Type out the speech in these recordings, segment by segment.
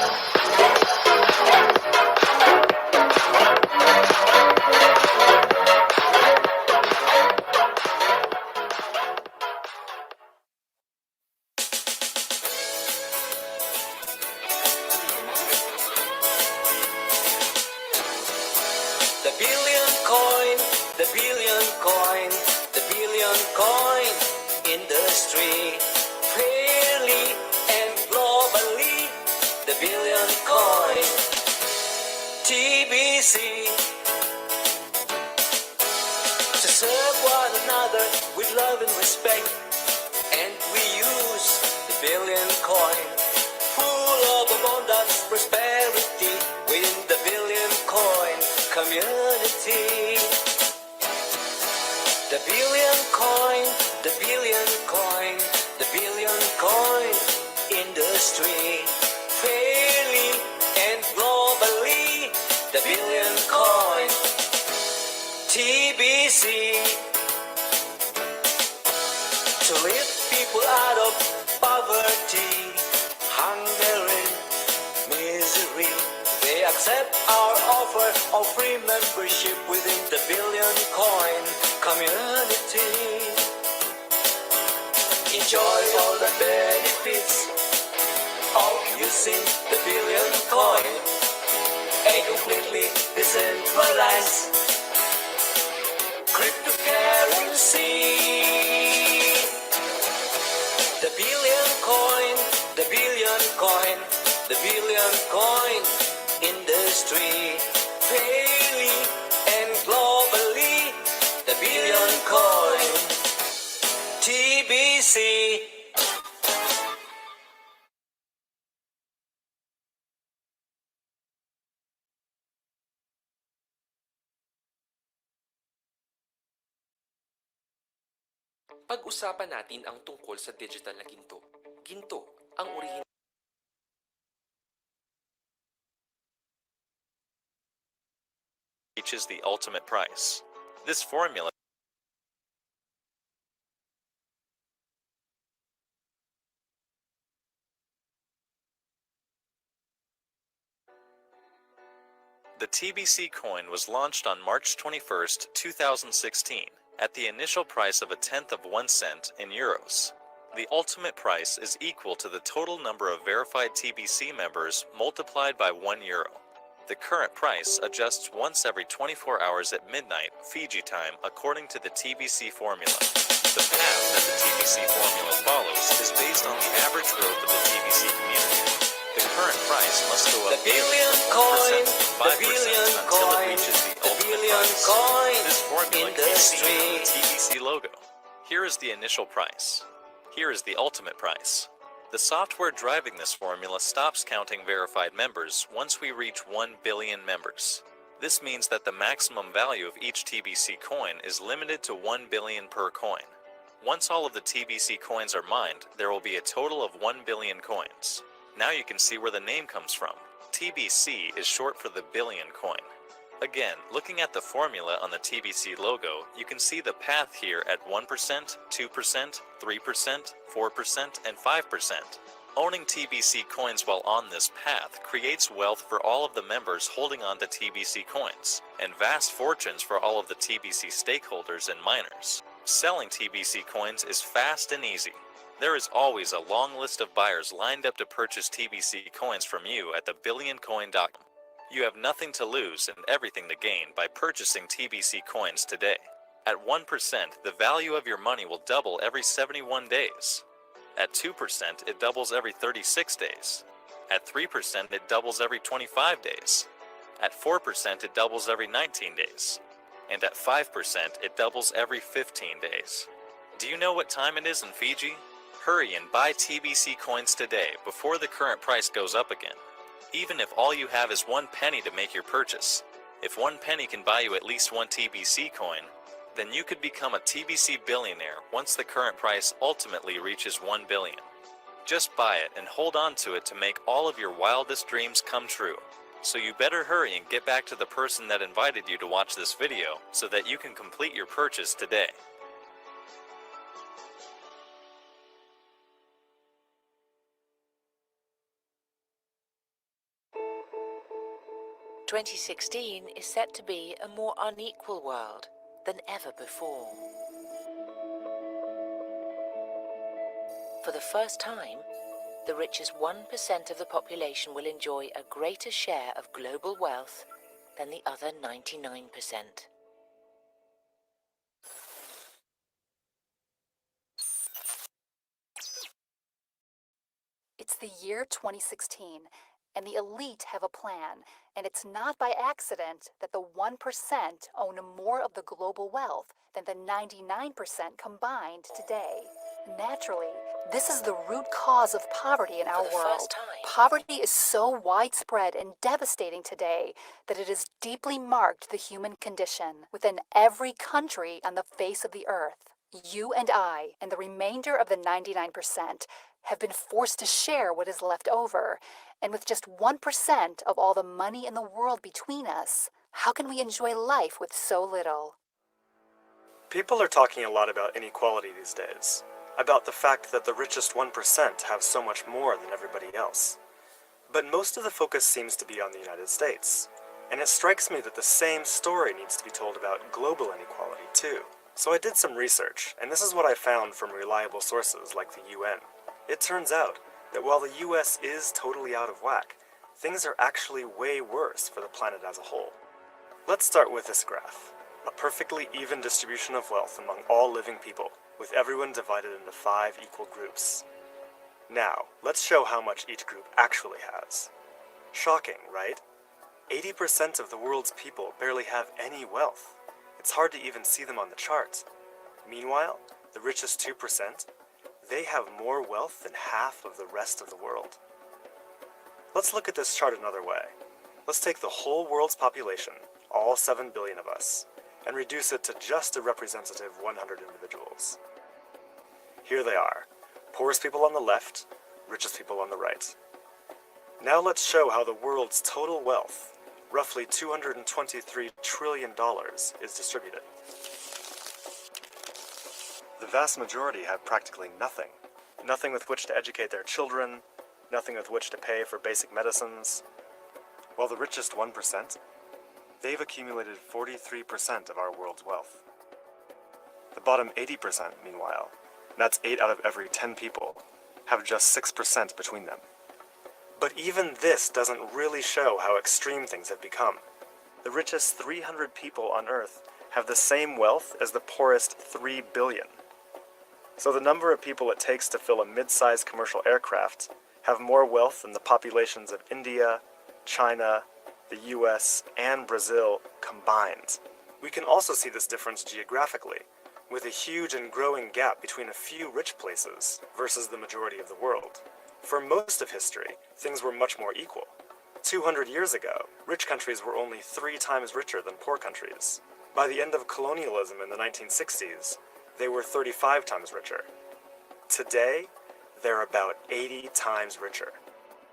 The billion coin, the billion coin, the billion coin industry. Fairly and globally, the billion coin. TBC. To serve one another with love and respect, and we use the billion coin. Full of abundance, prosperity within the billion coin community. The billion coin, the billion coin, the billion coin industry. Fairly and globally, the billion coin. TBC. To lift people out of poverty, hunger and misery. They accept our offer of free membership within the billion coin community. Enjoy all the benefits of using the billion coin. A completely decentralized cryptocurrency. The billion coin, the billion coin, the billion coin industry. Fairly and globally, the billion coin. TBC. Pag-usapan natin ang tungkol sa digital na ginto. Ginto, ang orihinal reaches the ultimate price. This formula The TBC coin was launched on March 21, 2016, at the initial price of 1/10 of 1 cent in euros. The ultimate price is equal to the total number of verified TBC members multiplied by €1. The current price adjusts once every 24 hours at midnight, Fiji time, according to the TBC formula. The path that the TBC formula follows is based on the average growth of the TBC community. The current price must go up The billion coin, 5% the billion until it coin, reaches the the ultimate billion price. coin This formula can be seen on the industry. TBC logo. Here is the initial price. Here is the ultimate price. The software driving this formula stops counting verified members once we reach 1 billion members. This means that the maximum value of each TBC coin is limited to 1 billion per coin. Once all of the TBC coins are mined, there will be a total of 1 billion coins. Now you can see where the name comes from. TBC is short for the billion coin. Again, looking at the formula on the TBC logo, you can see the path here at 1%, 2%, 3%, 4%, and 5%. Owning TBC coins while on this path creates wealth for all of the members holding on to TBC coins, and vast fortunes for all of the TBC stakeholders and miners. Selling TBC coins is fast and easy. There is always a long list of buyers lined up to purchase TBC coins from you at thebillioncoin.com. You have nothing to lose and everything to gain by purchasing TBC coins today. At 1%, the value of your money will double every 71 days. At 2%, it doubles every 36 days. At 3%, it doubles every 25 days. At 4%, it doubles every 19 days. And at 5%, it doubles every 15 days. Do you know what time it is in Fiji? Hurry and buy TBC coins today before the current price goes up again. Even if all you have is 1 penny to make your purchase, if 1 penny can buy you at least 1 TBC coin, then you could become a TBC billionaire once the current price ultimately reaches 1 billion. Just buy it and hold on to it to make all of your wildest dreams come true. So you better hurry and get back to the person that invited you to watch this video so that you can complete your purchase today. 2016 is set to be a more unequal world than ever before. For the first time, the richest 1% of the population will enjoy a greater share of global wealth than the other 99%. It's the year 2016, and the elite have a plan, and it's not by accident that the 1% own more of the global wealth than the 99% combined today. Naturally, this is the root cause of poverty in our For the world. first time. Poverty is so widespread and devastating today that it has deeply marked the human condition within every country on the face of the earth. You and I, and the remainder of the 99%, have been forced to share what is left over. And with just 1% of all the money in the world between us, how can we enjoy life with so little? People are talking a lot about inequality these days, about the fact that the richest 1% have so much more than everybody else. But most of the focus seems to be on the United States, and it strikes me that the same story needs to be told about global inequality too. So I did some research, and this is what I found from reliable sources like the UN. It turns out that while the US is totally out of whack, things are actually way worse for the planet as a whole. Let's start with this graph. A perfectly even distribution of wealth among all living people, with everyone divided into 5 equal groups. Now, let's show how much each group actually has. Shocking, right? 80% of the world's people barely have any wealth. It's hard to even see them on the chart. Meanwhile, the richest 2%, they have more wealth than half of the rest of the world. Let's look at this chart another way. Let's take the whole world's population, all 7 billion of us, and reduce it to just a representative 100 individuals. Here they are, poorest people on the left, richest people on the right. Now let's show how the world's total wealth, roughly $223 trillion, is distributed. The vast majority have practically nothing. Nothing with which to educate their children, nothing with which to pay for basic medicines. While the richest 1%, they've accumulated 43% of our world's wealth. The bottom 80%, meanwhile, that's 8 out of every 10 people, have just 6% between them. But even this doesn't really show how extreme things have become. The richest 300 people on Earth have the same wealth as the poorest 3 billion. So the number of people it takes to fill a mid-sized commercial aircraft have more wealth than the populations of India, China, the US, and Brazil combined. We can also see this difference geographically, with a huge and growing gap between a few rich places versus the majority of the world. For most of history, things were much more equal. 200 years ago, rich countries were only 3 times richer than poor countries. By the end of colonialism in the 1960s, they were 35 times richer. Today, they're about 80 times richer.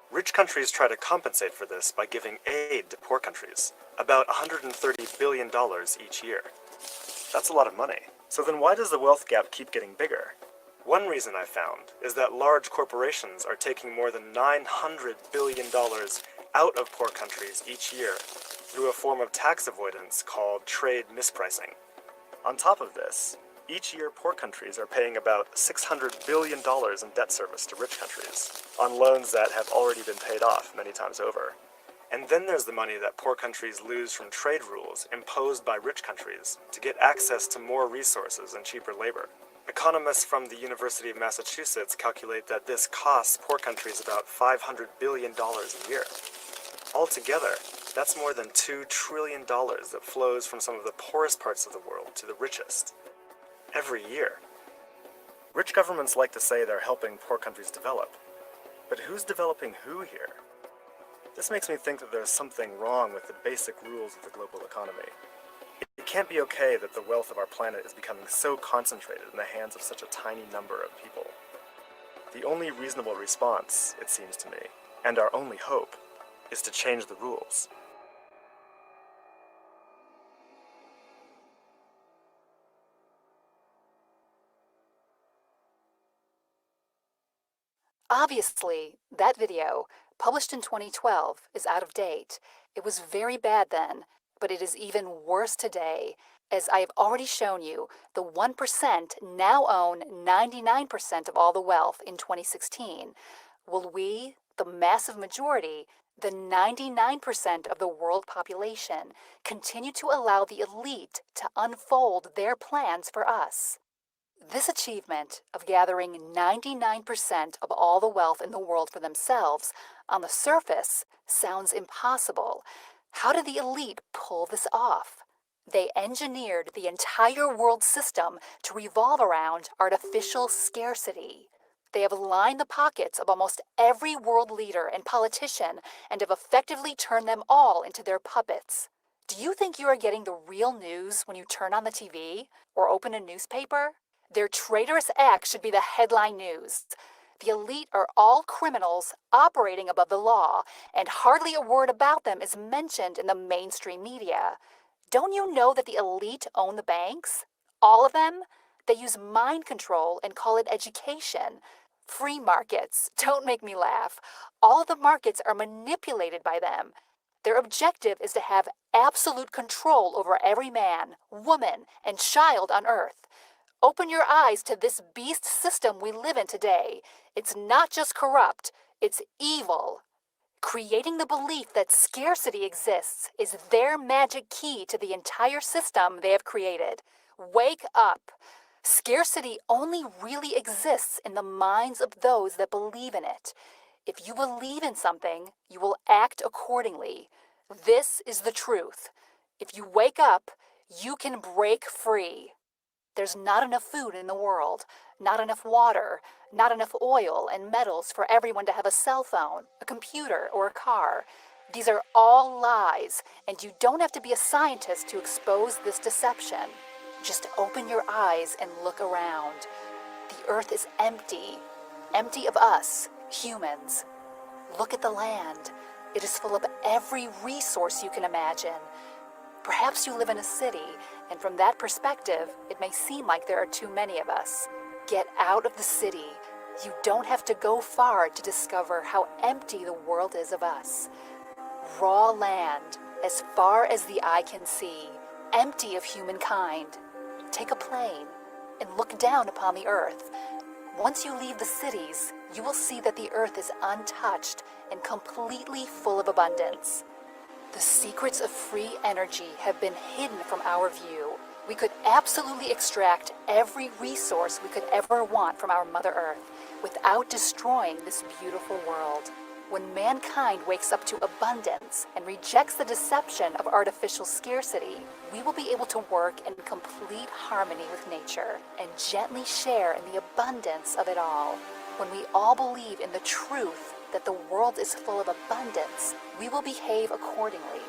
Rich countries try to compensate for this by giving aid to poor countries, about $130 billion each year. That's a lot of money. So then why does the wealth gap keep getting bigger? One reason I found is that large corporations are taking more than $900 billion out of poor countries each year through a form of tax avoidance called trade mispricing. On top of this, each year poor countries are paying about $600 billion in debt service to rich countries on loans that have already been paid off many times over. And then there's the money that poor countries lose from trade rules imposed by rich countries to get access to more resources and cheaper labor. Economists from the University of Massachusetts calculate that this costs poor countries about $500 billion a year. Altogether, that's more than $2 trillion that flows from some of the poorest parts of the world to the richest. Every year. Rich governments like to say they're helping poor countries develop. But who's developing who here? This makes me think that there's something wrong with the basic rules of the global economy. It can't be okay that the wealth of our planet is becoming so concentrated in the hands of such a tiny number of people. The only reasonable response, it seems to me, and our only hope, is to change the rules. Obviously, that video, published in 2012, is out of date. It was very bad then, but it is even worse today. As I have already shown you, the 1% now own 99% of all the wealth in 2016. Will we, the massive majority, the 99% of the world population, continue to allow the elite to unfold their plans for us? This achievement of gathering 99% of all the wealth in the world for themselves, on the surface, sounds impossible. How did the elite pull this off? They engineered the entire world system to revolve around artificial scarcity. They have lined the pockets of almost every world leader and politician and have effectively turned them all into their puppets. Do you think you are getting the real news when you turn on the TV or open a newspaper? Their traitorous acts should be the headline news. The elite are all criminals operating above the law, and hardly a word about them is mentioned in the mainstream media. Don't you know that the elite own the banks? All of them? They use mind control and call it education. Free markets. Don't make me laugh. All of the markets are manipulated by them. Their objective is to have absolute control over every man, woman, and child on earth. Open your eyes to this beast system we live in today. It's not just corrupt, it's evil. Creating the belief that scarcity exists is their magic key to the entire system they have created. Wake up. Scarcity only really exists in the minds of those that believe in it. If you believe in something, you will act accordingly. This is the truth. If you wake up, you can break free. There's not enough food in the world, not enough water, not enough oil and metals for everyone to have a cell phone, a computer, or a car. These are all lies, and you don't have to be a scientist to expose this deception. Just open your eyes and look around. The earth is empty of us, humans. Look at the land. It is full of every resource you can imagine. Perhaps you live in a city, and from that perspective, it may seem like there are too many of us. Get out of the city. You don't have to go far to discover how empty the world is of us. Raw land, as far as the eye can see, empty of humankind. Take a plane and look down upon the earth. Once you leave the cities, you will see that the earth is untouched and completely full of abundance. The secrets of free energy have been hidden from our view. We could absolutely extract every resource we could ever want from our Mother Earth without destroying this beautiful world. When mankind wakes up to abundance and rejects the deception of artificial scarcity, we will be able to work in complete harmony with nature and gently share in the abundance of it all. When we all believe in the truth that the world is full of abundance, we will behave accordingly.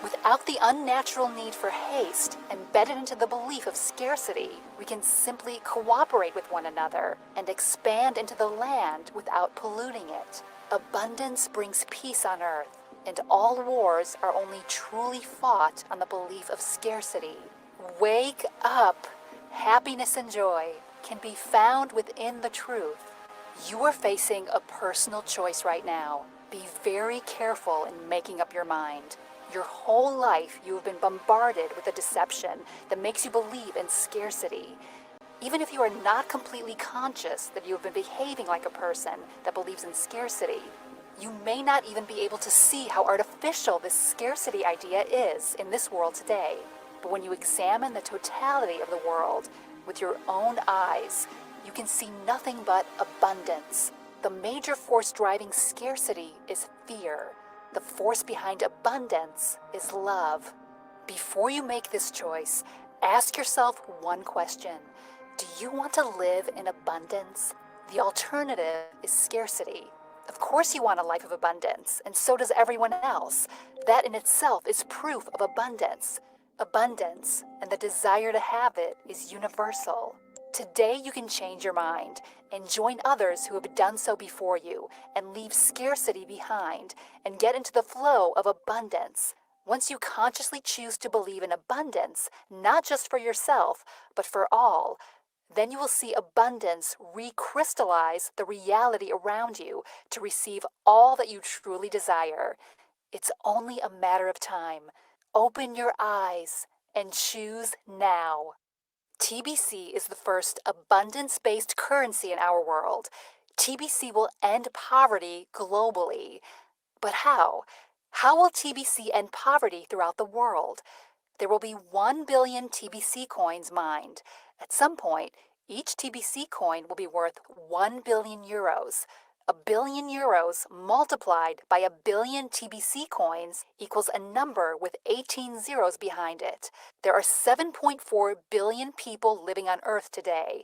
Without the unnatural need for haste embedded into the belief of scarcity, we can simply cooperate with one another and expand into the land without polluting it. Abundance brings peace on earth, and all wars are only truly fought on the belief of scarcity. Wake up! Happiness and joy can be found within the truth. You are facing a personal choice right now. Be very careful in making up your mind. Your whole life you have been bombarded with a deception that makes you believe in scarcity. Even if you are not completely conscious that you have been behaving like a person that believes in scarcity, you may not even be able to see how artificial this scarcity idea is in this world today. But when you examine the totality of the world with your own eyes, you can see nothing but abundance. The major force driving scarcity is fear. The force behind abundance is love. Before you make this choice, ask yourself one question. Do you want to live in abundance? The alternative is scarcity. Of course you want a life of abundance, and so does everyone else. That in itself is proof of abundance. Abundance and the desire to have it is universal. Today you can change your mind and join others who have done so before you and leave scarcity behind and get into the flow of abundance. Once you consciously choose to believe in abundance, not just for yourself, but for all, Then you will see abundance recrystallize the reality around you to receive all that you truly desire. It's only a matter of time. Open your eyes and choose now. TBC is the first abundance-based currency in our world. TBC will end poverty globally. But how? How will TBC end poverty throughout the world? There will be 1 billion TBC coins mined. At some point, each TBC coin will be worth 1 billion euros. A billion euros multiplied by a billion TBC coins equals a number with 18 zeros behind it. There are 7.4 billion people living on Earth today.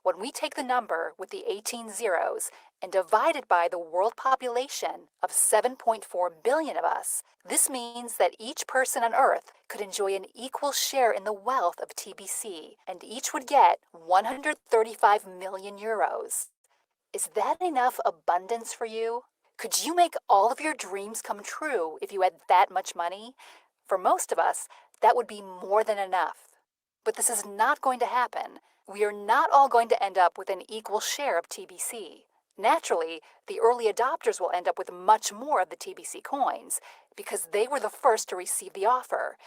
When we take the number with the 18 zeros and divide it by the world population of 7.4 billion of us, this means that each person on Earth could enjoy an equal share in the wealth of TBC, and each would get 135 million euros. Is that enough abundance for you? Could you make all of your dreams come true if you had that much money? For most of us, that would be more than enough. But this is not going to happen. We are not all going to end up with an equal share of TBC. Naturally, the early adopters will end up with much more of the TBC coins because they were the first to receive the offer.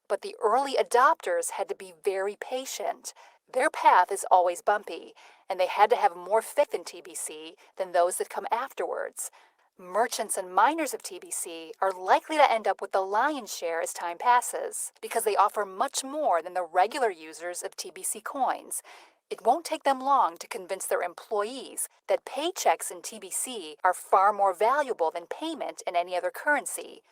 But the early adopters had to be very patient. Their path is always bumpy, and they had to have more faith in TBC than those that come afterwards. Merchants and miners of TBC are likely to end up with the lion's share as time passes because they offer much more than the regular users of TBC coins. It won't take them long to convince their employees that paychecks in TBC are far more valuable than payment in any other currency.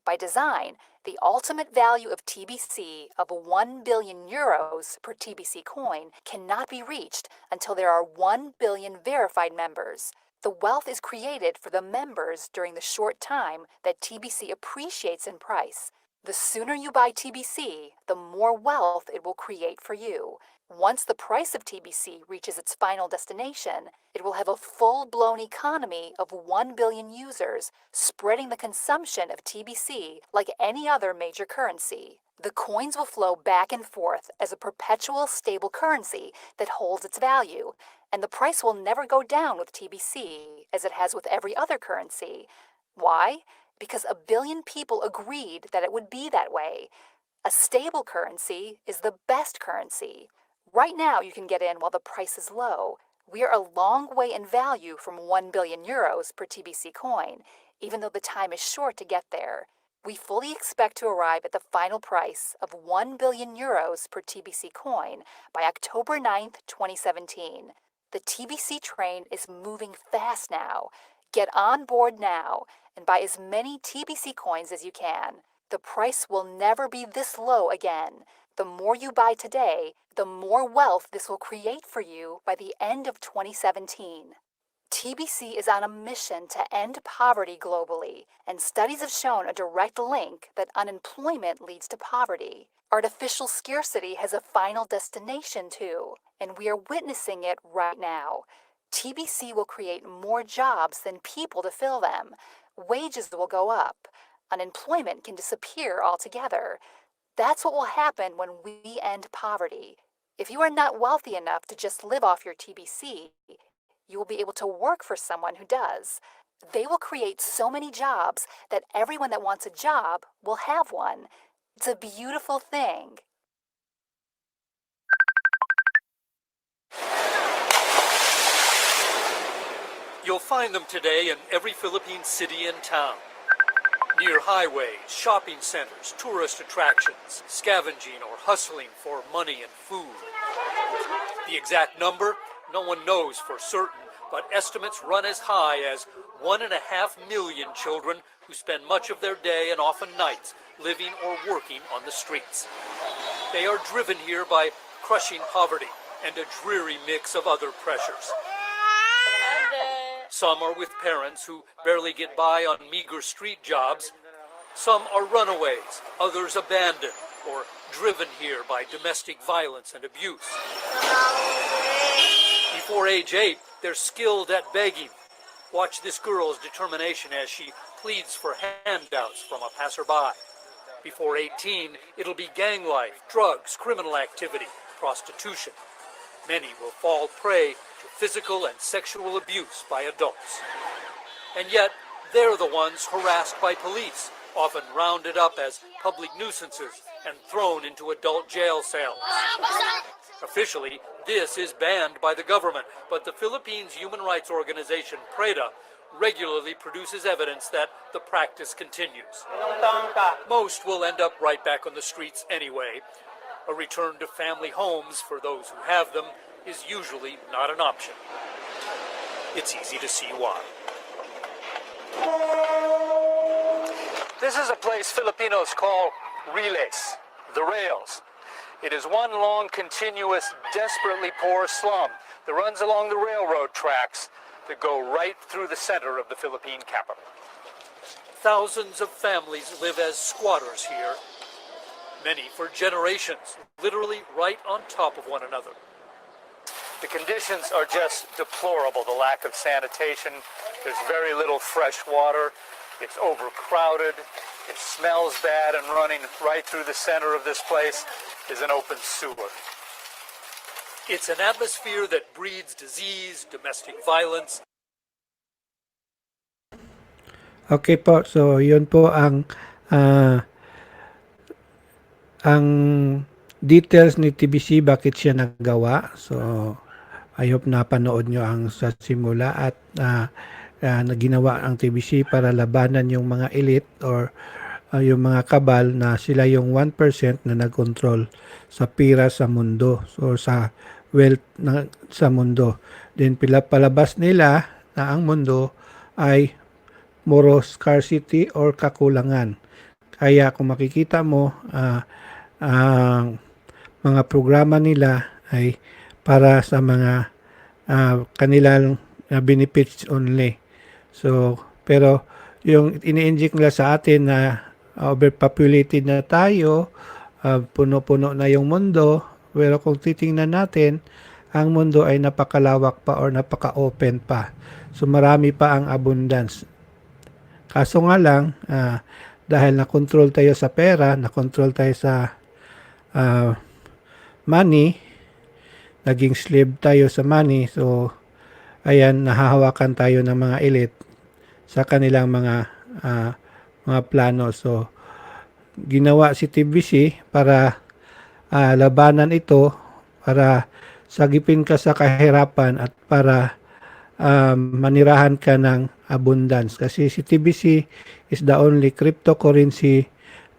By design, the ultimate value of TBC of 1 billion euros per TBC coin cannot be reached until there are 1 billion verified members. The wealth is created for the members during the short time that TBC appreciates in price. The sooner you buy TBC, the more wealth it will create for you. Once the price of TBC reaches its final destination, it will have a full-blown economy of 1 billion users, spreading the consumption of TBC like any other major currency. The coins will flow back and forth as a perpetual stable currency that holds its value, and the price will never go down with TBC as it has with every other currency. Why? Because a billion people agreed that it would be that way. A stable currency is the best currency. Right now, you can get in while the price is low. We are a long way in value from 1 billion euros per TBC coin, even though the time is short to get there. We fully expect to arrive at the final price of 1 billion euros per TBC coin by October 9th, 2017. The TBC train is moving fast now. Get on board now and buy as many TBC coins as you can. The price will never be this low again. The more you buy today, the more wealth this will create for you by the end of 2017. TBC is on a mission to end poverty globally, and studies have shown a direct link that unemployment leads to poverty. Artificial scarcity has a final destination too, and we are witnessing it right now. TBC will create more jobs than people to fill them. Wages will go up. Unemployment can disappear altogether. That's what will happen when we end poverty. If you are not wealthy enough to just live off your TBC, you will be able to work for someone who does. They will create so many jobs that everyone that wants a job will have one. It's a beautiful thing. You'll find them today in every Philippine city and town. Near highways, shopping centers, tourist attractions, scavenging or hustling for money and food. The exact number, no one knows for certain, but estimates run as high as 1.5 million children who spend much of their day and often nights living or working on the streets. They are driven here by crushing poverty and a dreary mix of other pressures. Some are with parents who barely get by on meager street jobs. Some are runaways, others abandoned or driven here by domestic violence and abuse. Before age 8, they're skilled at begging. Watch this girl's determination as she pleads for handouts from a passerby. Before 18, it'll be gang life, drugs, criminal activity, prostitution. Many will fall prey to physical and sexual abuse by adults. And yet, they're the ones harassed by police, often rounded up as public nuisances and thrown into adult jail cells. Officially, this is banned by the government, but the Philippines human rights organization PREDA regularly produces evidence that the practice continues. Most will end up right back on the streets anyway. A return to family homes for those who have them is usually not an option. It's easy to see why. This is a place Filipinos call Riles, the rails. It is one long, continuous, desperately poor slum that runs along the railroad tracks that go right through the center of the Philippine capital. Thousands of families live as squatters here, many for generations, literally right on top of one another. The conditions are just deplorable. The lack of sanitation, there's very little fresh water, it's overcrowded, it smells bad, and running right through the center of this place is an open sewer. It's an atmosphere that breeds disease, domestic violence. Okay po, so yun po ang details ni TBC bakit siya nagawa. So I hope napanood nyo ang sa simula at ginawa ang TBC para labanan yung mga elite or yung mga kabal na sila yung 1% na nag-control sa pira sa mundo or sa wealth sa mundo. Then palabas nila na ang mundo ay more scarcity or kakulangan. Kaya kung makikita mo ang mga programa nila ay para sa mga kanilang benefits only. So, pero yung ini-inject nila sa atin na overpopulated na tayo, puno-puno na yung mundo, pero kung titingnan natin, ang mundo ay napakalawak pa or napaka-open pa. So, marami pa ang abundance. Kaso nga lang, dahil na-control tayo sa pera, na-control tayo sa money, naging slave tayo sa money, so ayan, nahahawakan tayo ng mga elite sa kanilang mga plano. So ginawa si TBC para labanan ito, para sagipin ka sa kahirapan at para manirahan ka ng abundance. Kasi si TBC is the only cryptocurrency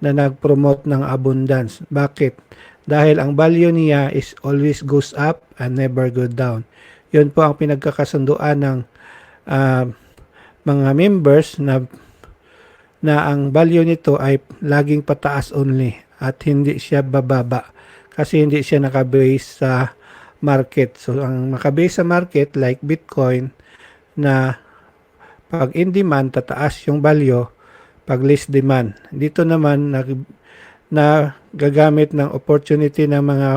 na nag-promote ng abundance. Bakit? Dahil ang value niya is always goes up and never go down. Yun po ang pinagkakasunduan ng mga members na ang value nito ay laging pataas only at hindi siya bababa kasi hindi siya nakabase sa market. So ang nakabase sa market like Bitcoin na pag in demand tataas yung value, pag less demand. Dito naman na gagamit ng opportunity ng mga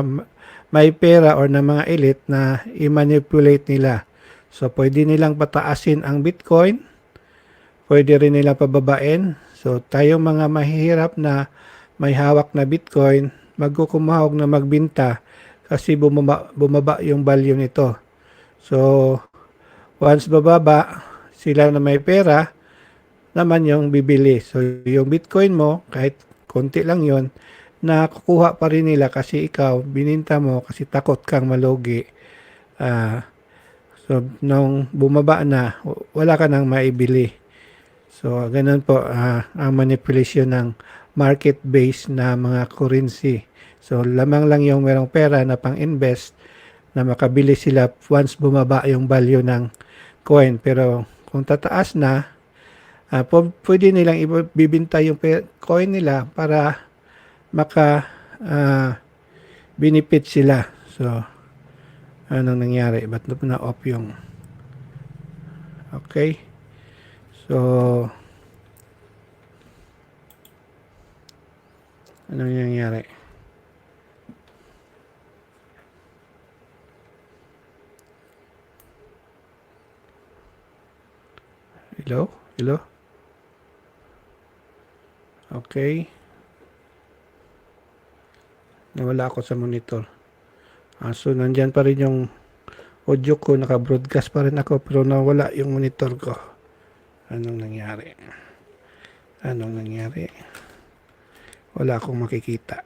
may pera or ng mga elite na i-manipulate nila. So pwede nilang pataasin ang Bitcoin, pwede rin nilang pababain. So tayong mga mahihirap na may hawak na Bitcoin, magkukumahog na magbinta kasi bumaba yung value nito. So once bababa, sila na may pera naman yung bibili. So yung Bitcoin mo, kahit konti lang yon, nakukuha pa rin nila kasi ikaw bininta mo kasi takot kang malugi. So nung bumaba na, wala ka nang maibili. So ganun po ang manipulation ng market based na mga currency. So lamang lang yung merong pera na pang-invest na makabili sila once bumaba yung value ng coin. Pero kung tataas na, pwede nilang ibibinta yung coin nila para benefit sila. So anong nangyari? Ba't na-off yung okay? So anong nangyari? Hello? Hello? Okay. Nawala ako sa monitor. So, nandyan pa rin yung audio ko, naka-broadcast pa rin ako, pero nawala yung monitor ko. Anong nangyari? Anong nangyari? Wala akong makikita.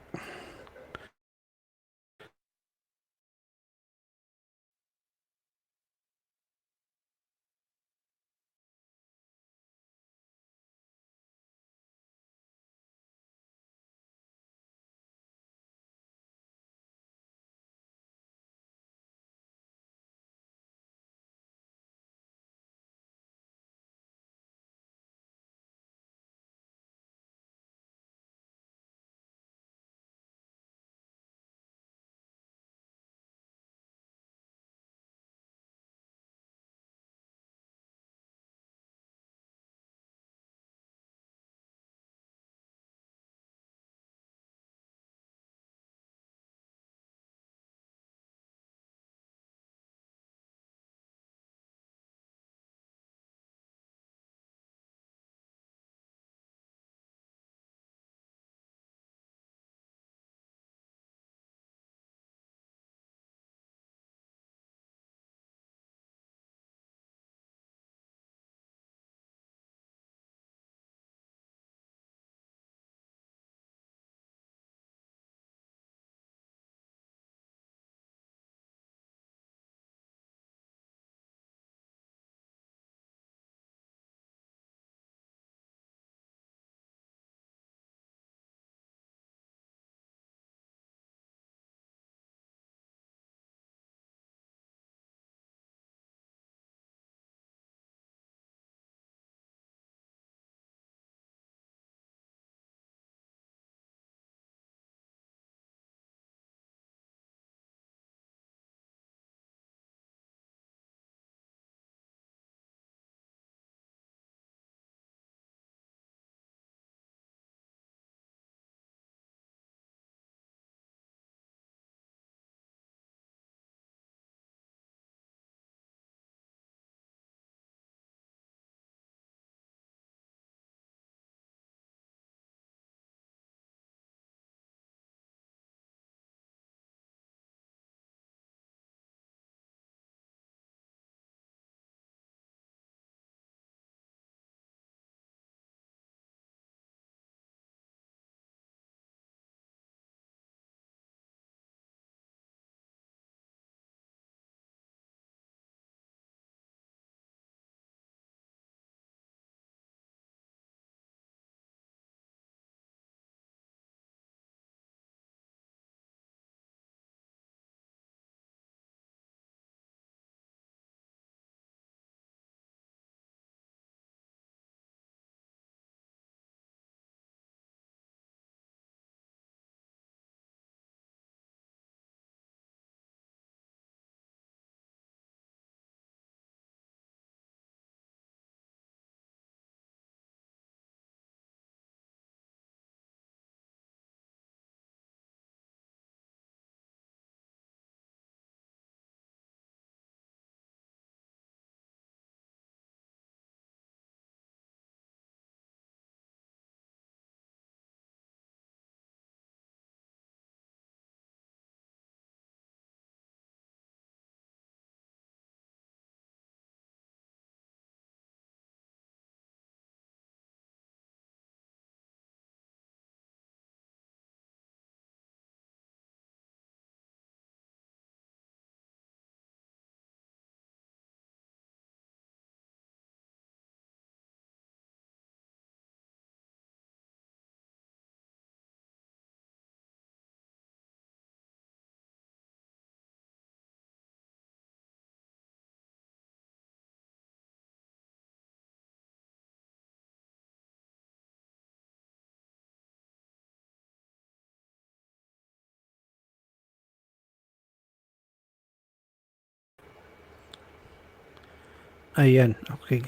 Ayan, okay.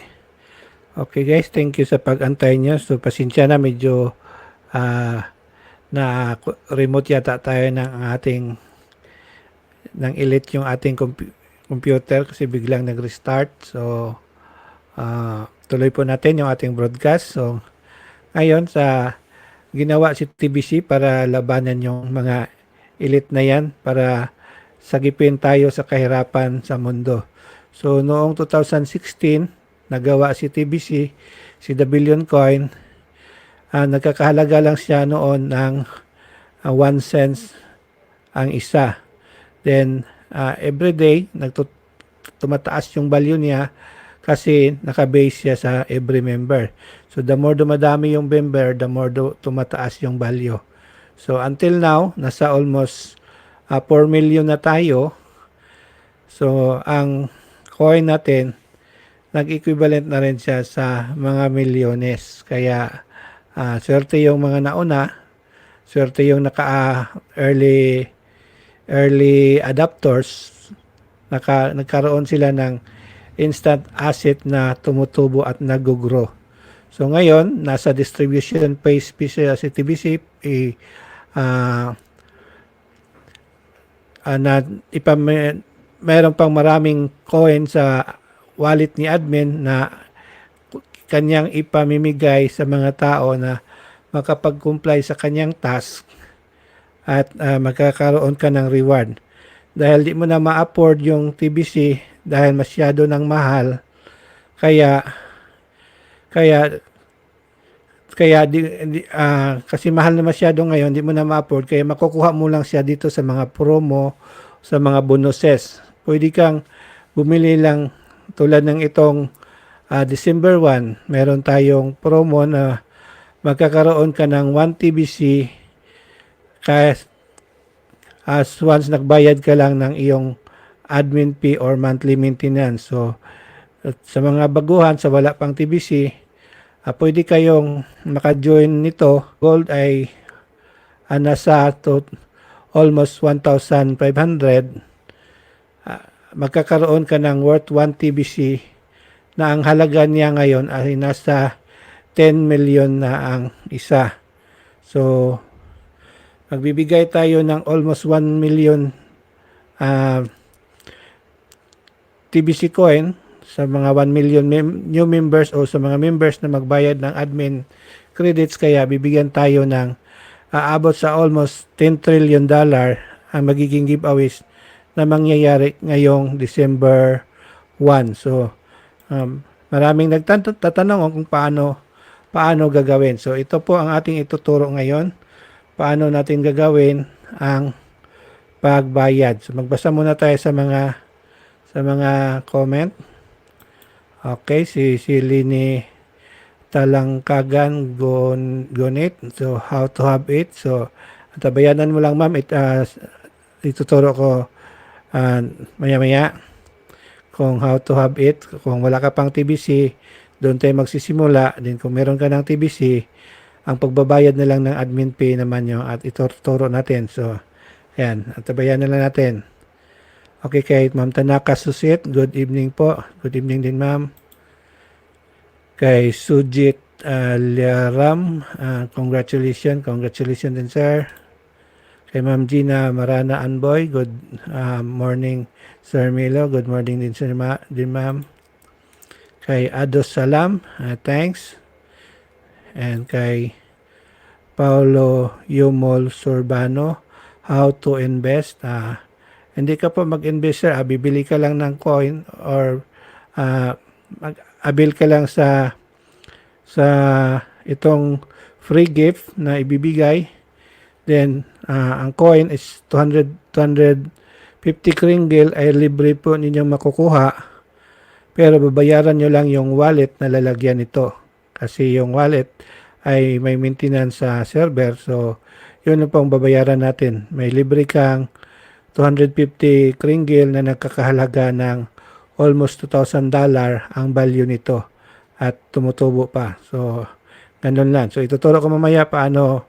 Okay guys, thank you sa pag-antay nyo. So, pasensya na, medyo na remote yata tayo ng ating elite yung ating computer kasi biglang nag-restart. So, tuloy po natin yung ating broadcast. So, ngayon sa ginawa si TBC para labanan yung mga elite na yan para sagipin tayo sa kahirapan sa mundo. So noong 2016, nagawa si TBC, si The Billion Coin, nagkakahalaga lang siya noon ng 1 cents ang isa. Then every day tumataas yung value niya kasi nakabase siya sa every member. So the more dumadami yung member, the more tumataas yung value. So until now, nasa almost 4 million na tayo. So ang coin natin, nag-equivalent na rin siya sa mga milyones. Kaya swerte yung mga nauna, swerte yung early adapters, nagkaroon sila ng instant asset na tumutubo at nag-grow. So ngayon, nasa distribution phase si TBC, mayroon pang maraming coin sa wallet ni admin na kanyang ipamimigay sa mga tao na makapag-comply sa kanyang task at magkakaroon ka ng reward. Dahil di mo na ma-afford yung TBC dahil masyado ng mahal, kaya kasi mahal na masyado ngayon, di mo na ma-afford, kaya makukuha mo lang siya dito sa mga promo, sa mga bonuses. Pwede kang bumili lang tulad ng itong December 1, meron tayong promo na magkakaroon ka ng 1 TBC as once nagbayad ka lang ng iyong admin fee or monthly maintenance. So sa mga baguhan, sa wala pang TBC, pwede kayong maka-join nito. Gold ay nasa almost 1,500. Magkakaroon ka ng worth 1 TBC na ang halaga niya ngayon ay nasa 10 million na ang isa. So magbibigay tayo ng almost 1 million TBC coin sa mga 1 million new members o sa mga members na magbayad ng admin credits. Kaya bibigyan tayo ng aabot sa almost 10 trillion dollar ang magiging giveaways na mangyayari ngayong December 1. So maraming nagtatanong kung paano gagawin. So ito po ang ating ituturo ngayon. Paano natin gagawin ang pagbayad. So magbasa muna tayo sa mga comment. Okay, si Lini Talangkagan Gonit. So how to have it. So tabayanan mo lang, ma'am. Ituturo ko maya-maya kung how to have it. Kung wala ka pang TBC, doon tayo magsisimula. Then kung meron ka ng TBC, ang pagbabayad na lang ng admin fee naman yung at ituturo natin. So, ayan. At tabayan na lang natin. Okay, kay Ma'am Tanaka Susit, good evening po. Good evening din, ma'am. Kay Sujit Liaram, congratulations. Congratulations din, sir. Kay Ma'am Gina Marana Anboy, good morning, Sir Milo. Good morning din, sir, ma'am. Kay Ados Salam, thanks. And kay Paulo Yumol Sorbano, how to invest. Hindi ka po mag-invest, sir. Bibili ka lang ng coin or mag-avail ka lang sa itong free gift na ibibigay. Then ang coin is 250 kringle ay libre po ninyong makukuha. Pero babayaran nyo lang yung wallet na lalagyan nito. Kasi yung wallet ay may maintenance sa server. So, yun na pong babayaran natin. May libre kang 250 kringle na nagkakahalaga ng almost $2,000 ang value nito. At tumutubo pa. So, ganun lang. So, ituturo ko mamaya paano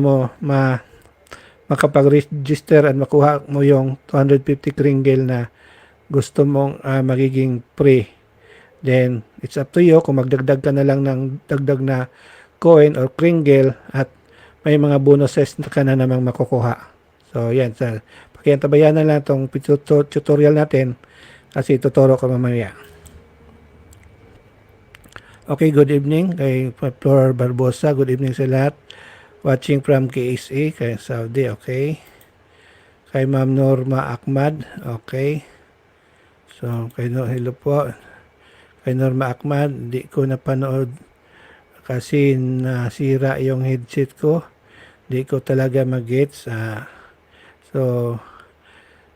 mo makapag-register at makuha mo yung 250 kringle na gusto mong magiging free. Then, it's up to you kung magdagdag ka na lang ng dagdag na coin or kringle at may mga bonuses na ka na namang makukuha. So, yan. Pakiantabayan na lang itong tutorial natin kasi tuturo ko mamaya. Okay, good evening kay Flor Barbosa. Good evening sa lahat. Watching from KSA, kay Saudi, okay. kay Ma'am Norma Akmad. Okay. So, hello po. Kay Norma Akmad, hindi ko napanood kasi nasira yung headset ko. Hindi ko talaga mag-gets. So,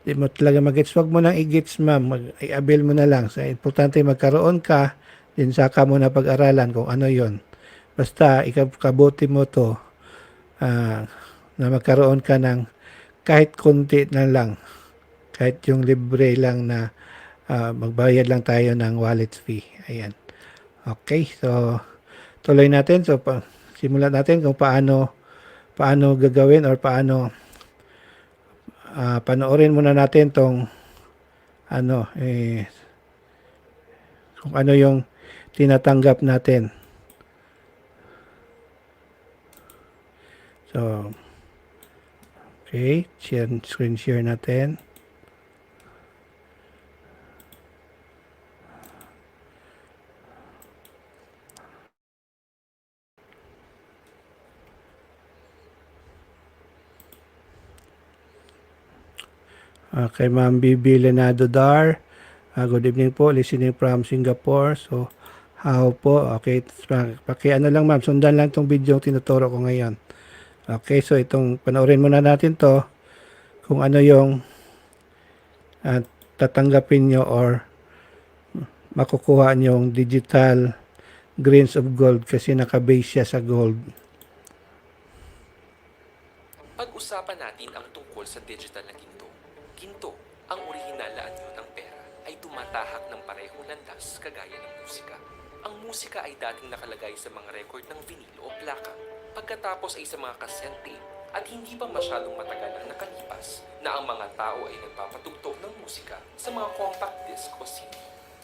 di mo talaga mag-gets. Huwag mo nang i-gets, ma'am. I-avail mo na lang. So, importante magkaroon ka, din saka mo na pag-aralan kung ano yon. Basta, ikabuti mo to na magkaroon ka ng kahit konti na lang. Kahit yung libre lang na magbayad lang tayo ng wallet fee. Ayan. Okay, so tuloy natin. So, simulan natin kung paano gagawin or paano panoorin muna natin tong kung ano yung tinatanggap natin. So, okay, screen share natin. Kay Ma'am Bibi Lenado Dar. Good evening po, listening from Singapore. So, how po? Okay, lang ma'am, sundan lang itong video tinuturo ko ngayon. Okay, so itong panoorin muna natin to kung ano yung tatanggapin nyo or makukuha nyo yung digital grains of gold kasi nakabase siya sa gold. Pag-usapan natin ang tungkol sa digital na ginto. Ginto, ang orihinal na anyo ng pera, ay tumatahak ng parehong landas kagaya ng musika. Ang musika ay dating nakalagay sa mga record ng vinyl o plaka, pagkatapos ay sa mga cassette tape, at hindi pa masyadong matagal ang nakalipas na ang mga tao ay nagpapatugtog ng musika sa mga compact disc o CD.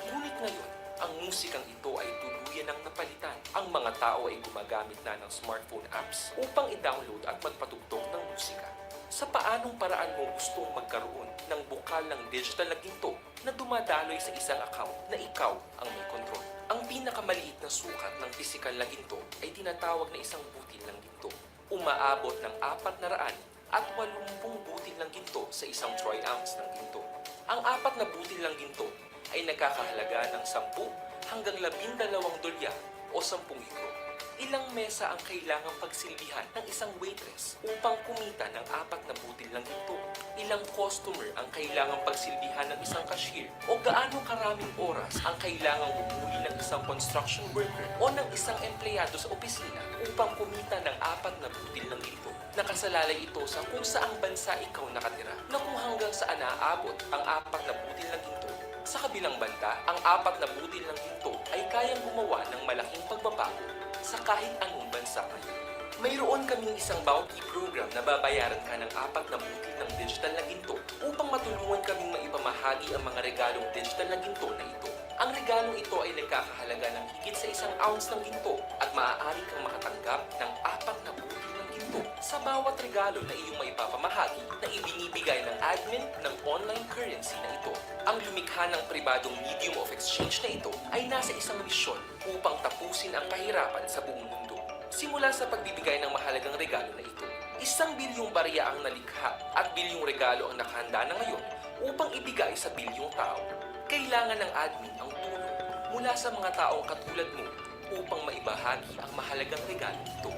Ngunit ngayon, ang musikang ito ay tuluyan ng napalitan. Ang mga tao ay gumagamit na ng smartphone apps upang i-download at magpatugtog ng musika. Sa paanong paraan mo gustong magkaroon ng bukal ng digital na ginto na dumadaloy sa isang account na ikaw ang may kontrol? Ang pinakamaliit na sukat ng pisikal na ginto ay tinatawag na isang butil ng ginto. Umaabot ng 480 butil ng ginto sa isang troy ounce ng ginto. Ang 4 na butil ng ginto ay nagkakahalaga ng 10 hanggang 12 dolyar o 10 euro. Ilang mesa ang kailangang pagsilbihan ng isang waitress upang kumita ng 4 na butil ng ginto? Ilang customer ang kailangang pagsilbihan ng isang cashier? O gaano karaming oras ang kailangang bumuli ng isang construction worker o ng isang empleyado sa opisina upang kumita ng 4 na butil ng ginto? Nakasalalay ito sa kung saang bansa ikaw nakatira na kung hanggang saan naaabot ang 4 na butil ng ginto. Sa kabilang banda, ang 4 na butil ng ginto ay kayang gumawa ng malaking pagbabago sa kahit anong bansa ngayon. Mayroon kaming isang bounty program na babayaran ka ng 4 na butil ng digital na ginto upang matulungan kaming maipamahagi ang mga regalong digital na ginto na ito. Ang regalong ito ay nagkakahalaga ng higit sa 1 ounce ng ginto at maaari kang makatanggap ng 4 na butil ng ginto sa bawat regalo na iyong maipapamahagi na ibinibigay ng admin ng online currency na ito. Ang lumikha ng pribadong medium of exchange na ito ay nasa isang misyon upang tapusin ang kahirapan sa buong mundo. Simula sa pagbibigay ng mahalagang regalo na ito, 1 bilyong barya ang nalikha at bilyong regalo ang nakahanda na ngayon upang ibigay sa bilyong tao. Kailangan ng admin ang tulong mula sa mga taong katulad mo upang maibahagi ang mahalagang regalo ito.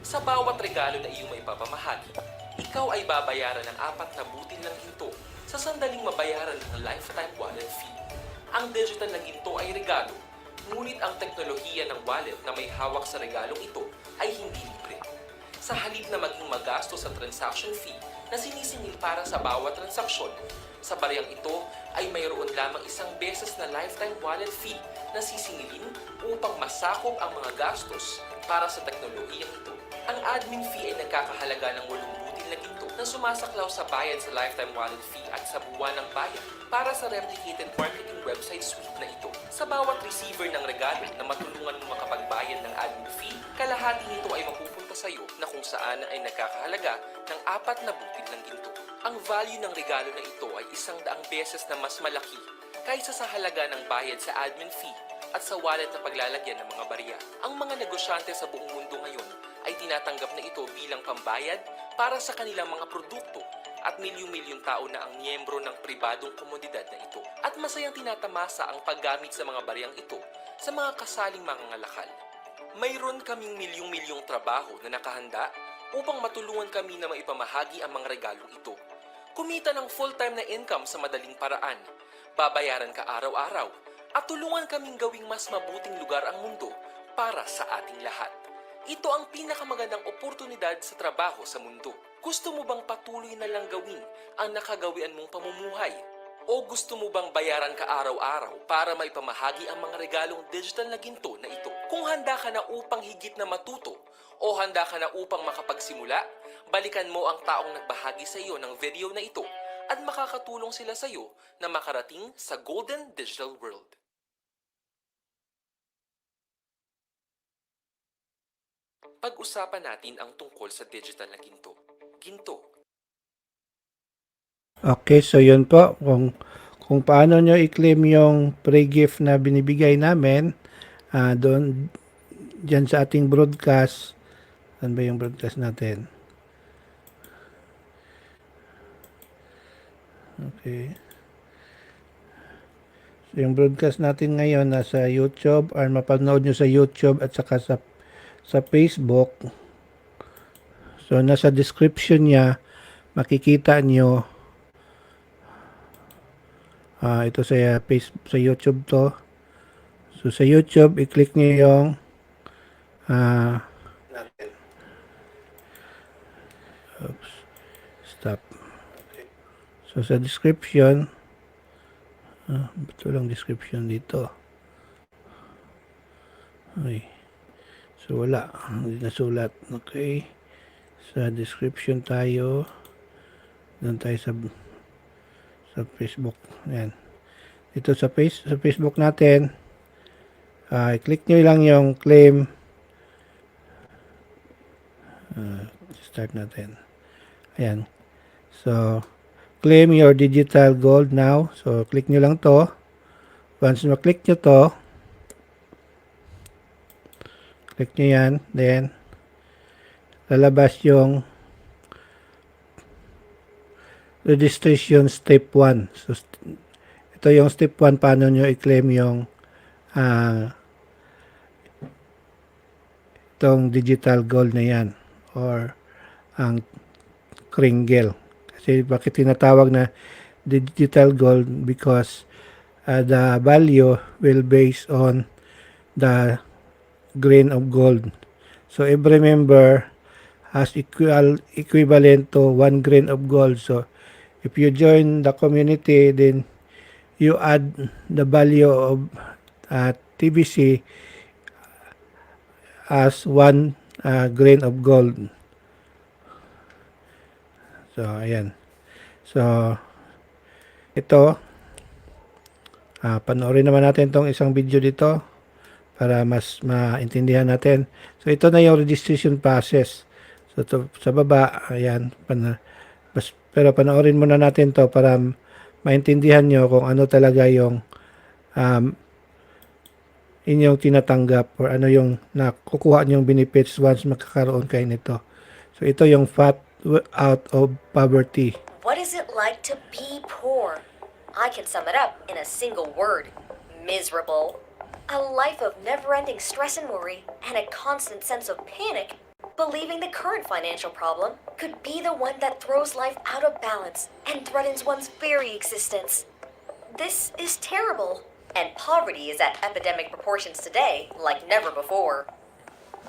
Sa bawat regalo na iyong maipapamahagi, ikaw ay babayaran ng 4 na butil ng ginto sa sandaling mabayaran ng lifetime wallet fee. Ang digital na ginto ay regalo, ngunit ang teknolohiya ng wallet na may hawak sa regalong ito ay hindi libre. Sa halip na maging magastos sa transaction fee na sinisingil para sa bawat transaksyon, sa bariyang ito ay mayroon lamang 1 beses na lifetime wallet fee na sisingilin upang masakop ang mga gastos para sa teknolohiyang ito. Ang admin fee ay nagkakahalaga ng 8 butil na ginto na sumasaklaw sa bayad sa lifetime wallet fee at sa buwan ng bayad para sa replicated marketing website suite na ito. Sa bawat receiver ng regalo na matulungan mo makapagbayad ng admin fee, kalahati nito ay mapupunta sa iyo na kung saan ay nagkakahalaga ng 4 na butil ng ginto. Ang value ng regalo na ito ay 100 beses na mas malaki kaysa sa halaga ng bayad sa admin fee at sa wallet na paglalagyan ng mga barya. Ang mga negosyante sa buong mundo ngayon ay tinatanggap na ito bilang pambayad para sa kanilang mga produkto at milyong-milyong tao na ang miyembro ng pribadong komunidad na ito at masayang tinatamasa ang paggamit sa mga bariyang ito sa mga kasaling mangangalakal. Mayroon kaming milyong-milyong trabaho na nakahanda upang matulungan kami na maipamahagi ang mga regalong ito. Kumita ng full-time na income sa madaling paraan, babayaran ka araw-araw, at tulungan kaming gawing mas mabuting lugar ang mundo para sa ating lahat. Ito ang pinakamagandang oportunidad sa trabaho sa mundo. Gusto mo bang patuloy na lang gawin ang nakagawian mong pamumuhay? O gusto mo bang bayaran ka araw-araw para maipamahagi ang mga regalong digital na ginto na ito? Kung handa ka na upang higit na matuto o handa ka na upang makapagsimula, balikan mo ang taong nagbahagi sa iyo ng video na ito at makakatulong sila sa iyo na makarating sa Golden Digital World. Pag-usapan natin ang tungkol sa digital na ginto. Okay, so yun po. Kung paano nyo i-claim yung pre-gift na binibigay namin, doon, dyan sa ating broadcast. Saan ba yung broadcast natin? Okay. So, yung broadcast natin ngayon nasa YouTube, or mapanood nyo sa YouTube at saka sa Facebook. So, nasa description niya, makikita nyo, ito sa YouTube to. So, sa YouTube, i-click nyo yung, oops, stop. So, sa description, ito lang description dito. Okay. So, wala. Hindi nasulat. Okay. Sa description tayo. Doon tayo sa Facebook. Ayan. Dito sa Facebook natin, i-click nyo lang yung claim. Start natin. Ayan. So, claim your digital gold now. So, click nyo lang to. Once ma-click nyo to, click nyo yan. Then, lalabas yung registration step 1. So, ito yung step 1 paano nyo i-claim yung itong digital gold na yan or ang kringle. Kasi bakit tinatawag na digital gold? Because the value will base on the grain of gold. So every member has equivalent to 1 grain of gold. So if you join the community, then you add the value of TBC as 1 grain of gold. So ayan. So ito, panoorin naman natin tong isang video dito para mas maintindihan natin. So ito na yung registration process. So sa baba, ayan, pero panoorin muna natin to para maintindihan nyo kung ano talaga yung inyong tinatanggap or ano yung nakukuha nyong benefits once makakaroon kayo nito. So ito yung fat out of poverty. What is it like to be poor? I can sum it up in a single word: miserable. A life of never-ending stress and worry and a constant sense of panic, believing the current financial problem could be the one that throws life out of balance and threatens one's very existence. This is terrible, and poverty is at epidemic proportions today like never before.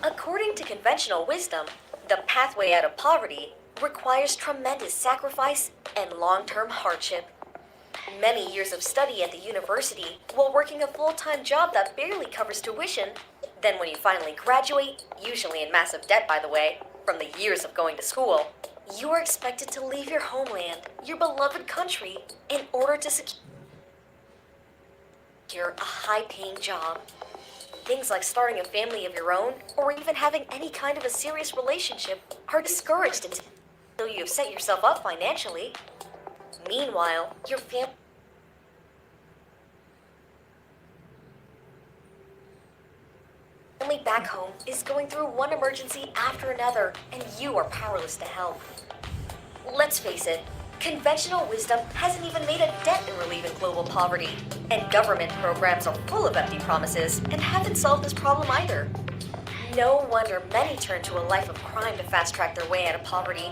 According to conventional wisdom, the pathway out of poverty requires tremendous sacrifice and long-term hardship. Many years of study at the university while working a full-time job that barely covers tuition. Then when you finally graduate, usually in massive debt by the way, from the years of going to school, you are expected to leave your homeland, your beloved country, in order to secure a high-paying job. Things like starting a family of your own, or even having any kind of a serious relationship, are discouraged until you have set yourself up financially. Meanwhile, your family back home is going through one emergency after another, and you are powerless to help. Let's face it, Conventional wisdom hasn't even made a dent in relieving global poverty, and government programs are full of empty promises and haven't solved this problem either. No wonder many turn to a life of crime to fast-track their way out of poverty,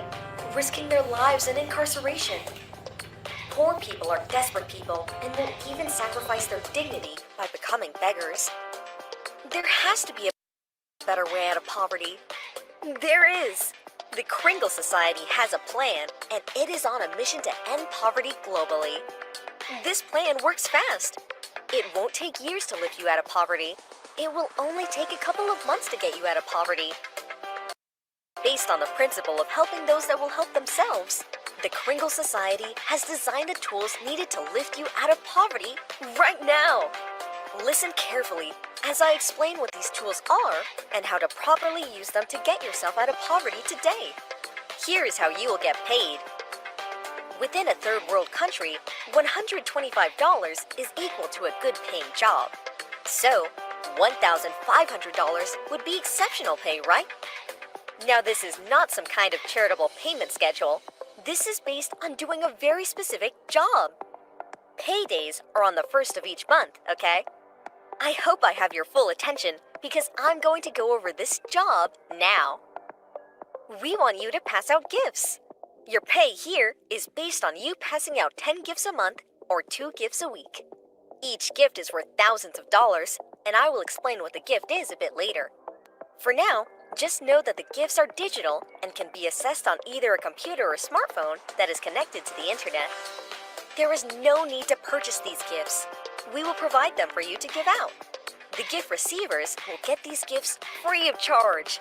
risking their lives in incarceration. Poor people are desperate people and will even sacrifice their dignity by becoming beggars. There has to be a better way out of poverty. There is! The Kringle Society has a plan, and it is on a mission to end poverty globally. This plan works fast. It won't take years to lift you out of poverty. It will only take a couple of months to get you out of poverty. Based on the principle of helping those that will help themselves, the Kringle Society has designed the tools needed to lift you out of poverty right now. Listen carefully as I explain what these tools are and how to properly use them to get yourself out of poverty today. Here is how you will get paid. Within a third world country, $125 is equal to a good paying job. So, $1,500 would be exceptional pay, right? Now this is not some kind of charitable payment schedule. This is based on doing a very specific job. Paydays are on the first of each month, okay? I hope I have your full attention because I'm going to go over this job now. We want you to pass out gifts. Your pay here is based on you passing out 10 gifts a month or 2 gifts a week. Each gift is worth thousands of dollars, and I will explain what the gift is a bit later. For now, just know that the gifts are digital and can be accessed on either a computer or smartphone that is connected to the internet. There is no need to purchase these gifts. We will provide them for you to give out. The gift receivers will get these gifts free of charge.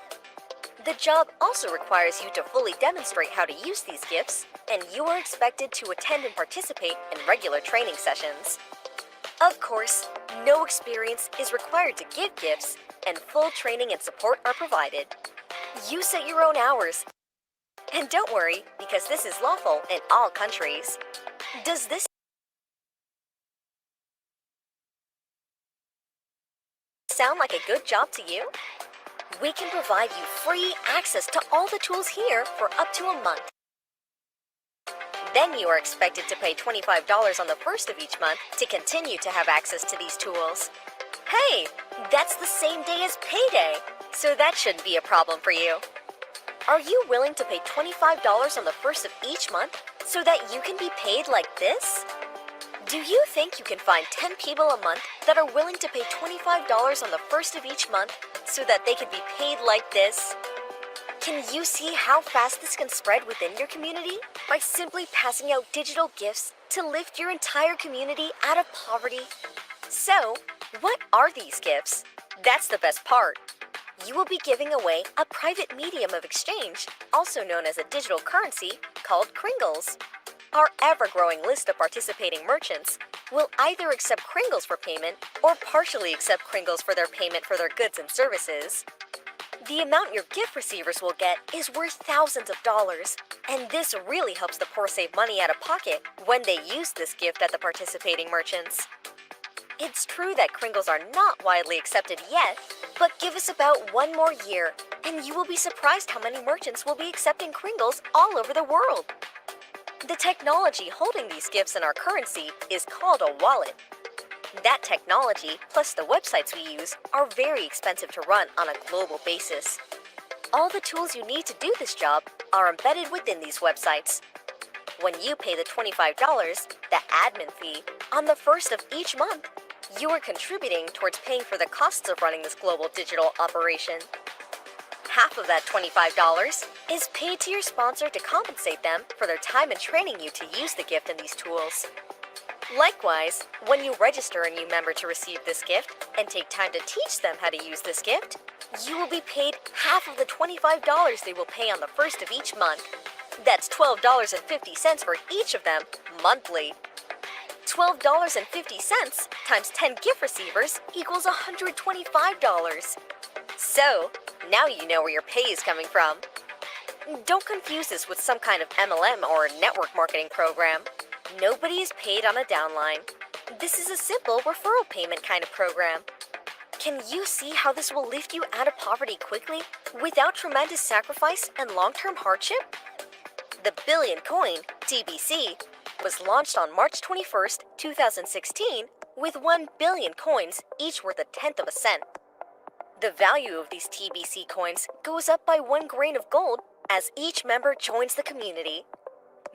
The job also requires you to fully demonstrate how to use these gifts, and you are expected to attend and participate in regular training sessions. Of course, no experience is required to give gifts, and full training and support are provided. You set your own hours. And don't worry, because this is lawful in all countries. Does this sound like a good job to you? We can provide you free access to all the tools here for up to a month. Then you are expected to pay $25 on the first of each month to continue to have access to these tools. Hey, that's the same day as payday, so that shouldn't be a problem for you. Are you willing to pay $25 on the first of each month so that you can be paid like this? Do you think you can find 10 people a month that are willing to pay $25 on the first of each month so that they can be paid like this? Can you see how fast this can spread within your community by simply passing out digital gifts to lift your entire community out of poverty? So, what are these gifts? That's the best part. You will be giving away a private medium of exchange, also known as a digital currency, called Kringles. Our ever-growing list of participating merchants will either accept Kringles for payment or partially accept Kringles for their payment for their goods and services. The amount your gift receivers will get is worth thousands of dollars, and this really helps the poor save money out of pocket when they use this gift at the participating merchants. It's true that Kringles are not widely accepted yet, but give us about one more year, and you will be surprised how many merchants will be accepting Kringles all over the world. The technology holding these gifts in our currency is called a wallet. That technology, plus the websites we use, are very expensive to run on a global basis. All the tools you need to do this job are embedded within these websites. When you pay the $25, the admin fee, on the first of each month, you are contributing towards paying for the costs of running this global digital operation. Half of that $25 is paid to your sponsor to compensate them for their time in training you to use the gift and these tools. Likewise, when you register a new member to receive this gift and take time to teach them how to use this gift, you will be paid half of the $25 they will pay on the first of each month. That's $12.50 for each of them monthly. $12.50 times 10 gift receivers equals $125. So, now you know where your pay is coming from. Don't confuse this with some kind of MLM or network marketing program. Nobody is paid on a downline. This is a simple referral payment kind of program. Can you see how this will lift you out of poverty quickly without tremendous sacrifice and long-term hardship? The Billion Coin, TBC, was launched on March 21st, 2016, with 1 billion coins, each worth a tenth of a cent. The value of these TBC coins goes up by 1 grain of gold as each member joins the community.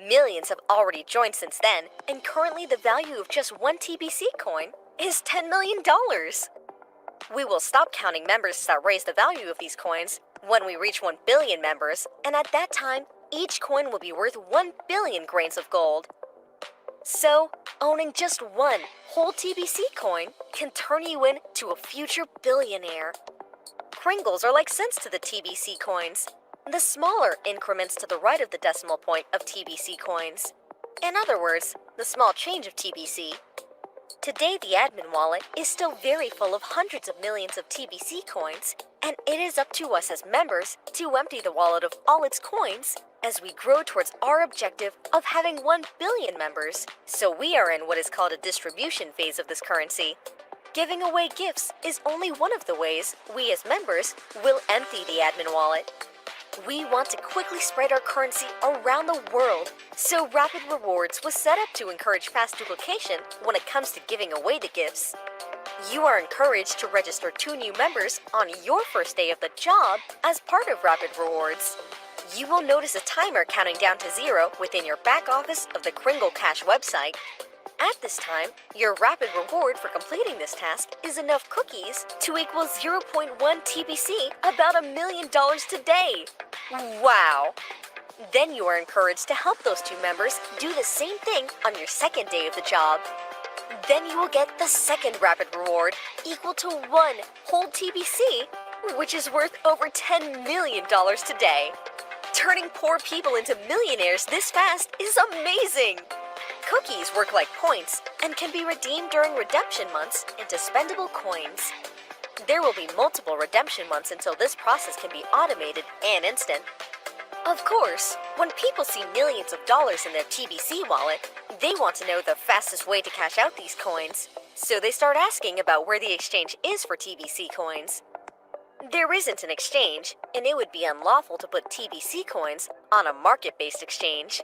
Millions have already joined since then, and currently the value of just 1 TBC coin is $10 million. We will stop counting members that raise the value of these coins when we reach 1 billion members, and at that time, each coin will be worth 1 billion grains of gold. So, owning just 1 whole TBC coin can turn you into a future billionaire. Kringles are like cents to the TBC coins, the smaller increments to the right of the decimal point of TBC coins. In other words, the small change of TBC. Today, the admin wallet is still very full of hundreds of millions of TBC coins, and it is up to us as members to empty the wallet of all its coins as we grow towards our objective of having 1 billion members. So we are in what is called a distribution phase of this currency. Giving away gifts is only one of the ways we as members will empty the admin wallet. We want to quickly spread our currency around the world, so Rapid Rewards was set up to encourage fast duplication when it comes to giving away the gifts. You are encouraged to register 2 new members on your first day of the job as part of Rapid Rewards. You will notice a timer counting down to 0 within your back office of the Kringle Cash website. At this time, your rapid reward for completing this task is enough cookies to equal 0.1 TBC, about $1 million today. Wow! Then you are encouraged to help those 2 members do the same thing on your second day of the job. Then you will get the second rapid reward, equal to 1 whole TBC, which is worth over $10 million today. Turning poor people into millionaires this fast is amazing! Cookies work like points and can be redeemed during redemption months into spendable coins. There will be multiple redemption months until this process can be automated and instant. Of course, when people see millions of dollars in their TBC wallet, they want to know the fastest way to cash out these coins, so they start asking about where the exchange is for TBC coins. There isn't an exchange, and it would be unlawful to put TBC coins on a market-based exchange.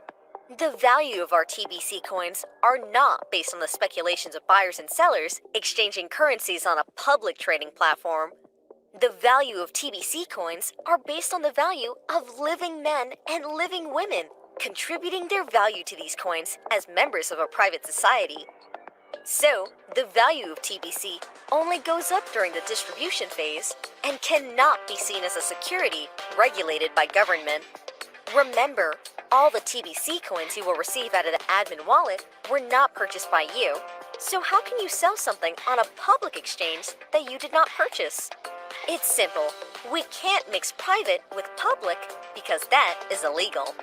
The value of our TBC coins are not based on the speculations of buyers and sellers exchanging currencies on a public trading platform. The value of TBC coins are based on the value of living men and living women, contributing their value to these coins as members of a private society. So, the value of TBC only goes up during the distribution phase and cannot be seen as a security regulated by government. Remember, all the TBC coins you will receive out of the admin wallet were not purchased by you. So how can you sell something on a public exchange that you did not purchase? It's simple. We can't mix private with public because that is illegal.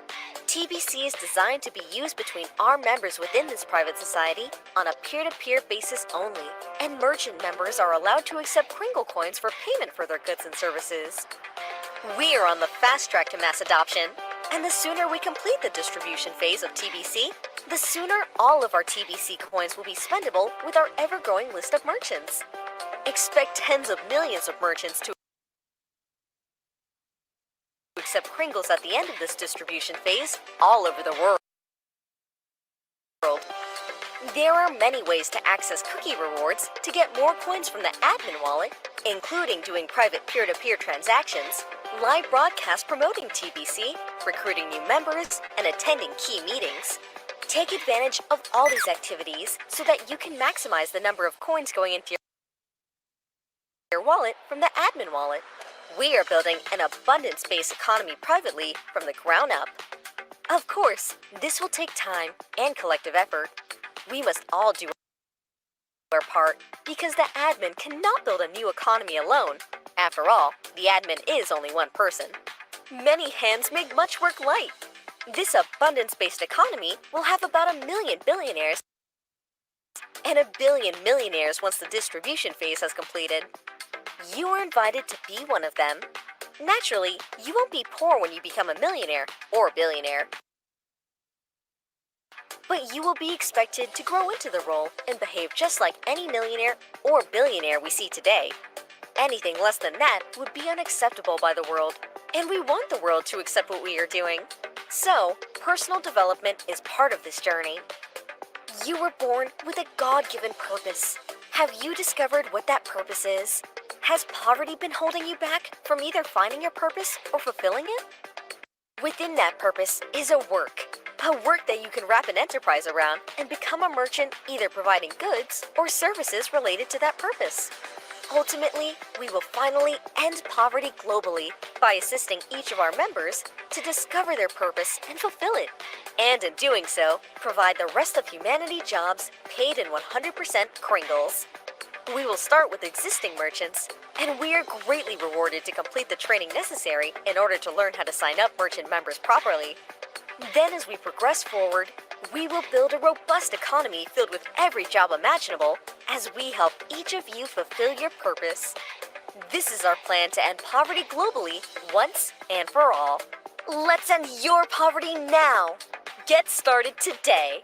TBC is designed to be used between our members within this private society on a peer-to-peer basis only, and merchant members are allowed to accept Kringle coins for payment for their goods and services. We are on the fast track to mass adoption, and the sooner we complete the distribution phase of TBC, the sooner all of our TBC coins will be spendable with our ever-growing list of merchants. Expect tens of millions of merchants to accept Kringles at the end of this distribution phase all over the world. There are many ways to access cookie rewards to get more coins from the admin wallet, including doing private peer-to-peer transactions, live broadcasts promoting TBC, recruiting new members, and attending key meetings. Take advantage of all these activities so that you can maximize the number of coins going into your wallet from the admin wallet. We are building an abundance-based economy privately from the ground up. Of course, this will take time and collective effort. We must all do our part because the admin cannot build a new economy alone. After all, the admin is only one person. Many hands make much work light. This abundance-based economy will have about 1 million billionaires and 1 billion millionaires once the distribution phase has completed. You are invited to be one of them. Naturally, you won't be poor when you become a millionaire or billionaire. But you will be expected to grow into the role and behave just like any millionaire or billionaire we see today. Anything less than that would be unacceptable by the world, and we want the world to accept what we are doing. So, personal development is part of this journey. You were born with a God-given purpose. Have you discovered what that purpose is? Has poverty been holding you back from either finding your purpose or fulfilling it? Within that purpose is a work that you can wrap an enterprise around and become a merchant either providing goods or services related to that purpose. Ultimately, we will finally end poverty globally by assisting each of our members to discover their purpose and fulfill it. And in doing so, provide the rest of humanity jobs paid in 100% Kringles. We will start with existing merchants, and we are greatly rewarded to complete the training necessary in order to learn how to sign up merchant members properly. Then as we progress forward, we will build a robust economy filled with every job imaginable as we help each of you fulfill your purpose. This is our plan to end poverty globally once and for all. Let's end your poverty now! Get started today!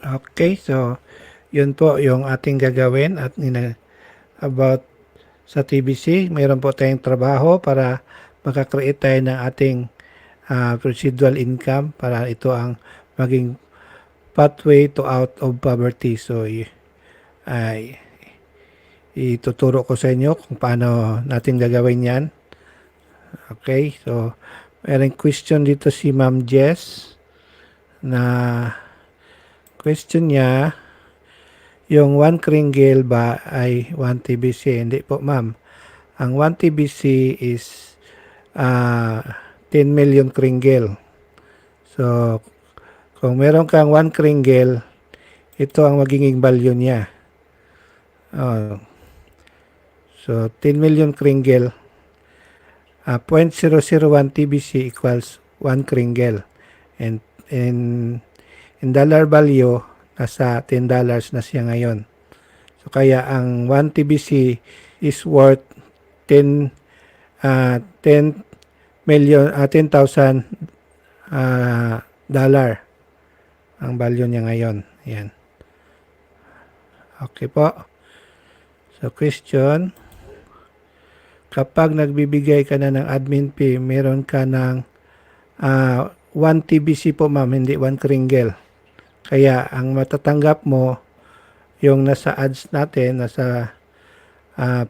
Okay, so yun po yung ating gagawin at about sa TBC. Mayroon po tayong trabaho para makakreate tayo ng ating residual income para ito ang maging pathway to out of poverty. So, ay ituturo ko sa inyo kung paano natin gagawin yan. Okay, so mayroong question dito si Ma'am Jess na question niya, yung 1 kringle ba ay 1 TBC? Hindi po, ma'am. Ang 1 TBC is 10 million kringle. So, kung meron kang 1 kringle, ito ang magiging value niya. So, 10 million kringle, 0.001 TBC equals 1 kringle. And in dollar value, nasa $10 na siya ngayon. So, kaya ang 1 TBC is worth 10,000 dollar ang value niya ngayon. Ayan. Okay po. So, question. Kapag nagbibigay ka na ng admin fee, meron ka ng 1 TBC po, ma'am, hindi 1 kringle. Kaya ang matatanggap mo, yung nasa ads natin, nasa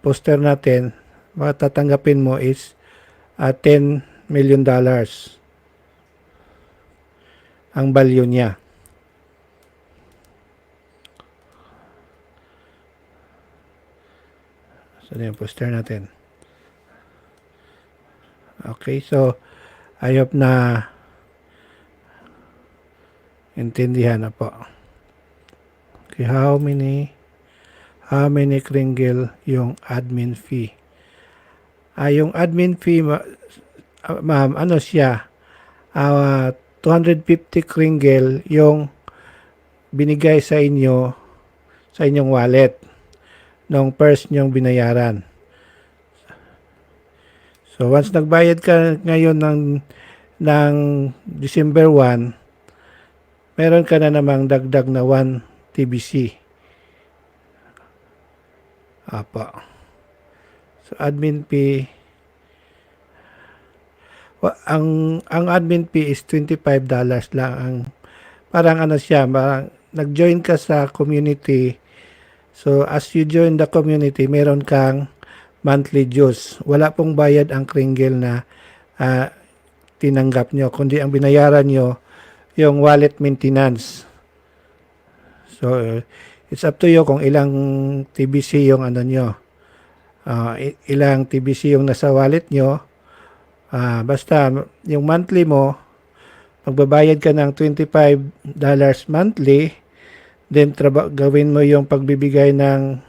poster natin, matatanggapin mo is $10 million ang value niya. So, yung poster natin. Okay, so I hope na intindihan na po. Okay, how many kringle yung admin fee? Yung admin fee, ma'am, ano siya? 250 kringle yung binigay sa inyo sa inyong wallet nung first nyong binayaran. So once nagbayad ka ngayon ng December 1, meron ka na namang dagdag na 1 TBC. Apa. So admin fee, ang admin fee is $25 lang. Ang parang ano siya, parang nag-join ka sa community. So as you join the community, meron kang monthly dues. Wala pong bayad ang kringle na tinanggap nyo, kundi ang binayaran nyo yung wallet maintenance. So it's up to you kung ilang TBC yung ano nyo, ilang TBC yung nasa wallet nyo. Basta yung monthly mo, magbabayad ka ng $25 monthly, then gawin mo yung pagbibigay ng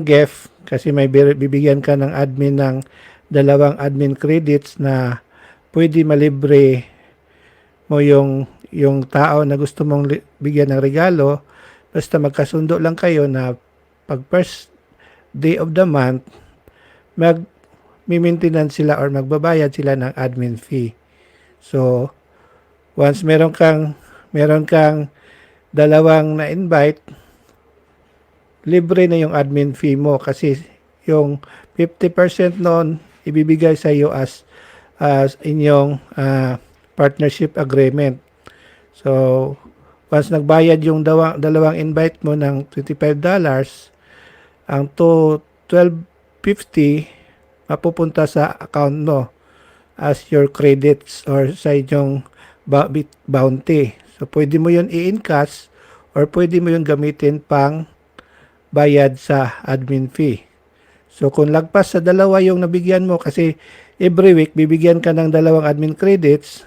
gift, kasi may bibigyan ka ng admin ng 2 admin credits na pwede malibre mo yung tao na gusto mong bigyan ng regalo. Basta magkasundo lang kayo na pag first day of the month, mag-maintenance sila or magbabayad sila ng admin fee. So, once meron kang dalawang na-invite, libre na yung admin fee mo kasi yung 50% noon ibibigay sa iyo as inyong partnership agreement. So, once nagbayad yung dalawang invite mo ng $25, ang 12.50 mapupunta sa account mo as your credits or sa inyong bounty. So, pwede mo yun i-encash or pwede mo yun gamitin pang bayad sa admin fee. So, kung lagpas sa dalawa yung nabigyan mo, kasi every week, bibigyan ka ng dalawang admin credits.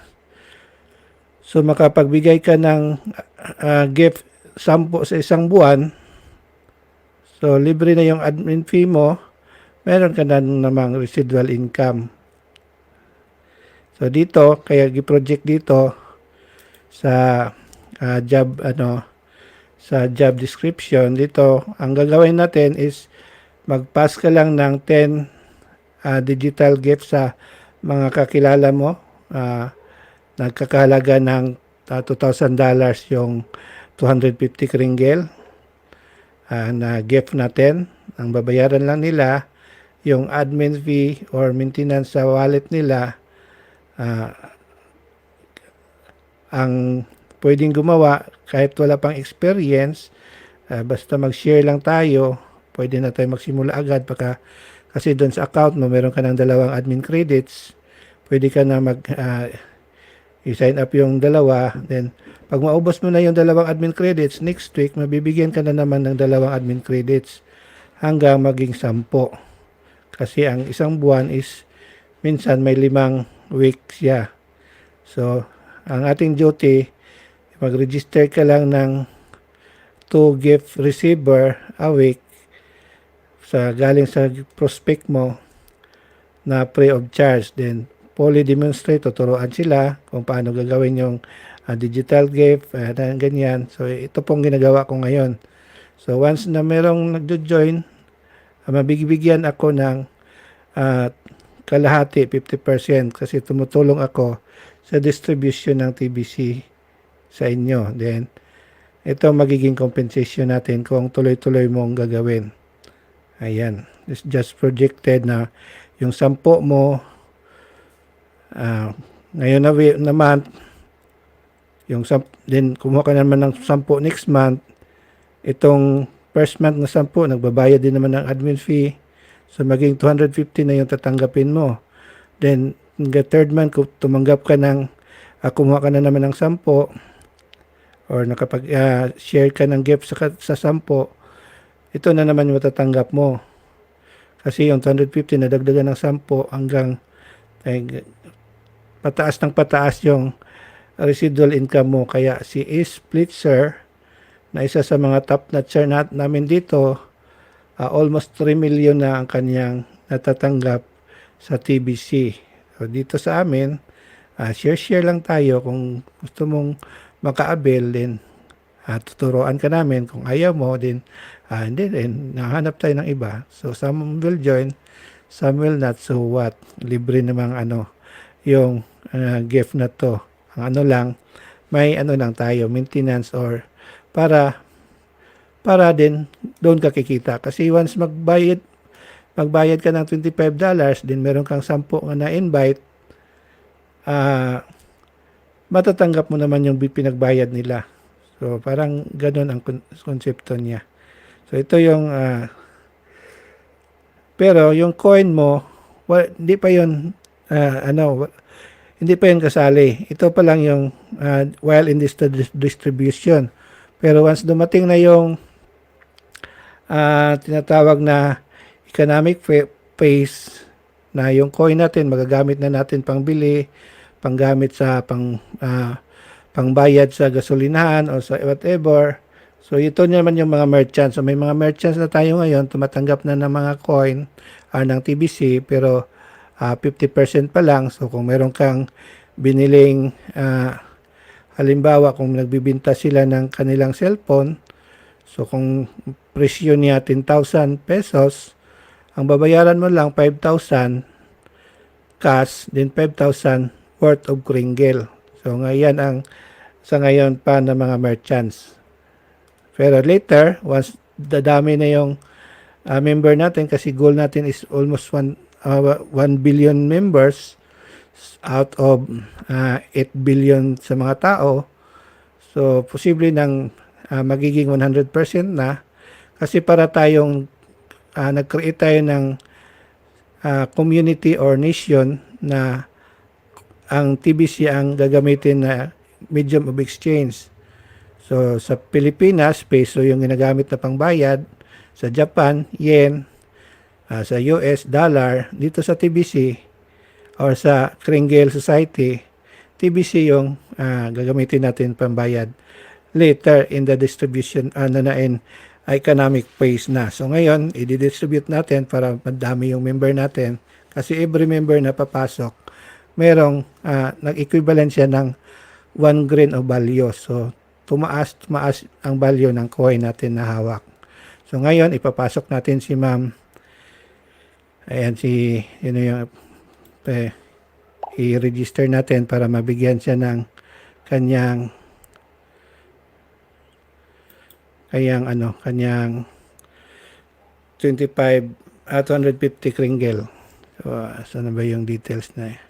So, makapagbigay ka ng gift 10 sa isang buwan. So, libre na yung admin fee mo. Meron ka na namang residual income. So, dito, kaya gi-project dito sa sa job description, dito, ang gagawin natin is mag-pass ka lang ng 10 digital gifts sa mga kakilala mo. Nagkakahalaga ng $2,000 yung 250 kringgel na gift natin. Ang babayaran lang nila yung admin fee or maintenance sa wallet nila. Ang pwedeng gumawa kahit wala pang experience, basta mag-share lang tayo, pwede na tayo magsimula agad kasi doon sa account mo meron ka ng dalawang admin credits, pwede ka na i-sign up yung dalawa, then pag maubos mo na yung dalawang admin credits, next week mabibigyan ka na naman ng dalawang admin credits hanggang maging 10. Kasi ang isang buwan is minsan may 5 weeks siya. So, ang ating duty, mag-register ka lang ng 2 gift receiver a week galing sa prospect mo na free of charge. Then, fully demonstrate, tuturuan sila kung paano gagawin yung digital gift, ganyan. So, ito pong ginagawa ko ngayon. So, once na merong nagjo-join, mabibigyan ako ng kalahati, 50%, kasi tumutulong ako sa distribution ng TBC sa inyo. Then, ito magiging compensation natin kung tuloy-tuloy mong gagawin. Ayan. It's just projected na yung 10 mo, ngayon na month, then kumuha ka naman ng 10 next month, itong first month na 10, nagbabayad din naman ng admin fee. So, maging 250 na yung tatanggapin mo. Then, the third month, kung tumanggap ka kumuha ka na naman ng 10, or nakapag-share ka ng gift sa 10, ito na naman yung matatanggap mo. Kasi yung 250 na dagdagan ng 10 hanggang pataas ng pataas yung residual income mo. Kaya si Splitzer, na isa sa mga top notcher namin dito, almost 3 million na ang kanyang natatanggap sa TBC. So, dito sa amin, share lang tayo. Kung gusto mong maka-avail, din tuturuan ka namin. Kung ayaw mo, din hindi din, nahanap tayo ng iba. So, some will join, some will not. So what? Libre namang yung gift na to. Ang lang, may lang tayo, maintenance or para din doon ka kikita. Kasi once magbayad ka ng $25, din meron kang 10 na invite, matatanggap mo naman yung pinagbayad nila. So, parang ganun ang konsepto niya. So, ito yung pero yung coin mo, hindi pa yun hindi pa yun kasali. Ito pa lang yung while in this distribution. Pero once dumating na yung tinatawag na economic phase, na yung coin natin magagamit na natin pangbili, panggamit sa pangbayad sa gasolinahan o sa whatever. So, ito naman yung mga merchants. So, may mga merchants na tayo ngayon, tumatanggap na ng mga coin ng TBC, pero 50% pa lang. So, kung meron kang biniling, halimbawa, kung nagbibinta sila ng kanilang cellphone, so, kung presyo niya 10,000 pesos, ang babayaran mo lang 5,000 cash, then 5,000 worth of kringgel. So, ngayon sa ngayon pa ng mga merchants. Pero later, once dadami na yung member natin, kasi goal natin is almost 1 billion members out of 8 billion sa mga tao. So, posible nang magiging 100% na, kasi para tayong nag-create tayo ng community or nation na ang TBC ang gagamitin na medium of exchange. So, sa Pilipinas, peso yung ginagamit na pangbayad. Sa Japan, yen. Sa US, dollar. Dito sa TBC or sa Kringle Society, TBC yung gagamitin natin pambayad later in the distribution in economic phase na. So ngayon, i-distribute natin para madami yung member natin, kasi every member na papasok, merong nag-equivalent siya ng 1 grain of value. So tumaas ang value ng coin natin na hawak. So ngayon, ipapasok natin si ma'am. Ayan, yung i-register natin para mabigyan siya ng kanyang 250 kringle. So, saan na ba yung details na eh?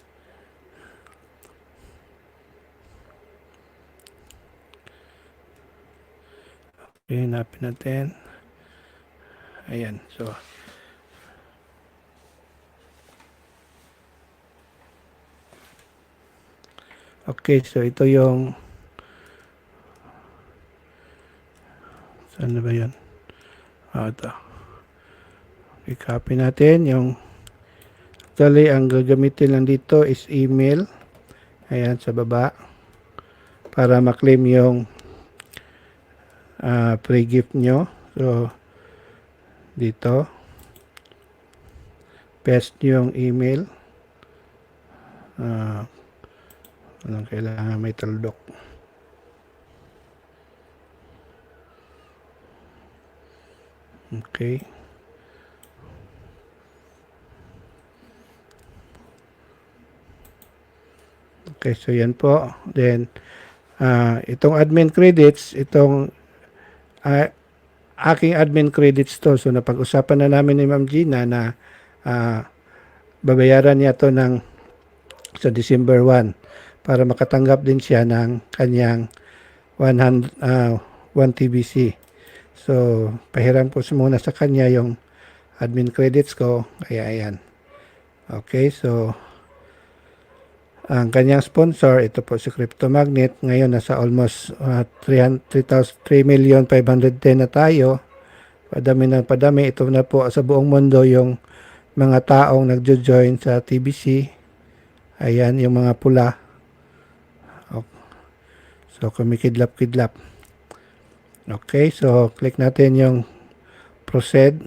Okay, hanapin natin. Ayan, so okay, so ito yung saan na ba yun? Ito. I-copy natin yung actually ang gagamitin lang dito is email. Ayan, sa baba para maklaim yung free gift nyo. So dito paste yung email. Walang kailangan may tuldok. Okay. Okay, so yan po. Then, itong admin credits, itong aking admin credits to. So, napag-usapan na namin ni Ma'am Gina na babayaran niya to sa December 1 para makatanggap din siya ng kanyang 1 TBC. So, pahiram ko muna sa kanya yung admin credits ko. Kaya ayan. Okay, so ang kanyang sponsor, ito po si Crypto Magnet. Ngayon, nasa almost 3,510,000 na tayo. Padami ng padami. Ito na po sa buong mundo yung mga taong nagjo-join sa TBC. Ayan, yung mga pula. So, kumikidlap-kidlap. Okay, so click natin yung proceed.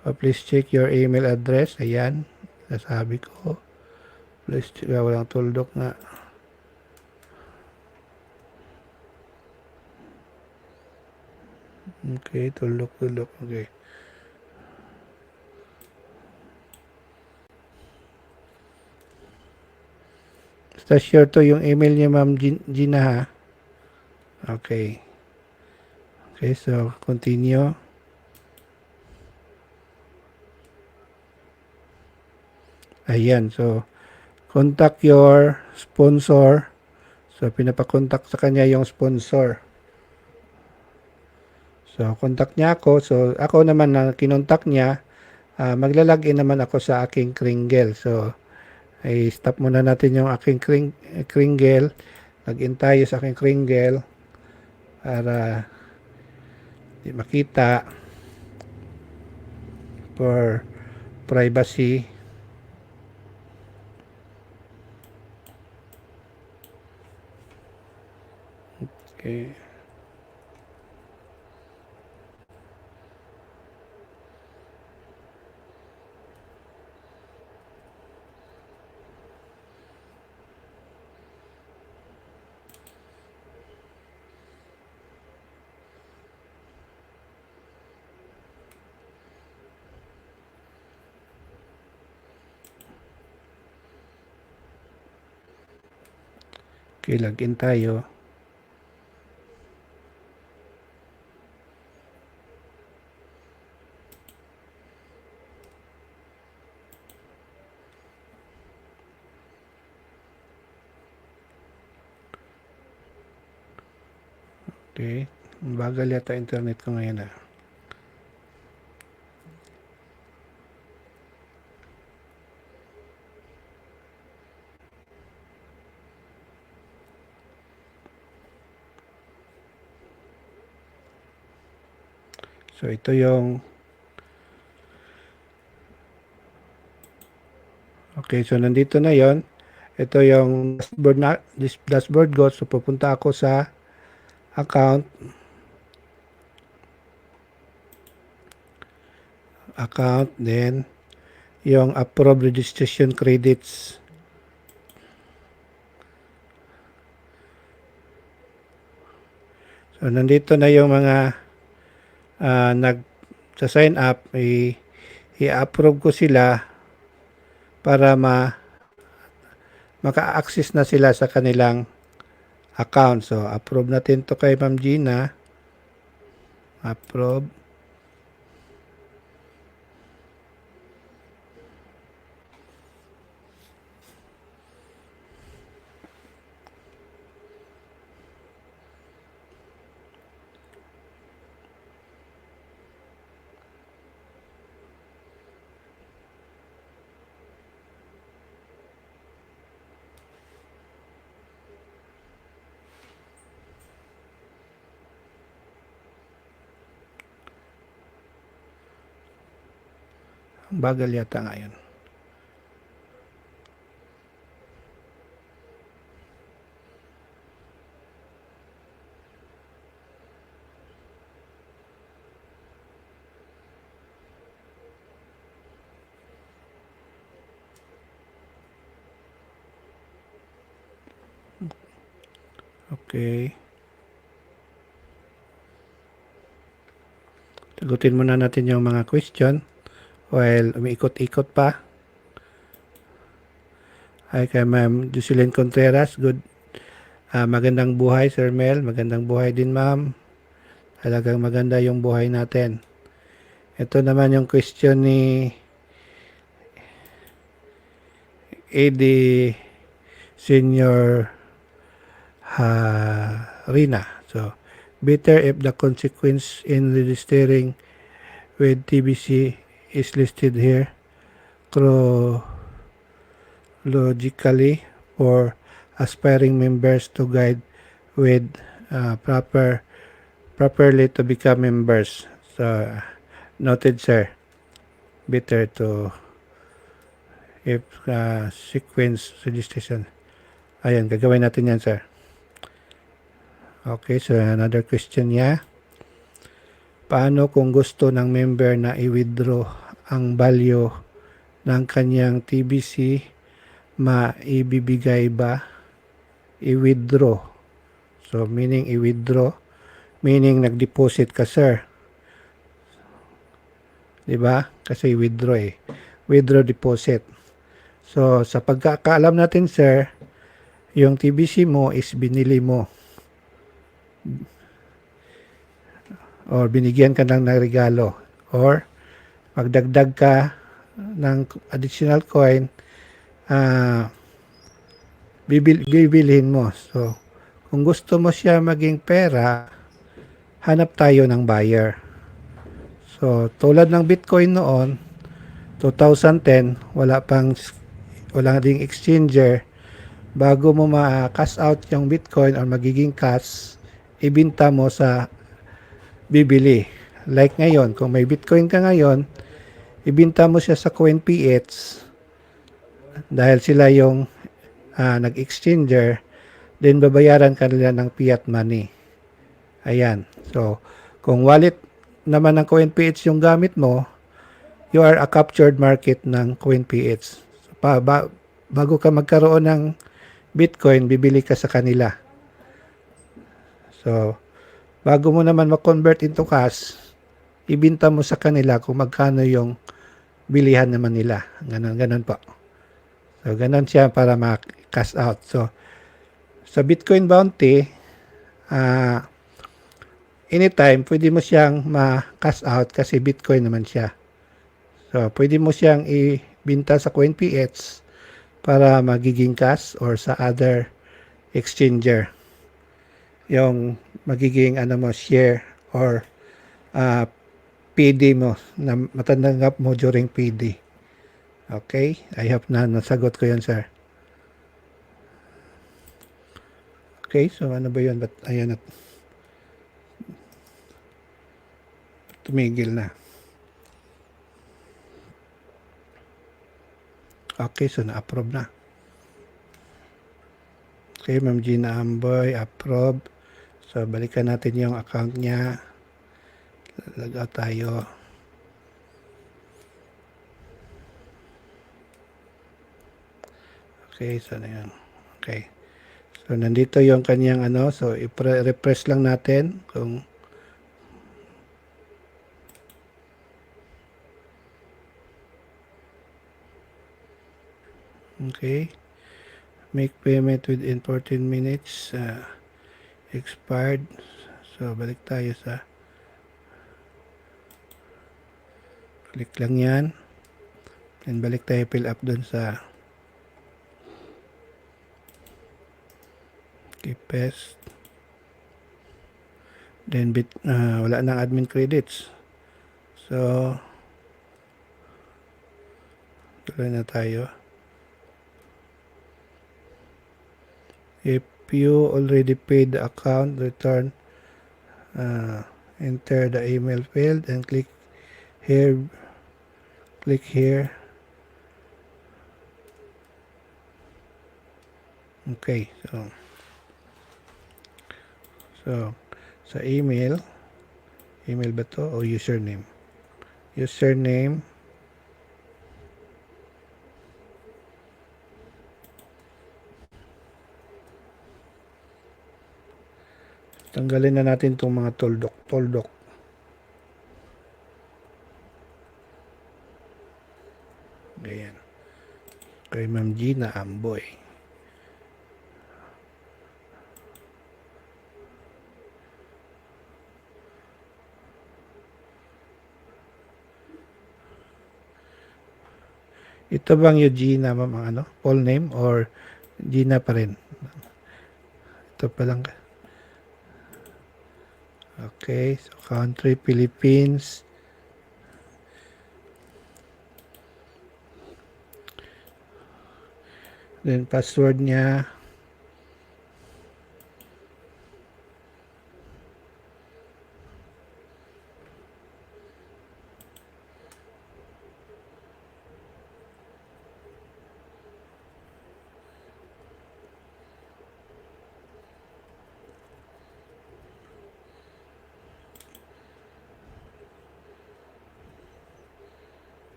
So, please check your email address. Ayan, nasabi ko. Please check. Walang tuldok nga. Okay, tuldok. Okay. Basta sure to yung email niya, Ma'am Gina, ha? Okay. Okay, so continue. Ayan, so contact your sponsor. So pinapakontak sa kanya yung sponsor. So contact niya ako. So ako naman na kinontak niya, maglalagin naman ako sa aking Kringle. So i-stop muna natin yung aking Kringle. Login tayo sa aking Kringle para di makita for privacy. Okay. Okay, login tayo. Okay. Bagal yata internet ko ngayon ah. So ito yung okay, so nandito na yon. Ito yung dashboard ko. So pupunta ako sa account, then yung approve registration credits. So nandito na yung mga nag-sign up, i-approve ko sila para maka-access na sila sa kanilang account. So approve natin to kay Ma'am Gina. Approve. Ang bagal yata ngayon. Okay. Sagutin muna natin yung mga question while umiikot-ikot pa. Hi kay Ma'am Jocelyn Contreras. Good. Magandang buhay, Sir Mel. Magandang buhay din, Ma'am. Talagang maganda yung buhay natin. Ito naman yung question ni AD Senior Rina. So, better if the consequence in registering with TBC is listed here chronologically for aspiring members to guide with properly to become members. So, noted, sir. Better to if sequence registration. Ayan, gagawin natin yan, sir. Okay, so another question niya. Paano kung gusto ng member na i-withdraw ang value ng kanyang TBC, maibibigay ba? I-withdraw. So, meaning i-withdraw, meaning nag-deposit ka, sir. Diba? Kasi withdraw eh. Withdraw deposit. So, sa pagkakaalam natin, sir, yung TBC mo is binili mo. Or binigyan ka lang ng regalo. Or magdagdag ka ng additional coin, bibilhin mo. So, kung gusto mo siya maging pera, hanap tayo ng buyer. So, tulad ng Bitcoin noon, 2010, wala ding exchanger. Bago mo ma-cash out yung Bitcoin or magiging cash, ibinta mo sa bibili. Like ngayon, kung may Bitcoin ka ngayon, ibinta mo siya sa CoinPH dahil sila yung nag-exchanger, then babayaran ka nila ng fiat money. Ayan. So, kung wallet naman ng CoinPH yung gamit mo, you are a captured market ng CoinPH. So, bago ka magkaroon ng Bitcoin, bibili ka sa kanila. So, bago mo naman ma-convert into cash, ibinta mo sa kanila kung magkano yung bilihan naman nila. Ganon po. So, ganon siya para ma-cash out. So, sa Bitcoin Bounty, anytime, pwede mo siyang ma-cash out kasi Bitcoin naman siya. So, pwede mo siyang ibinta sa CoinPH para magiging cash or sa other exchanger. yung magiging ano mo, share or PD mo na matatanggap mo during PD. Okay? I hope na nasagot ko yan, sir. Okay, so ano ba yun? Ba't ayan at tumigil na. Okay, so na-approve na. Okay, Ma'am Gina Amboy, approve. So, balikan natin yung account niya. Log out tayo. Okay, so na yan. Okay. So, nandito yung kanyang ano. So, i-refresh lang natin kung okay. Make payment within 14 minutes. Expired. So, balik tayo sa click lang yan. Then, balik tayo fill up dun sa okay, paste. Then, wala nang admin credits. So, tuloy na tayo. If you already paid the account, return, enter the email field and click here. Click here. Okay, so sa email ba to o username? Username. Tanggalin na natin itong mga toldok. Ayan. Kay Ma'am Gina Amboy. Ito bang yung Gina, ma'am, ang ano? Full name or Gina pa rin? Ito pa lang. Okay, so country, Philippines. Then password niya.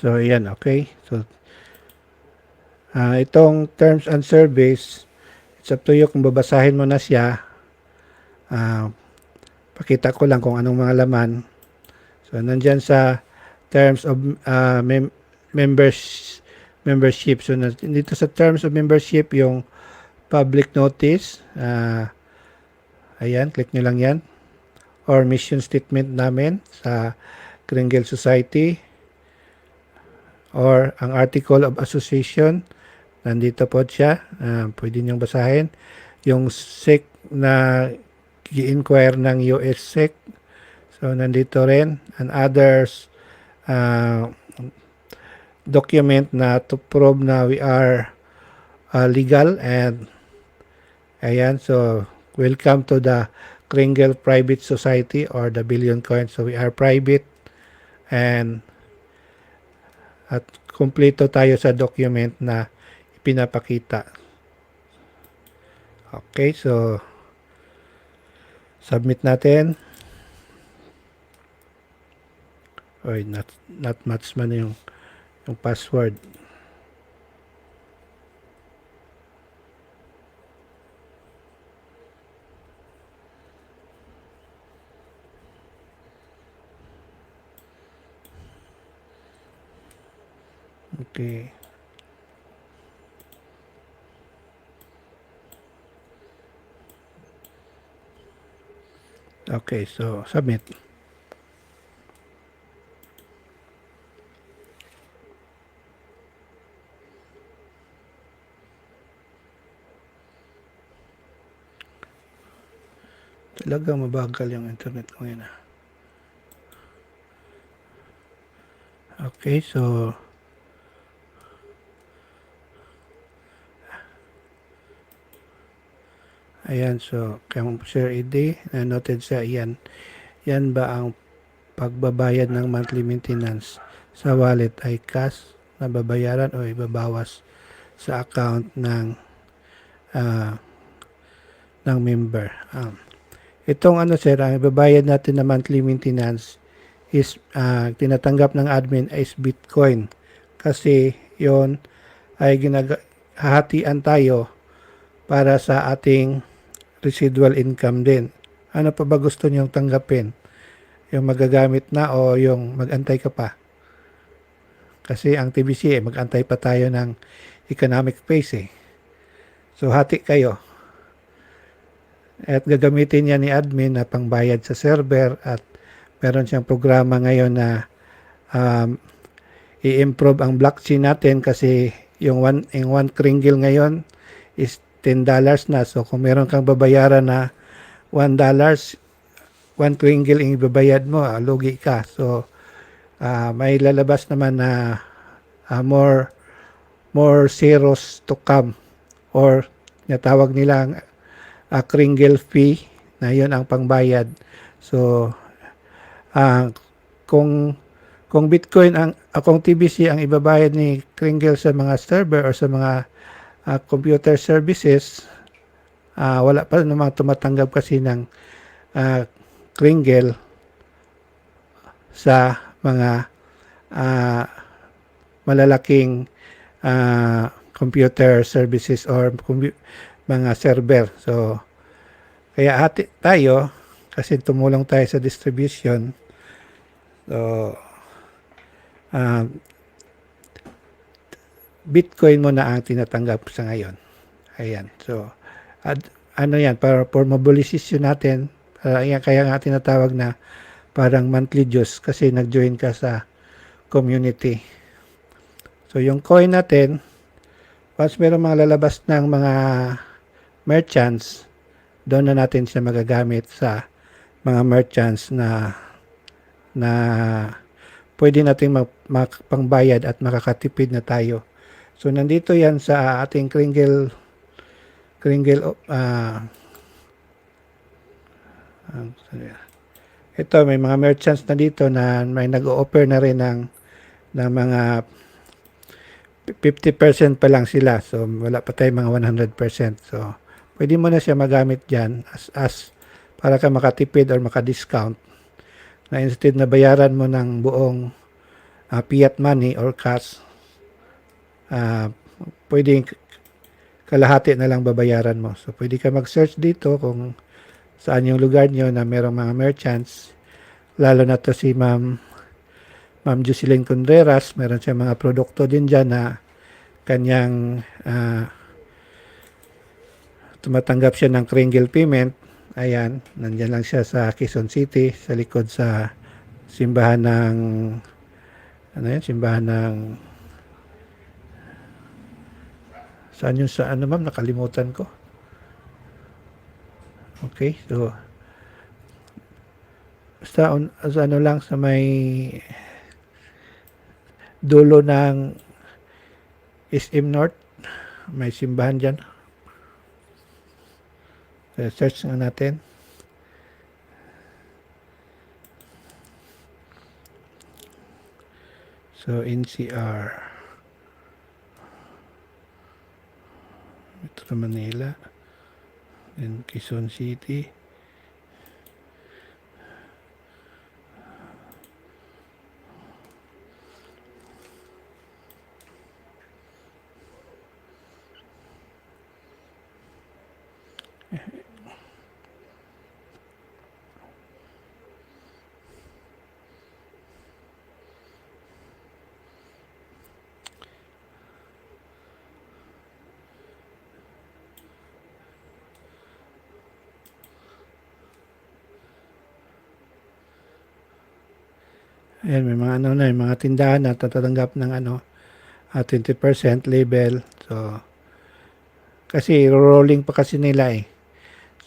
So, ayan, okay. So, itong terms and service, it's up to you kung babasahin mo na siya. Pakita ko lang kung anong mga laman. So, nandyan sa terms of membership. So, dito sa terms of membership, yung public notice. Ayan, click nyo lang yan. Or mission statement namin sa Kringle Society. Or ang article of association, nandito po siya, pwede niyong basahin. Yung SEC na i-inquire ng US SEC, so nandito rin. And others document na to prove na we are legal. And ayan, so welcome to the Kringle Private Society or the Billion Coin. So we are private and at kumpleto tayo sa document na ipinapakita. Okay, so submit natin. Oy, not match man yung password. Okay. Okay, so submit. Talagang mabagal yung internet ko ngayon. Okay, so ayan, so kung Sir ID, noted sa yan. Yan ba ang pagbabayad ng monthly maintenance sa wallet ay cash na babayaran o ibabawas sa account ah, ng member? Itong ano sir, ang ibabayad natin na monthly maintenance is tinatanggap ng admin is Bitcoin. Kasi yon ay hahatian tayo para sa ating residual income din. Ano pa ba gusto niyong tanggapin? Yung magagamit na o yung mag-antay ka pa? Kasi ang TBC mag-antay pa tayo ng economic phase eh. So hati kayo. At gagamitin niya ni admin na pangbayad sa server at meron siyang programa ngayon na i-improve ang blockchain natin kasi yung one kringle ngayon is $10 na. So kung meron kang babayaran na $1, one kringle ang ibabayad mo, lugi ka. So may lalabas naman na more zeros to come or natawag nilang kringle fee na yun ang pangbayad. So kung Bitcoin kung TBC ang ibabayad ni Kringle sa mga server or sa mga computer services, wala pa namang tumatanggap kasi ng Kringle sa mga malalaking computer services or mga server. So kaya hati tayo kasi tumulong tayo sa distribution. So Bitcoin mo na ang tinatanggap sa ngayon. Ayan. So ano yan, for mobilization natin, kaya nga tinatawag na parang monthly dues kasi nag-join ka sa community. So yung coin natin, once meron mga lalabas ng mga merchants, doon na natin siya magagamit sa mga merchants na pwede natin pangbayad at makakatipid na tayo. So nandito yan sa ating Kringle ito, may mga merchants na dito na may nag-o-offer na rin ng mga 50% pa lang sila. So wala pa tayong mga 100%. So pwede mo na siya magamit dyan as para ka makatipid or makadiscount na instead na bayaran mo ng buong fiat money or cash, pwedeng kalahati na lang babayaran mo. So pwede ka mag-search dito kung saan yung lugar nyo na merong mga merchants, lalo na to si Ma'am Jocelyn Contreras. Meron siya mga produkto din dyan na kanyang tumatanggap siya ng Kringle payment. Ayan, nandyan lang siya sa Quezon City, sa likod sa simbahan ng saan yung sa ma'am, nakalimutan ko. Okay, so sa lang sa may dulo ng SM North, may simbahan dyan. So, search nga natin. So NCR Metro Manila and Quezon City. Ayan, may mga may mga tindahan na tatanggap ng 20% label. So kasi rolling pa kasi nila eh.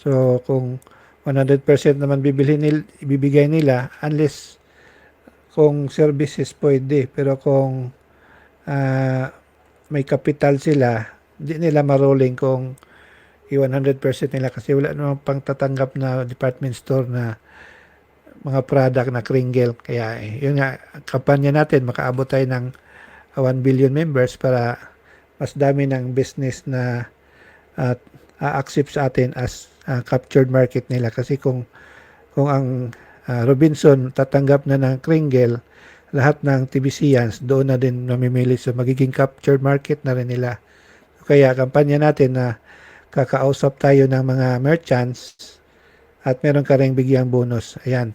So kung 100% naman ibibigay nila unless kung services pwede. Pero kung may capital sila, di nila marolling kung i-100% nila kasi wala namang pang tatanggap na department store na mga product na kringle. Kaya yun nga, kampanya natin, makaabot tayo ng 1 billion members para mas dami ng business na a-accept sa atin as captured market nila. Kasi kung ang Robinson tatanggap na ng kringle, lahat ng TBCians doon na din namimili. So magiging captured market na rin nila. Kaya kampanya natin na kakausap tayo ng mga merchants at meron ka rin bigyang bonus. Ayan,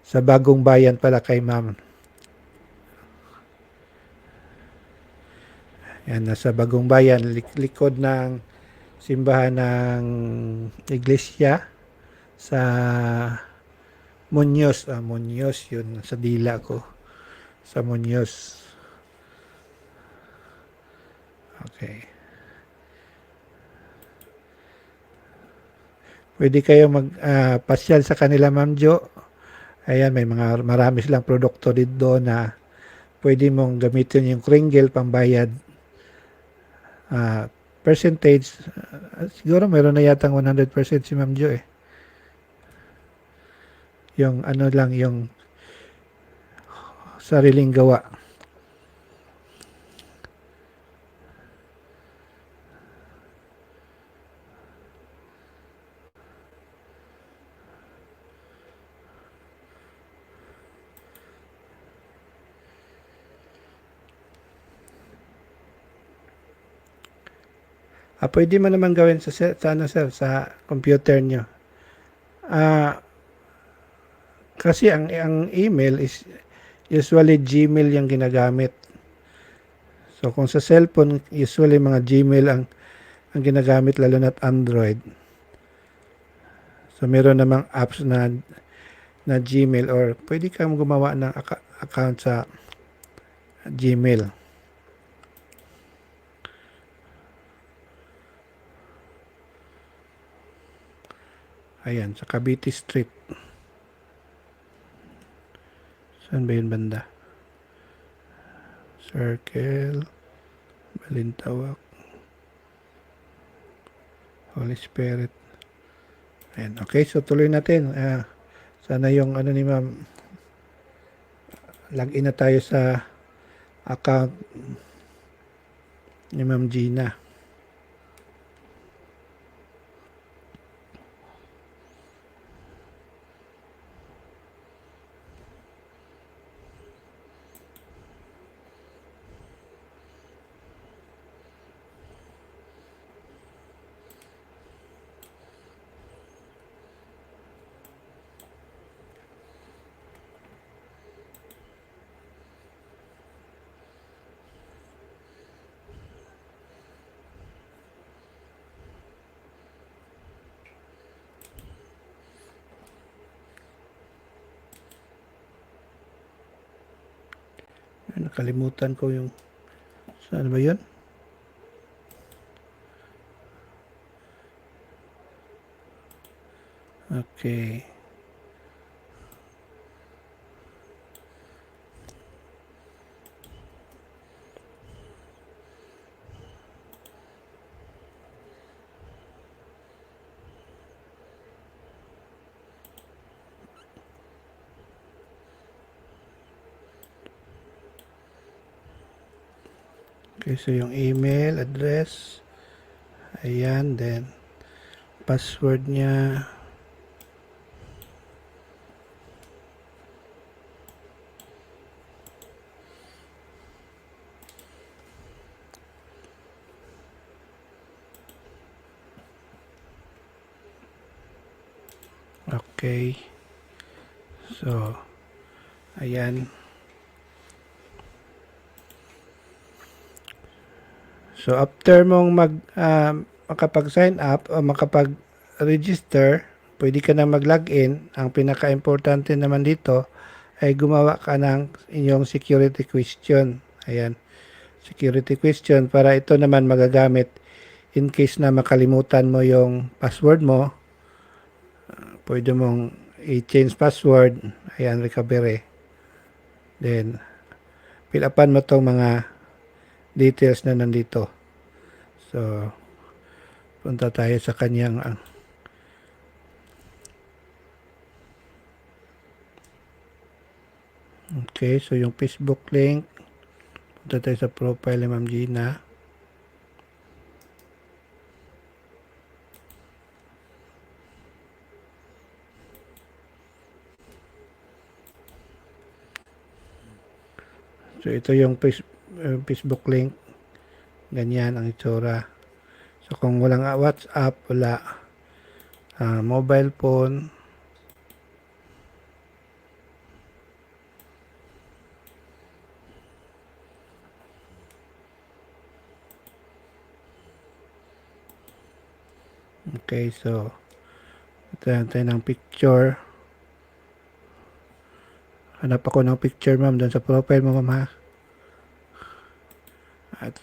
sa bagong bayan pala kay ma'am. Ayan, nasa bagong bayan, likod ng simbahan ng iglesia sa Muñoz. Muñoz, yun, sa dila ko. Sa Muñoz. Okay. Pwede kayo magpasyal sa kanila, Ma'am Jo. Ayan, marami silang produkto dito na pwede mong gamitin yung kringle pambayad. Percentage, siguro meron na yatang 100% si Ma'am Jo eh. Yung ano lang, yung sariling gawa. Pwede mo naman gawin sa computer nyo. Kasi ang email is usually Gmail yung ginagamit. So kung sa cellphone, usually mga Gmail ang ginagamit, lalo na't Android. So meron namang apps na Gmail, or pwede kang gumawa ng account sa Gmail. Ayan, sa Cavite Street. Saan ba yun banda? Circle, Balintawak, Holy Spirit. Ayan, okay, so tuloy natin. Sana yung ano ni ma'am, login na tayo sa account ni Ma'am Gina. Nakalimutan ko yung saan ba yun? Okay. Okay, so yung email address, ayan, then password niya, okay, so ayan. So after mong makapag-sign up o makapag-register, pwede ka na mag-login. Ang pinaka-importante naman dito ay gumawa ka ng inyong security question. Ayan, security question, para ito naman magagamit in case na makalimutan mo yung password mo. pwede mong i-change password. Ayan, recovery. Then, fill upan mo tong mga details na nandito. So, punta tayo sa kanyang okay, so yung Facebook link, punta tayo sa profile ni Ma'am Gina. So, ito yung Facebook link. Ganyan ang itsura. So, kung walang WhatsApp, wala mobile phone, okay, so ito tayo ng picture. Hanap ako ng picture, ma'am, doon sa profile mo, ma'am, ha? At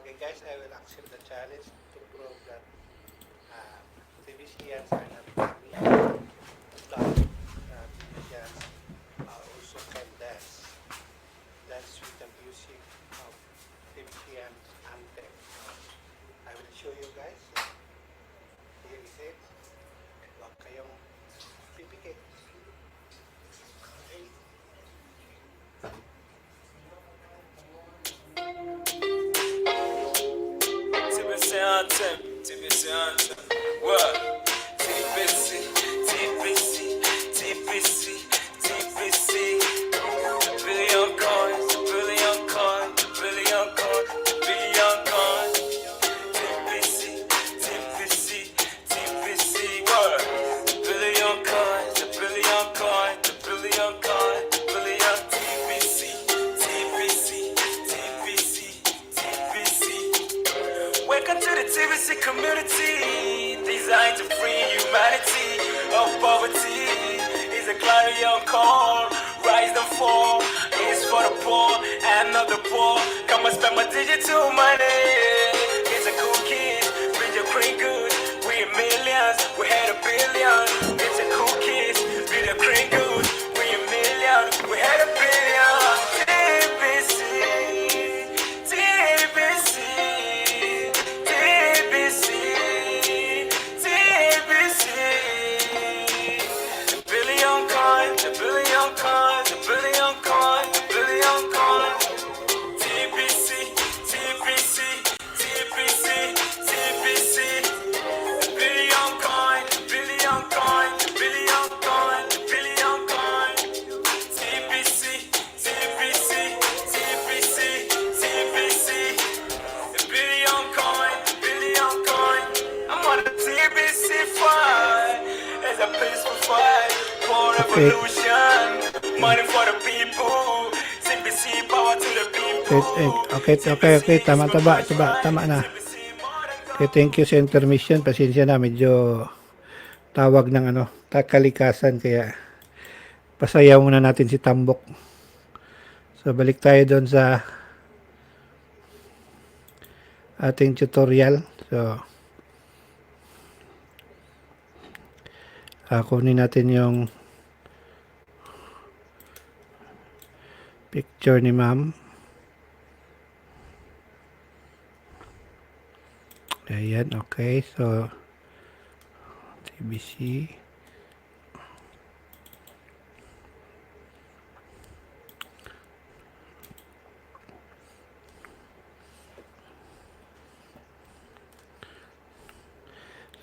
okay, guys, I will accept the challenge to prove that TBCians are not happy. But TBCians also can dance. Dance with the music of TBCian anthem. I will show you guys. Here is it. Huwag kayong pipikit. Okay. TBC, what? TBC, a billion coins, a billion coins, a billion coins, a billion coins. TBC, what? A billion coins, a billion coins, a billion coins, a billion TBC. Welcome to the TBC community, designed to free humanity of poverty. Is a clarion call, rise and fall. It's for the poor and not the poor. Come and spend my digital money. It's a cool kid, bring your green goods. We in millions, we had a billion. It's a cool kid, bring your green goods. We in millions, we had a billion. TBC. Okay. Money for the people. TBC power to the people. Okay. Tama na. Okay, thank you sa intermission. Pasensya na, medyo tawag ng kalikasan, kaya pasayaw muna natin si Tambok. So, balik tayo doon sa ating tutorial. So, kunin natin yung picture ni ma'am. Ayan, okay. So, TBC.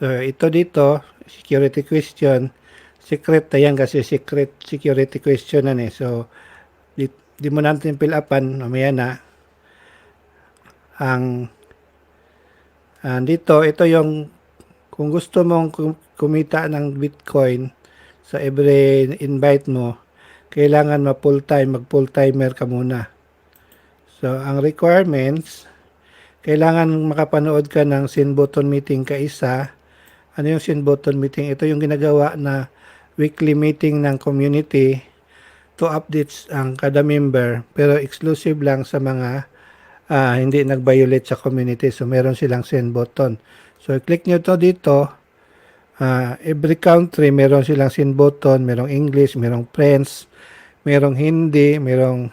So, ito dito, security question. secret yan kasi secret security question na so di mo natin fill upan mamaya na ang dito ito yung kung gusto mong kumita ng Bitcoin sa every invite mo, kailangan mag full timer ka muna. So ang requirements, kailangan makapanood ka ng send button meeting ka isa. Ano yung send button meeting? Ito yung ginagawa na weekly meeting ng community to updates ang kada member pero exclusive lang sa mga hindi nag-violate sa community. So meron silang send button. So click nyo to dito. Every country meron silang send button, merong English, merong French, merong Hindi, merong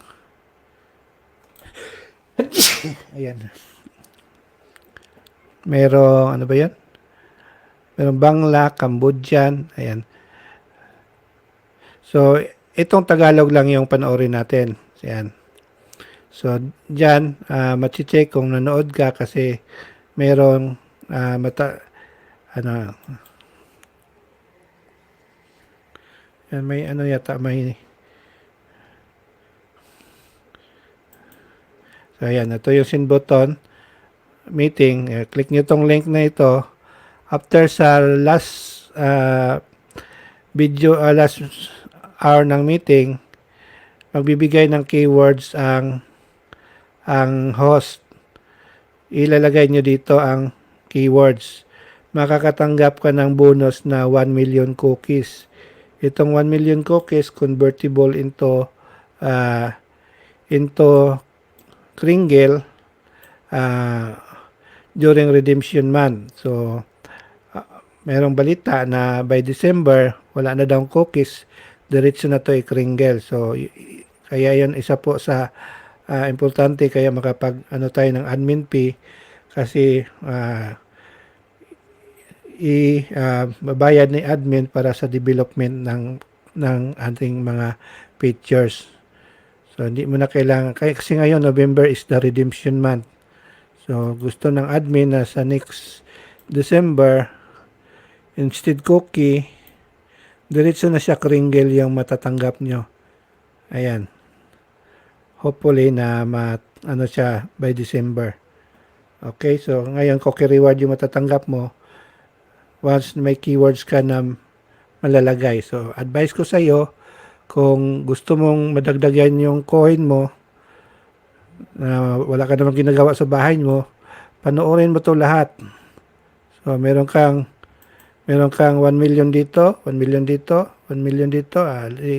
ayan. Merong ano ba 'yan? Merong Bangla, Cambodian, ayan. So itong Tagalog lang yung panoorin natin. Ayan. So diyan machi-check kung nanood ka kasi merong yan, may ano yata may so ayan, ito yung send button meeting. Click nyo tong link na ito after sa last video last hour ng meeting magbibigay ng keywords ang host. Ilalagay nyo dito ang keywords. Makakatanggap ka ng bonus na 1 million cookies. Itong 1 million cookies convertible into Kringle during redemption month. So merong balita na by December wala na daw cookies, diretso na to i-Kringle. So kaya yon isa po sa importante kaya makapag tayo ng admin fee kasi mabayad ni admin para sa development ng ating mga features. So hindi mo na kailangan kasi ngayon November is the redemption month. So gusto ng admin na sa next December instead cookie diretso na siya Kringle yung matatanggap nyo. Ayan. Hopefully na siya by December. Okay, so ngayon cookie reward yung matatanggap mo once may keywords ka na malalagay. So advice ko sa iyo kung gusto mong madagdagan yung coin mo na wala ka namang ginagawa sa bahay mo, panoorin mo to lahat. So meron kang 1 million dito, 1 million dito, 1 million dito,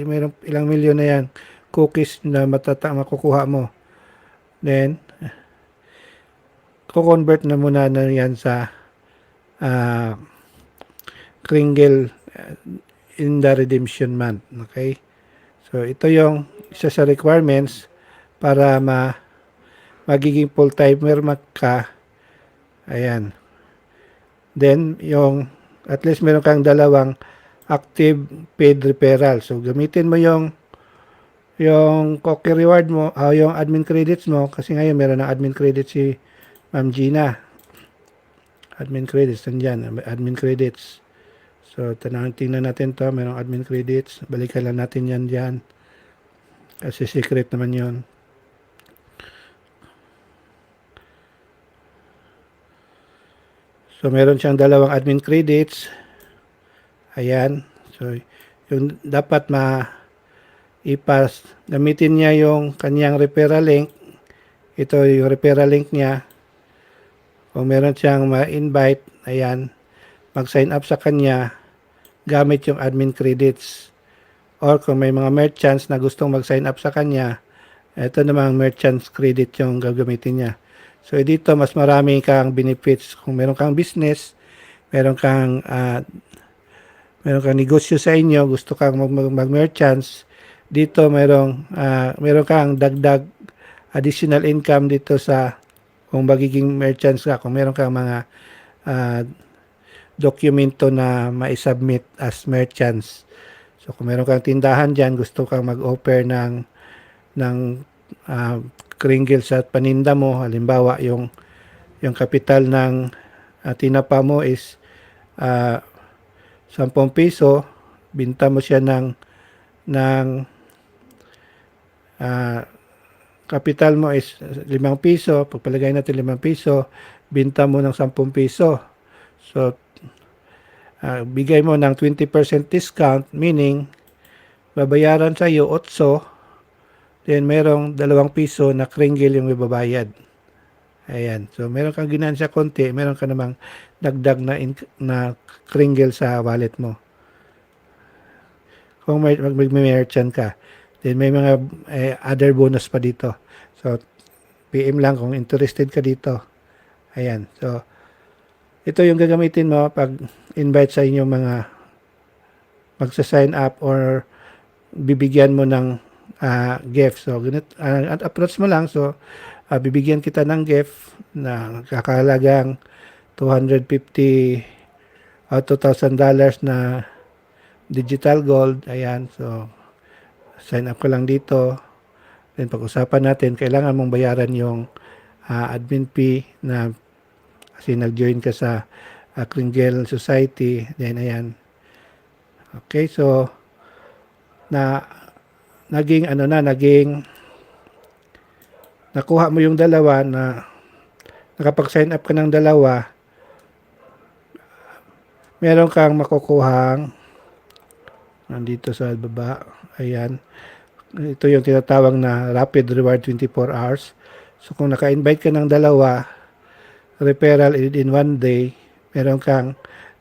meron ilang milyon na yan cookies na makukuha mo. Then ko-convert na muna na yan sa Kringle in the redemption month. Okay? So ito yung isa sa requirements para magiging full timer ka. Ayan. Then yung at least meron kang dalawang active paid referral. So gamitin mo yung cookie reward mo, yung admin credits mo kasi ngayon meron ng admin credits si Ma'am Gina. Admin credits nandiyan, admin credits. So tingnan natin to, merong admin credits. Balikan lang natin yan diyan. Kasi secret naman 'yon. So meron siyang dalawang admin credits. Ayan. So yung dapat i-pass, gamitin niya yung kanyang referral link. Ito yung referral link niya. Kung meron siyang ma-invite, ayan, mag-sign up sa kanya gamit yung admin credits. Or kung may mga merchants na gustong mag-sign up sa kanya, ito namang merchants credit yung gagamitin niya. So dito mas marami kang benefits. Kung meron kang business, meron kang negosyo sa inyo, gusto kang mag-merchants, dito meron kang dagdag additional income dito sa kung magiging merchants ka, kung meron kang mga dokumento na ma-submit as merchants. So kung meron kang tindahan dyan, gusto kang mag-offer ng Kringle sa paninda mo, halimbawa yung kapital ng tinapa mo is 10 piso, binta mo siya ng kapital mo is 5 piso, pagpalagay natin 5 piso, binta mo ng 10 piso. So, bigay mo ng 20% discount, meaning, babayaran sa iyo 8, then merong 2 piso na kringle yung ibabayad. Ayan. So, meron kang ginansya konti, meron ka namang dagdag na kringle sa wallet mo. Kung mag-merchant ka. Then, may mga other bonus pa dito. So, PM lang kung interested ka dito. Ayan. So, ito yung gagamitin mo pag invite sa inyong mga magsa-sign up or bibigyan mo ng gift. So, at approach mo lang. So, bibigyan kita ng gift na kakahalagang $250 o $2,000 na digital gold. Ayan. So, sign up ka lang dito. Then, pag-usapan natin, kailangan mong bayaran yung admin fee na kasi nag-join ka sa Kringle Society. Then, ayan. Okay, so, naging nakuha mo yung dalawa na nakapag-sign up ka ng dalawa, meron kang makukuhang nandito sa baba, ayan, ito yung tinatawag na rapid reward 24 hours. So kung naka-invite ka ng dalawa, referral in 1 day, meron kang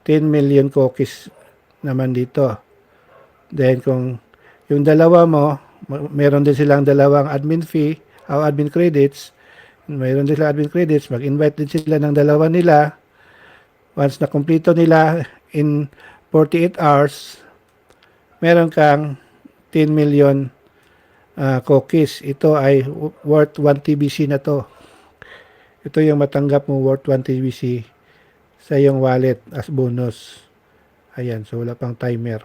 10 million cookies naman dito. Then kung yung dalawa mo, meron din silang dalawang admin fee o admin credits. Mayroon din sila admin credits. Mag-invite din sila ng dalawa nila. Once na kumpleto nila in 48 hours, meron kang 10 million cookies. Ito ay worth 1 TBC na to. Ito yung matanggap mo worth 1 TBC sa iyong wallet as bonus. Ayan. So, wala pang timer.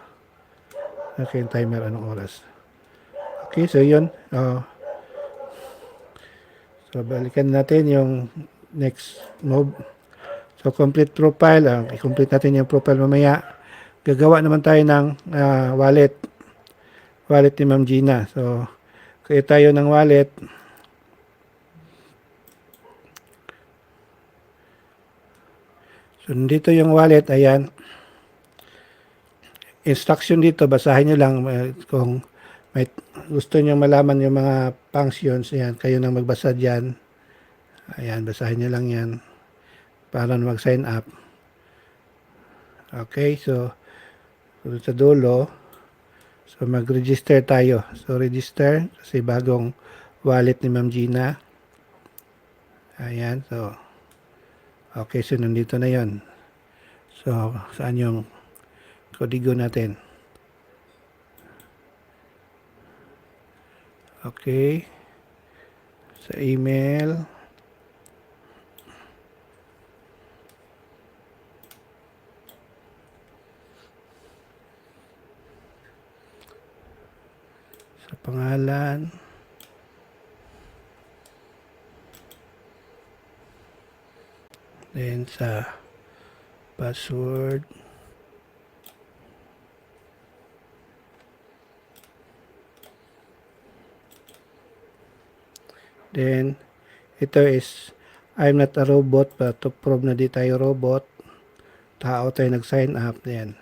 Okay, yung timer. Anong oras? Okay, so yun. So, balikan natin yung next move. So, complete profile. I-complete natin yung profile mamaya. Gagawa naman tayo ng wallet. Wallet ni Ma'am Gina. So, create tayo ng wallet. So, dito yung wallet. Ayan. Instruction dito. Basahin nyo lang kung may gusto nyo malaman yung mga functions, ayan, kayo nang magbasa dyan. Ayan, basahin nyo lang yan para mag-sign up. Okay, so sa dulo, so mag-register tayo. So register kasi bagong wallet ni Ma'am Gina. Ayan, so okay, so nandito na yon. So saan yung kodigo natin? Okay. Sa email. Sa pangalan. Then sa password. Then, ito is, I'm not a robot, but to prove na di tayo robot, tao tayo nag-sign up. Then,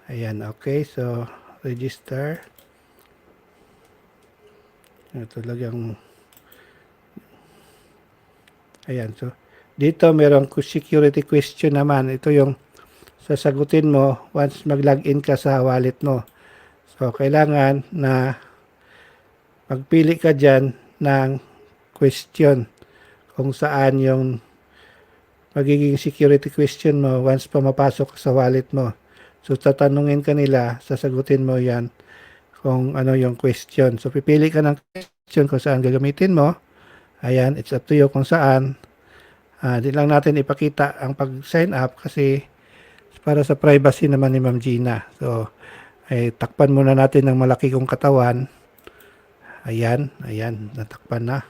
ayan, okay. So, register. Ito talagang, ayan. So, dito merong security question naman. Ito yung sasagutin mo once mag-login ka sa wallet mo. So, kailangan na magpili ka dyan ng question kung saan yung magiging security question mo once pa mapasok sa wallet mo. So, tatanungin ka nila, sasagutin mo yan kung ano yung question. So, pipili ka ng question kung saan gagamitin mo. Ayan, it's up to you kung saan. Di lang natin ipakita ang pag-sign up kasi para sa privacy naman ni Ma'am Gina. So, takpan muna natin ng malaki kong katawan. Ayan, ayan, natakpan na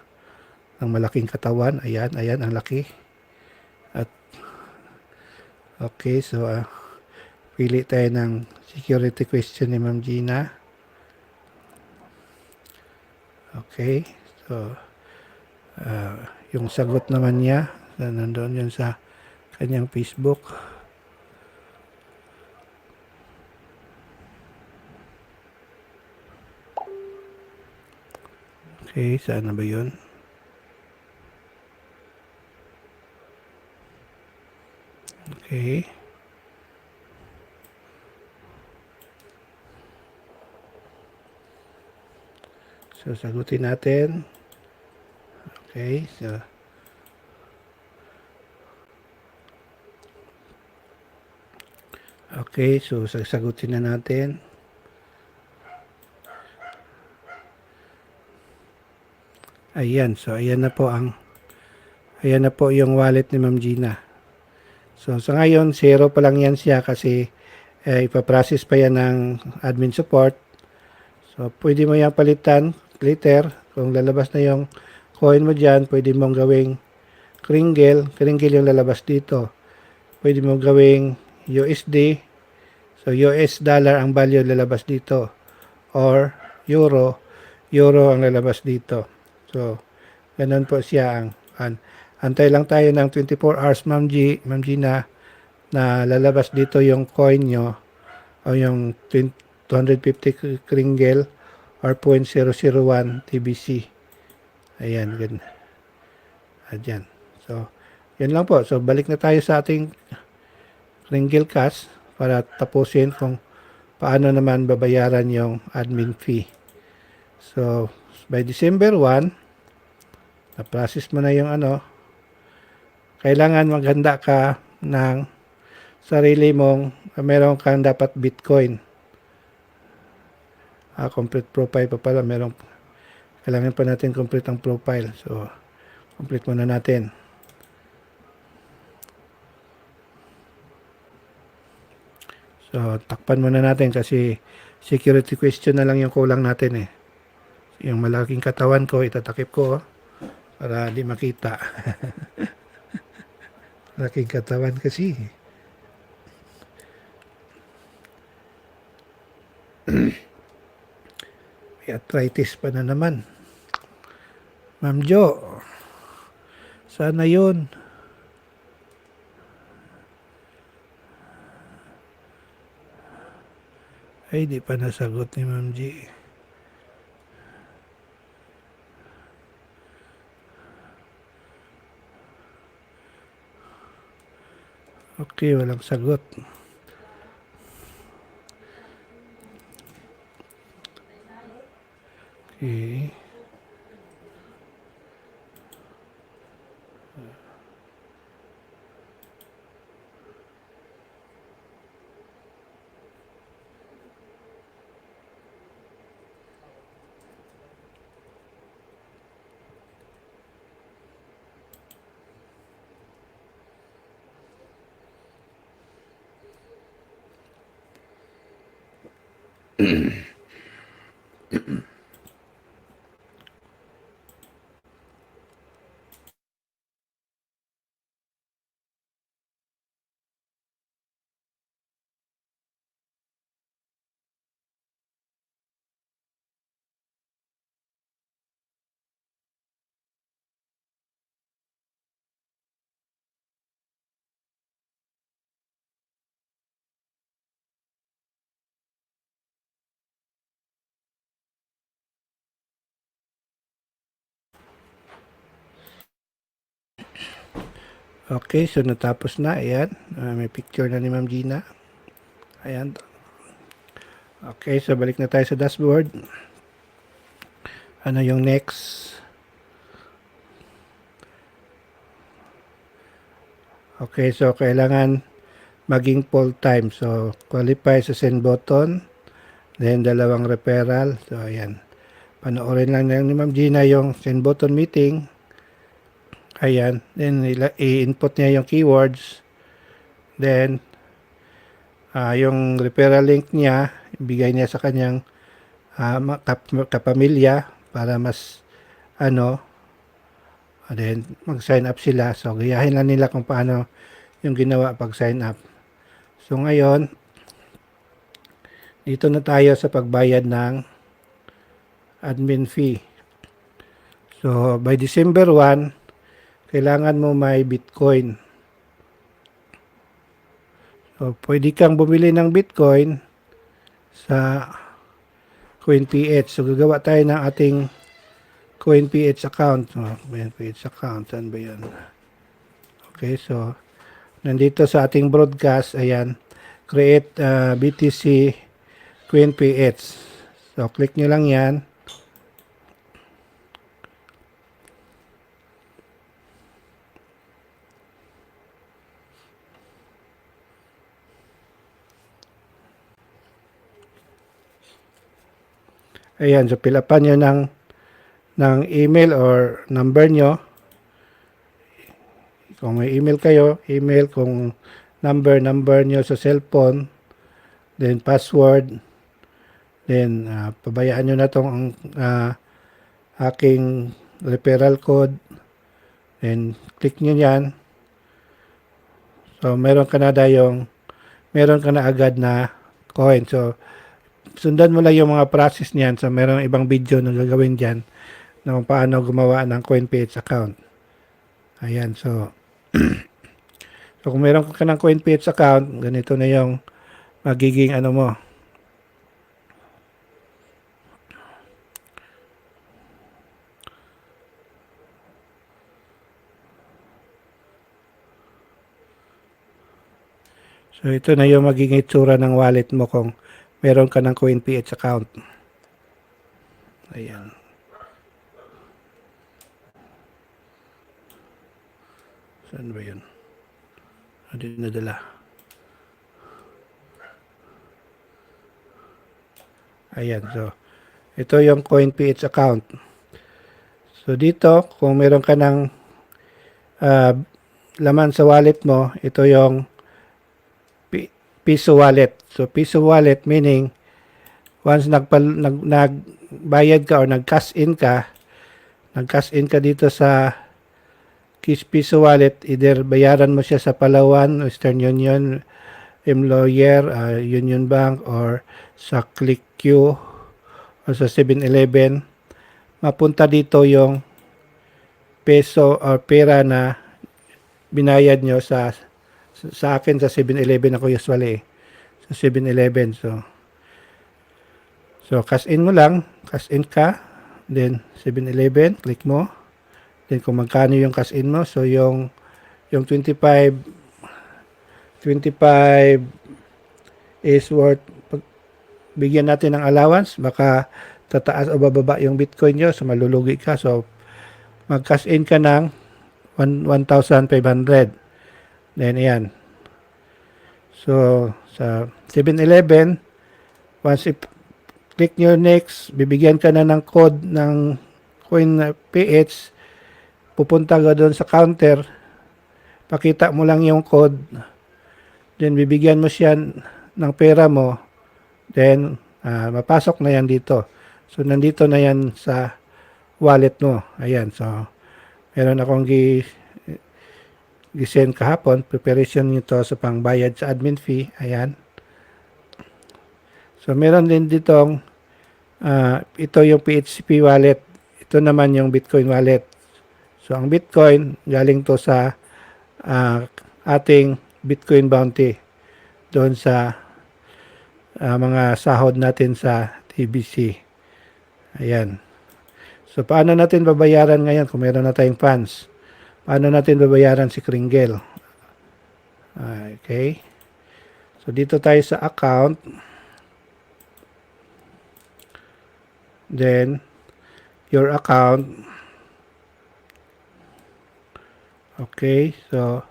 ng malaking katawan. Ayan, ayan, ang laki. At, okay, so, pili tayo ng security question ni Ma'am Gina. Okay. So, yung sagot naman niya, nandoon yun sa kanyang Facebook. Okay, saan na ba yun? Okay. So, sagutin natin. Okay, so okay, so sasagutin na natin. Ayan, so ayan na po yung wallet ni Ma'am Gina. So sa ngayon, 0 pa lang yan siya kasi ipaprocess pa yan ng admin support. So pwede mo yan palitan later. Kung lalabas na yung coin mo dyan, pwede mong gawing kringle yung lalabas dito. Pwede mong gawing USD. So US dollar ang value lalabas dito. Or euro ang lalabas dito. So, ganun po siya antay lang tayo ng 24 hours Ma'am Gina na lalabas dito yung coin nyo o yung 250 kringle or 0.001 TBC. Ayan, ganun. Ayan. So, yun lang po. So, balik na tayo sa ating kringle cash para tapusin kung paano naman babayaran yung admin fee. So, by December 1, na-process mo na yung kailangan maghanda ka ng sarili mong, meron kang dapat Bitcoin. Complete profile pa pala, kailangan pa natin complete ang profile. So, complete muna natin. So, takpan muna natin kasi security question na lang yung kulang natin eh. Yung malaking katawan ko, itatakip ko para di makita. Malaking katawan kasi. May arthritis pa na naman. Ma'am Jo, sana yun. Ay, di pa nasagot ni Ma'am G. Okay, walang sagot. Okay. Okay, so natapos na. Ayan. May picture na ni Ma'am Gina. Ayan. Okay, so balik na tayo sa dashboard. Ano yung next? Okay, so kailangan maging full time. So, qualify sa send button. Then, 2 referral. So, ayan. Panoorin lang ni Ma'am Gina yung send button meeting. Ayan. Then, i-input niya yung keywords. Then, yung referral link niya, ibigay niya sa kanyang kapamilya para mas, then, mag-sign up sila. So, gayahin lang nila kung paano yung ginawa pag sign up. So, ngayon, dito na tayo sa pagbayad ng admin fee. So, by December 1, kailangan mo may Bitcoin. So, pwede kang bumili ng Bitcoin sa CoinPH. So, gagawa tayo ng ating CoinPH account. So, CoinPH account. Saan ba yan? Okay, so, nandito sa ating broadcast, ayan, create BTC CoinPH. So, click nyo lang yan. Ayan, so fill upan nyo ng email or number nyo. Kung may email kayo, email. Kung number nyo sa cellphone. Then password. Then pabayaan nyo na itong aking referral code. Then click nyo yan. So meron ka na agad na coin. So sundan mo lang yung mga process niyan. So, meron ibang video na gagawin dyan na kung paano gumawa ng CoinPH account. Ayan, so so kung meron ka ng CoinPH account, ganito na yung magiging ano mo. So, ito na yung magiging itsura ng wallet mo kung meron ka ng CoinPH account. Ayan. Saan ba yun? Hindi nadala. Ayan. So, ito yung CoinPH account. So, dito, kung meron ka ng laman sa wallet mo, ito yung piso wallet. So, piso wallet meaning once nagbayad ka or nag-cash in ka dito sa piso wallet, either bayaran mo siya sa Palawan, Western Union, Employer, Union Bank, or sa ClickQ, o sa 7-Eleven, mapunta dito yung peso or pera na binayad nyo sa akin sa 7-Eleven ako usually. Sa 7-Eleven. So, cash in mo lang. Cash in ka. Then, 7-Eleven. Click mo. Then, kung magkano yung cash in mo. So, yung 25 is worth, bigyan natin ng allowance. Baka tataas o bababa yung Bitcoin nyo. So, malulugi ka. So, mag-cash in ka ng 1,500. Then, ayan. So, sa 7-Eleven, once click nyo next, bibigyan ka na ng code ng CoinPH, pupunta ka doon sa counter, pakita mo lang yung code, then bibigyan mo siya ng pera mo, then mapasok na yan dito. So, nandito na yan sa wallet mo. Ayan, so, meron akong gisend kahapon, preparation nito sa pangbayad sa admin fee. Ayan. So, meron din ditong ito yung PHP wallet. Ito naman yung Bitcoin wallet. So, ang Bitcoin galing to sa ating Bitcoin bounty doon sa mga sahod natin sa TBC. Ayan. So, paano natin babayaran ngayon kung meron na tayong funds? Paano natin babayaran si Kringle? Okay. So, dito tayo sa account. Then, your account. Okay. So,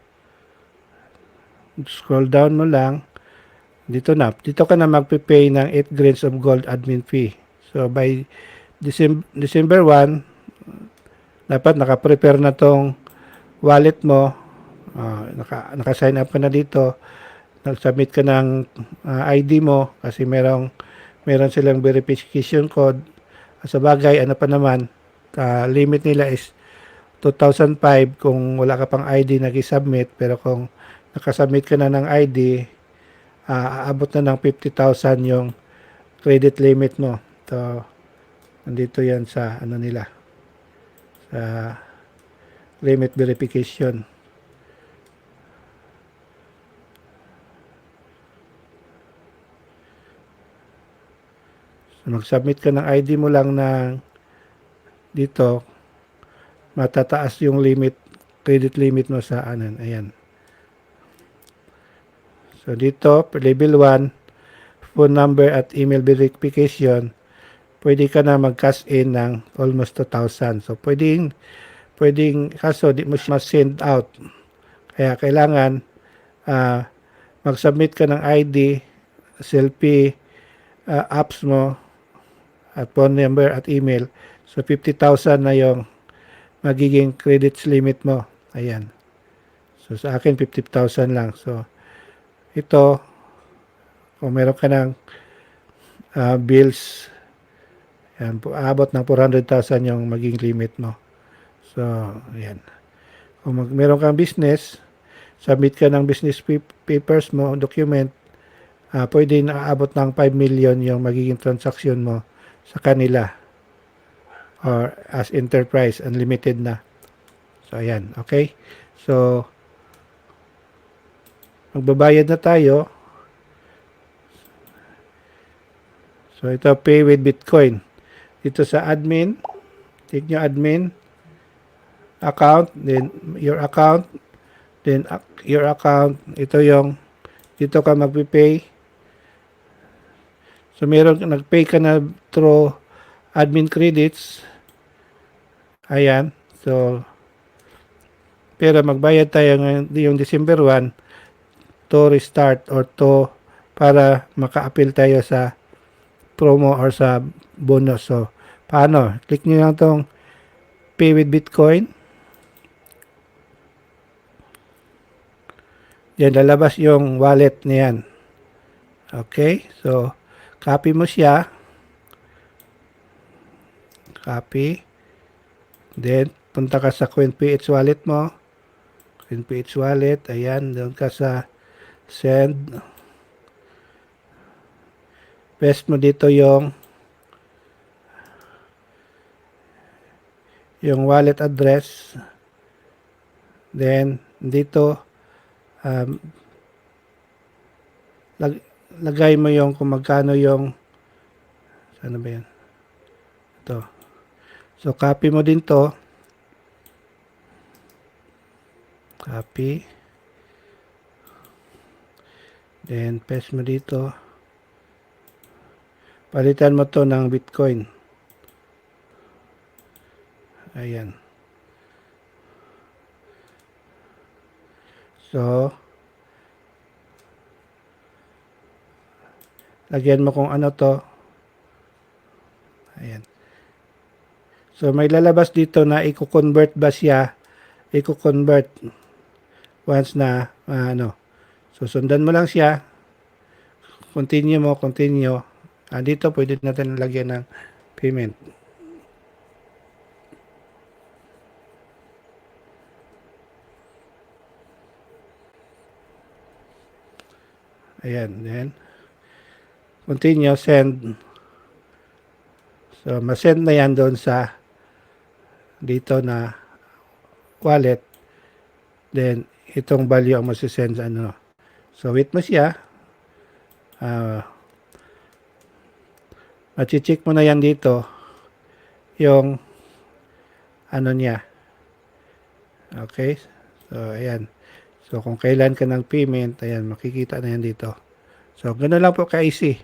scroll down mo lang. Dito ka na magpipay ng 8 grains of gold admin fee. So, by December 1, dapat naka-prepare na tong wallet mo, naka-sign up ka na dito, nag-submit ka ng ID mo kasi meron silang verification code. Sa bagay, ano pa naman, limit nila is 2,005 kung wala ka pang ID nag-submit, pero kung nakasubmit ka na ng ID, aabot na ng 50,000 yung credit limit mo. So, nandito yan sa ano nila, sa limit verification. So, mag-submit ka ng ID mo lang na dito, matataas yung limit, credit limit mo sa anan. Ayan. So, dito, level 1, phone number at email verification, pwede ka na mag-cash in ng almost 2,000. So, pwedeng, kaso di mo siya send out. Kaya kailangan mag-submit ka ng ID, selfie, apps mo, at phone number at email. So, 50,000 na yung magiging credits limit mo. Ayan. So, sa akin, 50,000 lang. So, ito, kung meron ka ng bills, yan, aabot ng 400,000 yung magiging limit mo. So, ayan. Kung meron kang business, submit ka ng business papers mo, document, pwede na aabot ng 5 million yung magiging transaction mo sa kanila or as enterprise, unlimited na. So, ayan. Okay? So, magbabayad na tayo. So, ito, pay with Bitcoin. Dito sa admin, click nyo admin, account, then your account, then your account. Ito yung, dito ka magpipay. So, meron, nagpay ka na through admin credits. Ayan. So, pero magbayad tayo ngayon, yung December 1 to restart or to para maka-appeal tayo sa promo or sa bonus. So, paano? Click nyo lang tong pay with Bitcoin. Yan, lalabas yung wallet niyan. Okay? So, copy mo siya. Copy. Then, punta ka sa QueenPH wallet mo. QueenPH wallet. Ayan, doon ka sa send. Paste mo dito yung wallet address. Then, dito, lagay mo yung kung magkano yung, ano ba yan? Ito. So, copy mo din to. Copy. Then, paste mo dito. Palitan mo to ng Bitcoin. Ayan. So, lagyan mo kung ano to. Ayan. So, may lalabas dito na i-convert ba siya. I-convert once na, So, sundan mo lang siya. Continue mo, continue. Dito, pwede natin lagyan ng payment. Ayan, then, continue, send. So, masend na yan doon sa dito na wallet. Then, itong value ang masisend sa ano. So, wait mo siya. Machi-check mo na yan dito yung ano niya. Okay? So, ayan. So, kung kailan ka ng payment, ayan, makikita na yan dito. So, gano'n lang po ka-easy.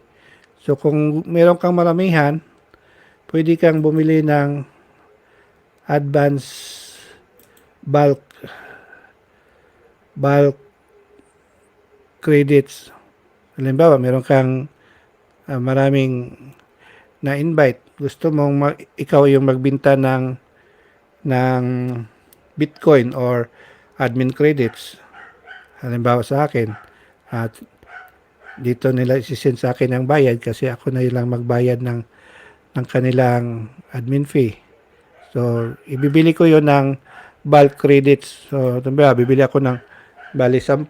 So, kung meron kang maramihan, pwede kang bumili ng advance bulk credits. Halimbawa, meron kang maraming na-invite. Gusto mong ikaw yung magbenta ng Bitcoin or admin credits. Halimbawa sa akin, at dito nila isisend sa akin ang bayad kasi ako na lang magbayad ng kanilang admin fee. So, ibibili ko yon ng bulk credits. So, bibili ako ng bali 10.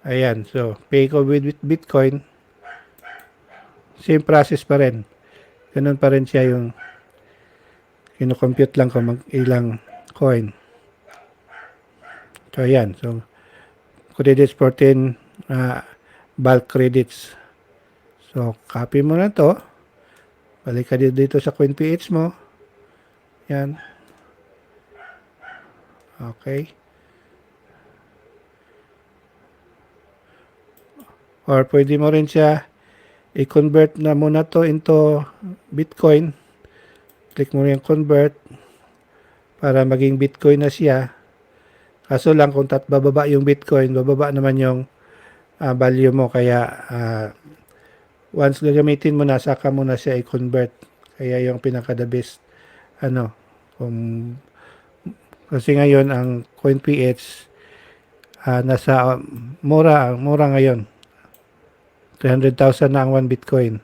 Ayan, so pay ko with Bitcoin, same process pa rin. Ganun pa rin siya yung kino-compute lang kung ilang coin. So ayan, so credits 14 bulk credits. So copy mo na to. Balik ka dito sa CoinPH mo. Yan. Okay. Or pwede mo rin siya i-convert na muna to into Bitcoin. Click mo yung convert para maging Bitcoin na siya. Kaso lang kung bababa yung Bitcoin, bababa naman yung value mo. Kaya once gagamitin mo na, saka mo na siya i-convert. Kaya yung pinaka the best kasi ngayon ang CoinPH nasa mura ngayon. 300,000 na ang 1 Bitcoin.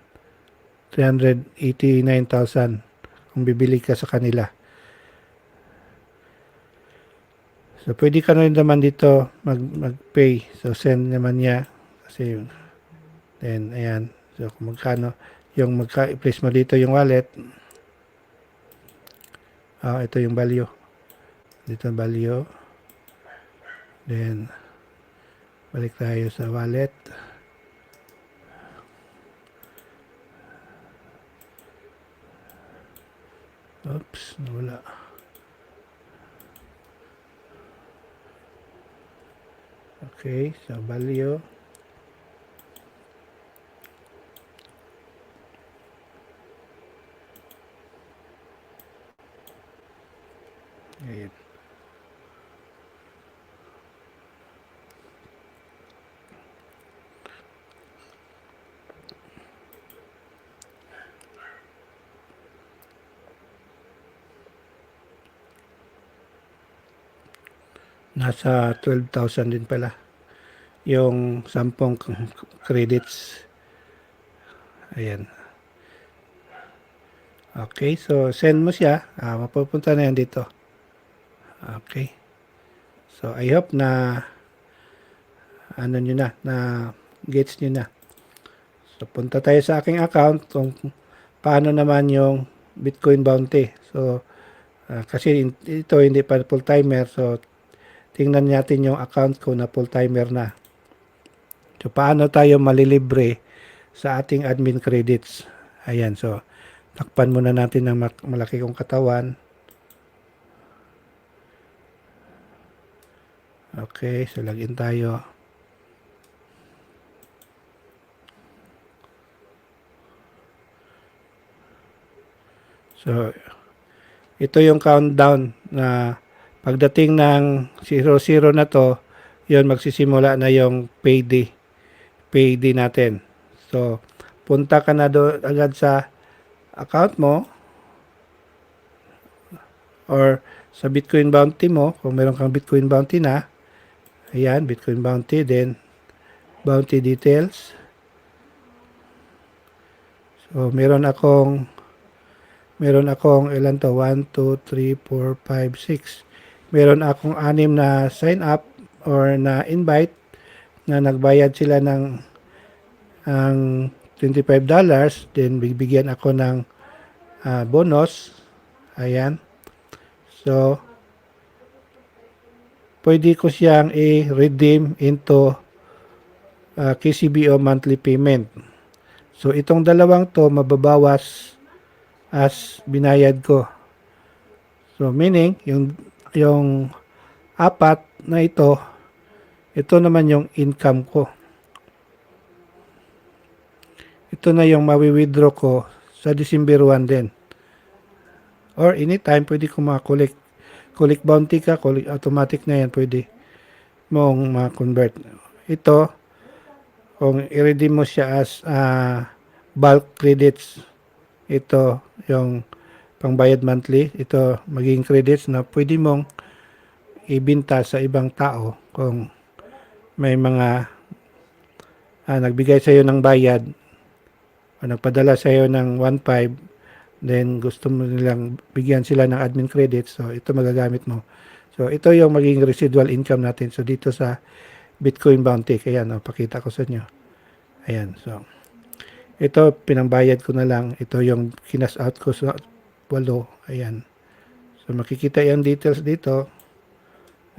389,000 kung bibili ka sa kanila. So, pwede ka na rin naman dito mag-pay. So, send naman niya. Kasi, then, ayan. So, kung magkano, i-place mo dito yung wallet. Ito yung value. Dito ang value. Then, balik tayo sa wallet. Oops, nawala. Okay, so value. Ayan. Nasa 12,000 din pala yung 10 credits. Ayan. Okay, so send mo siya. Mapupunta na yan dito. Okay. So I hope na nyo na gets nyo na. So punta tayo sa aking account kung paano naman yung Bitcoin bounty. So kasi ito hindi pa full timer, so tingnan natin yung account ko na full timer na. So, paano tayo malilibre sa ating admin credits? Ayan, so, takpan muna natin ng malaki kong katawan. Okay, so login tayo. So, ito yung countdown na pagdating ng 00 na to, yun magsisimula na yung payday natin. So, punta ka na doon agad sa account mo or sa Bitcoin bounty mo, kung meron kang Bitcoin bounty na. Ayan, Bitcoin bounty, then bounty details. So, meron akong ilan to? 1, 2, 3, 4, 5, 6. Meron akong 6 na sign up or na invite na nagbayad sila ng ang $25, then bibigyan ako ng bonus. Ayan. So, pwede ko siyang i-redeem into KCBO monthly payment. So, itong dalawang to mababawas as binayad ko. So, meaning, yung apat na ito naman yung income ko. Ito na yung mawi-withdraw ko sa December 1 din. Or anytime, pwede ko ma-collect. Collect bounty ka, collect automatic na yan, pwede mong ma-convert. Ito, kung i-redeem mo siya as bulk credits, ito yung pangbayad monthly, ito magiging credits na pwede mong ibenta sa ibang tao kung may mga nagbigay sa iyo ng bayad o nagpadala sa iyo ng 1.5, then gusto mo nilang bigyan sila ng admin credits, so ito magagamit mo. So ito yung magiging residual income natin. So dito sa Bitcoin bounty. Ayan, pakita ko sa inyo. Ayan, so ito pinambayad ko na lang. Ito yung kinas out ko sa 8. Ayan. So makikita yung details dito.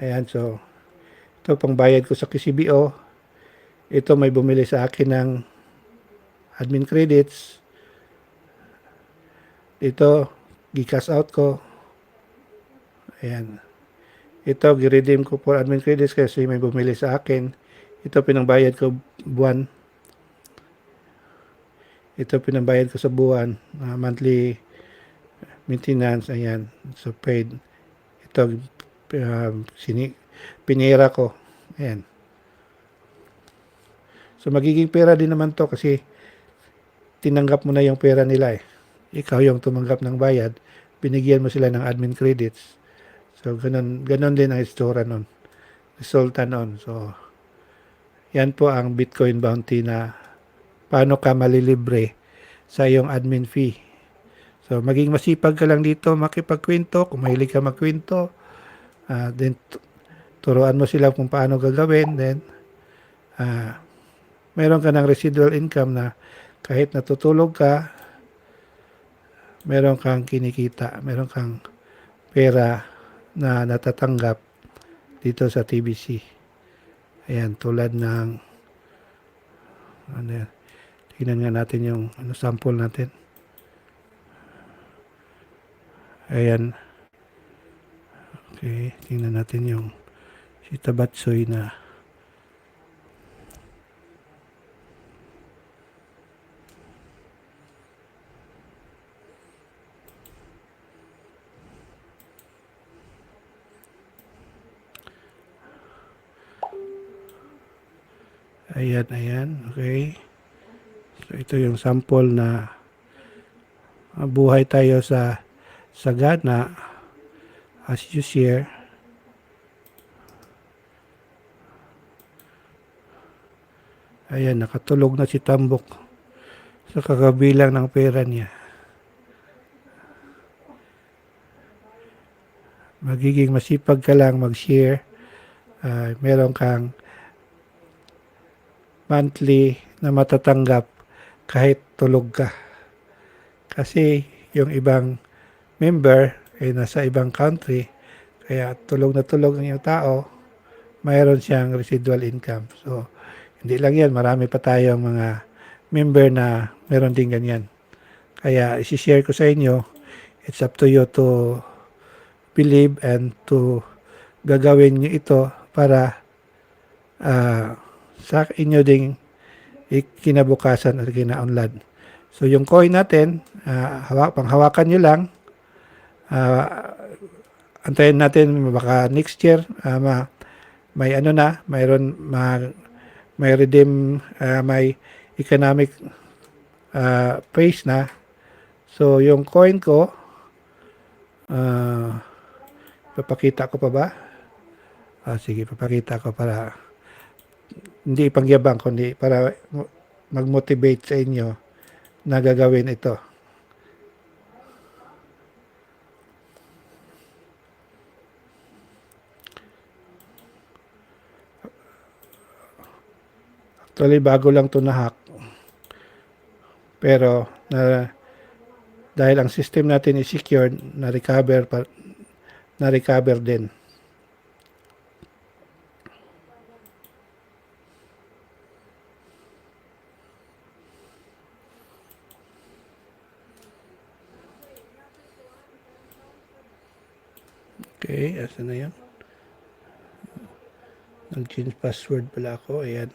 Ayan, so ito pangbayad ko sa KCBO. Ito may bumili sa akin ng admin credits. Ito gi-cash out ko. Ayan. Ito gi-redeem ko for admin credits kasi may bumili sa akin. Ito pinambayad ko buwan. Ito pinambayad ko sa buwan, monthly maintenance, ayan, so paid. Ito, pinira ko, ayan. So magiging pera din naman to kasi tinanggap mo na yung pera nila eh. Ikaw yung tumanggap ng bayad, binigyan mo sila ng admin credits. So ganun din ang istora nun, resulta nun. So yan po ang Bitcoin bounty na paano ka malilibre sa iyong admin fee. So, maging masipag ka lang dito makipagkwento. Kung mahilig ka magkwento, then turuan mo sila kung paano gagawin. Then, meron ka ng residual income na kahit natutulog ka, meron kang kinikita, meron kang pera na natatanggap dito sa TBC. Ayan, tulad ng ano yan. Tingnan nga natin yung sample natin. Ayan. Okay, tingnan natin yung si Tabatsoy na ayan, okay. So, ito yung sample na buhay tayo sa sagana as you share. Ayan, nakatulog na si Tambok sa kakabilang ng pera niya. Magiging masipag ka lang mag-share. Meron kang monthly na matatanggap kahit tulog ka. Kasi yung ibang member ay nasa ibang country, kaya tulog na tulog ang iyong tao, mayroon siyang residual income. So, hindi lang yan, marami pa tayong mga member na meron din ganyan. Kaya isi-share ko sa inyo, it's up to you to believe and to gagawin nyo ito para sa inyo ding kinabukasan at kinaunlad. So yung coin natin, panghawakan nyo lang. Antayin natin baka next year may ano na, may redeem, may economic phase na. So yung coin ko, papakita ko pa ba? Sige, papakita ko para hindi ipangyabang kundi para mag-motivate sa inyo na gagawin ito. Actually, bago lang ito na-hack. Pero, dahil ang system natin is secured, na-recover din. Okay, asan na yan? Nag-change password pala ako. Ayan.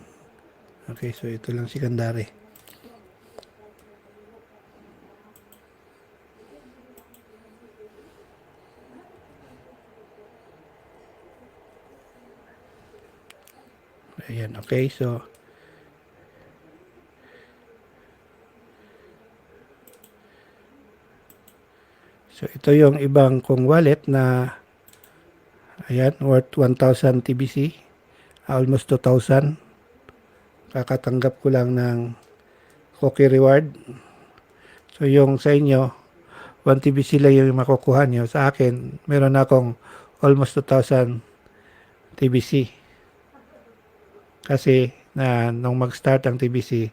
Okay, so ito lang si Kandari. Ayan, okay, so ito yung ibang kong wallet na ayan, worth 1,000 TBC, almost 2,000. Kakatanggap ko lang ng cookie reward. So yung sa inyo, 1 TBC lang yung makukuha nyo. Sa akin, meron akong almost 2,000 TBC. Kasi nung mag-start ang TBC,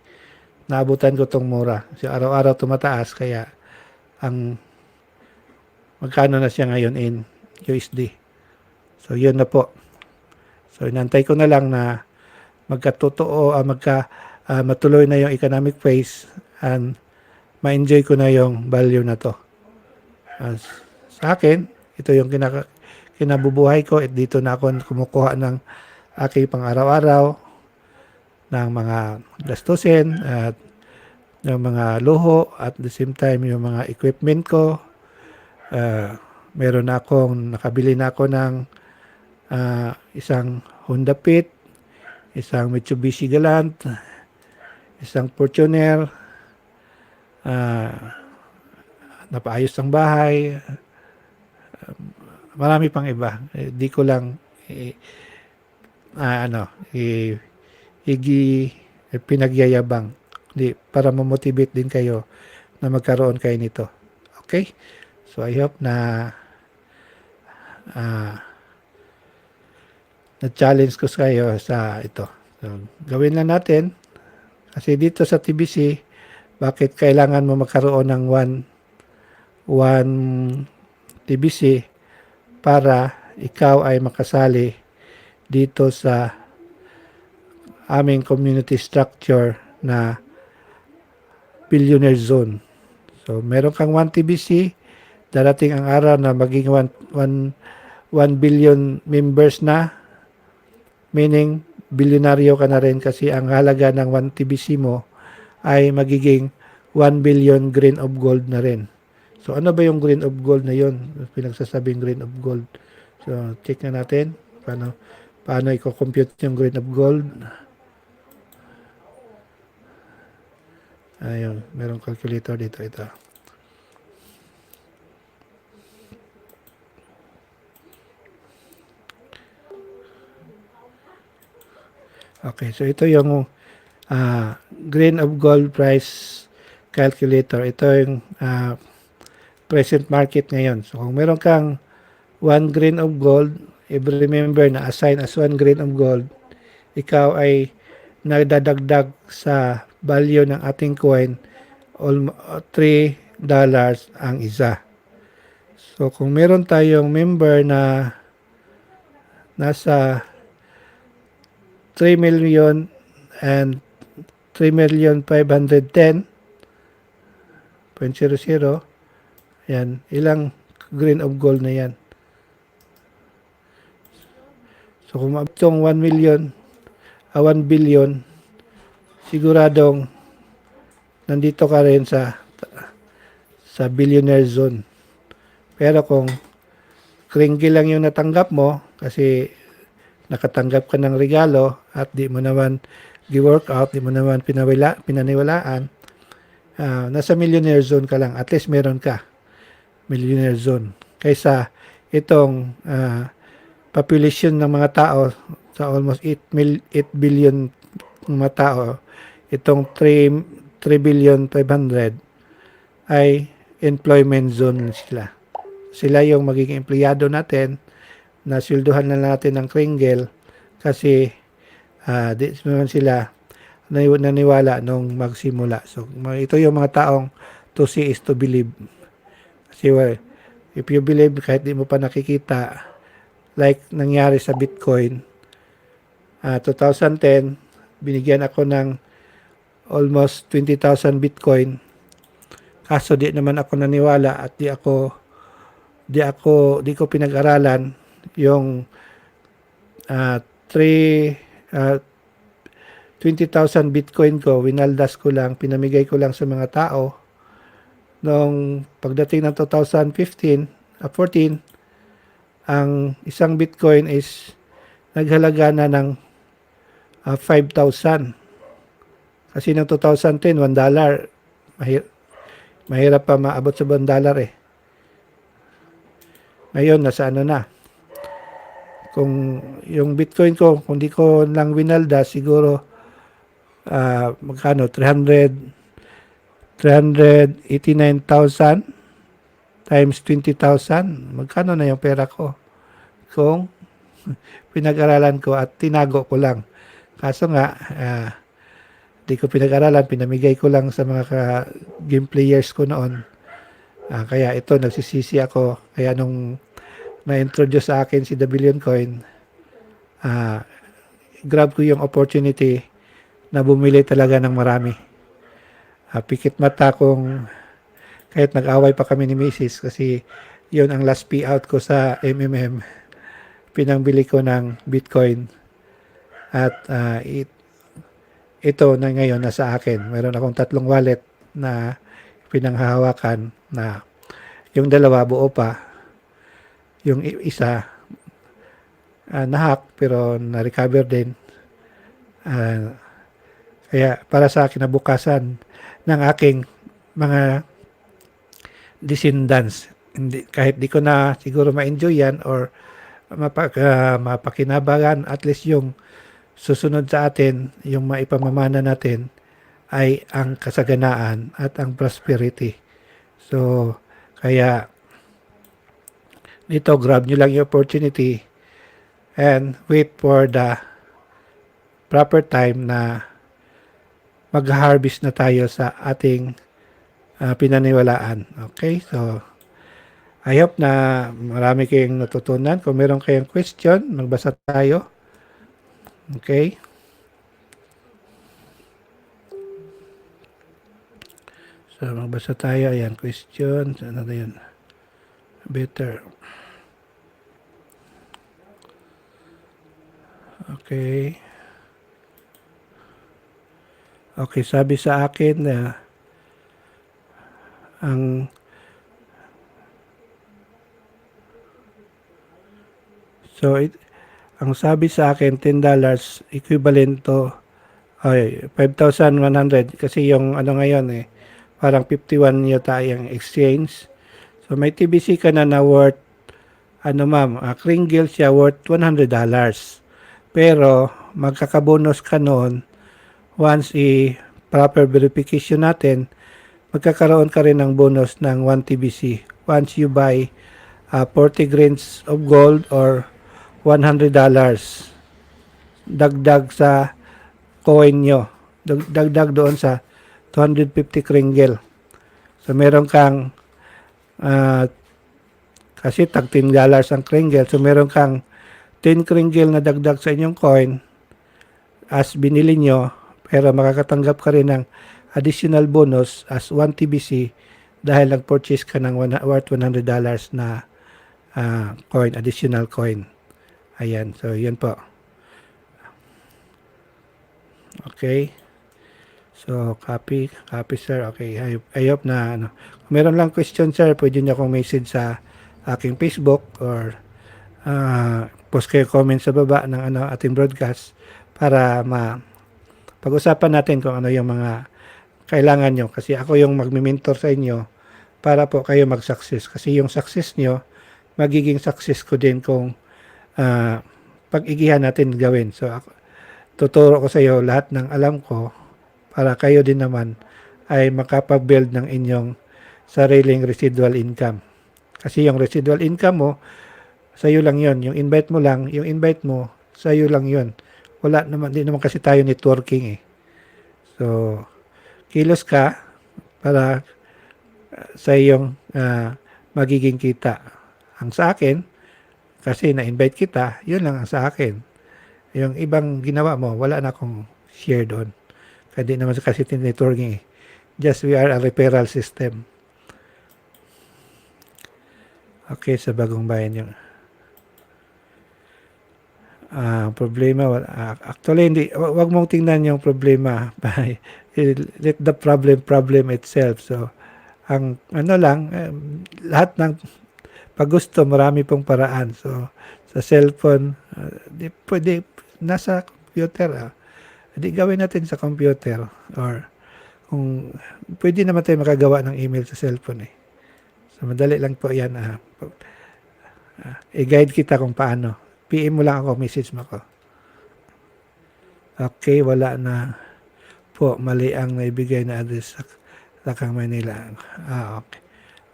naabutan ko tong mura. Kasi araw-araw tumataas, kaya ang magkano na siya ngayon in USD. So yun na po. So inantay ko na lang na matuloy na yung economic phase and ma-enjoy ko na yung value na to. Sa akin, ito yung kinabubuhay ko at dito na ako kumukuha ng aking pang araw-araw ng mga gastusin at yung mga luho at the same time yung mga equipment ko. Meron na nakabili na ako ng isang Honda Fit, isang Mitsubishi Galant, isang Fortuner, napaayos ang bahay, marami pang iba. Di ko lang pinagyayabang. Para mamotivate din kayo na magkaroon kayo nito. Okay? So I hope na na-challenge ko kayo sa ito. So, gawin lang natin. Kasi dito sa TBC, bakit kailangan mo magkaroon ng one TBC para ikaw ay makasali dito sa aming community structure na billionaire zone. So, meron kang 1 TBC, darating ang araw na maging 1 billion members na, meaning bilyonaryo ka na rin kasi ang halaga ng 1 TBC mo ay magiging 1 billion grain of gold na rin. So, ano ba yung grain of gold na yun? Pinagsasabing grain of gold. So, check na natin paano i-compute yung grain of gold. Ayun, merong calculator dito. Ito. Okay, so ito yung grain of gold price calculator. Ito yung present market ngayon. So, kung meron kang 1 grain of gold, remember na assign as 1 grain of gold, ikaw ay nagdadagdag sa value ng ating coin $3 ang isa. So, kung meron tayong member na nasa 3 million and 3,510,000, yan, ilang grain of gold na yan. So, kung itong 1 billion, siguradong nandito ka rin sa billionaire zone. Pero kung kringgil lang yung natanggap mo, kasi nakatanggap ka ng regalo at di mo naman gi-workout, di mo naman pinaniwalaan, nasa millionaire zone ka lang. At least meron ka millionaire zone. Kaysa itong population ng mga tao sa almost 8 billion mga tao, itong 3,500,000,000 ay employment zone sila. Sila yung magiging empleyado natin na sweldohan na natin ng kringgel kasi di naman sila naniwala nung magsimula. So, ito yung mga taong to see is to believe. Kasi if you believe, kahit di mo pa nakikita, like nangyari sa Bitcoin, 2010, binigyan ako ng almost 20,000 Bitcoin. Kaso di naman ako naniwala at di ko pinag-aralan yung 20,000 Bitcoin ko, winaldas ko lang, pinamigay ko lang sa mga tao. Nung pagdating ng 2014, ang isang Bitcoin is naghalaga na ng 5,000. Kasi noong 2010, $1, mahirap pa maabot sa $1 eh. Ngayon, nasa ano na. Kung yung Bitcoin ko, kung di ko lang winalda, siguro magkano? 389,000 times 20,000. Magkano na yung pera ko? Kung pinag-aralan ko at tinago ko lang. Kaso nga, di ko pinag-aralan, pinamigay ko lang sa mga game players ko noon. Kaya ito, nagsisisi ako. Kaya nung na-introduce sa akin si The Billion Coin, grab ko yung opportunity na bumili talaga ng marami. Pikit mata kung kahit nag-away pa kami ni Mrs. kasi yun ang last payout ko sa MMM. Pinangbili ko ng Bitcoin at ito na ngayon nasa akin. Meron akong 3 wallet na pinanghahawakan na yung dalawa buo pa. Yung isa na-hack pero na-recover din. Kaya para sa kinabukasan ng aking mga descendants, kahit di ko na siguro ma-enjoy yan or mapakinabangan, at least yung susunod sa atin, yung maipamamana natin ay ang kasaganaan at ang prosperity. So, kaya dito, grab nyo lang yung opportunity and wait for the proper time na mag-harvest na tayo sa ating pinaniwalaan. Okay? So, I hope na marami kayong natutunan. Kung meron kayong question, magbasa tayo. Okay? So, magbasa tayo. Ayan, question. Ano na yun? Better. Okay. Okay, sabi sa akin na ang sabi sa akin $10 equivalent to 5,100 kasi yung ano ngayon parang 51 yata yung exchange. So may TBC ka na worth ma'am, kringle siya worth $100. Pero magkakabonus ka noon once proper verification natin, magkakaroon ka rin ng bonus ng 1 TBC once you buy 40 grains of gold or $100 dagdag sa coin nyo, dagdag doon sa 250 kringle. So meron kang kasi tag $10 ang kringle, so meron kang 10 kringle na dagdag sa inyong coin as binili nyo, pero makakatanggap ka rin ng additional bonus as 1 TBC dahil nag-purchase ka ng worth $100 na coin, additional coin. Ayan, so yun po. Okay. So, copy sir. Okay, I hope na kung meron lang question sir, pwede nyo akong message sa aking Facebook or post kayo comment sa baba ng ating broadcast para pag-usapan natin kung ano yung mga kailangan nyo. Kasi ako yung magmi-mentor sa inyo para po kayo mag-success. Kasi yung success nyo, magiging success ko din kung pag-igihan natin gawin. So, tuturo ko sa iyo lahat ng alam ko para kayo din naman ay makapag-build ng inyong sariling residual income. Kasi yung residual income mo, sa iyo lang yon. Yung invite mo lang, sa iyo lang yon. Wala naman, di naman kasi tayo networking So, kilos ka para sa iyong magiging kita. Ang sa akin, kasi na-invite kita, yun lang ang sa akin. Yung ibang ginawa mo, wala na akong share doon. Kaya di naman kasi networking Just we are a referral system. Okay, sa bagong bayan yung problema, actually hindi, wag mong tingnan yung problema. Let the problem itself. So ang lang, lahat ng pag gusto, marami pong paraan. So sa cellphone, di pwede nasa computer. Di gawin natin sa computer, or kung pwede naman tayo makagawa ng email sa cellphone So madali lang po yan. I-guide kita kung paano. PM mo lang ako, message mo ako. Okay, wala na po. Mali ang naibigay na address sa Lakang Manila. Okay.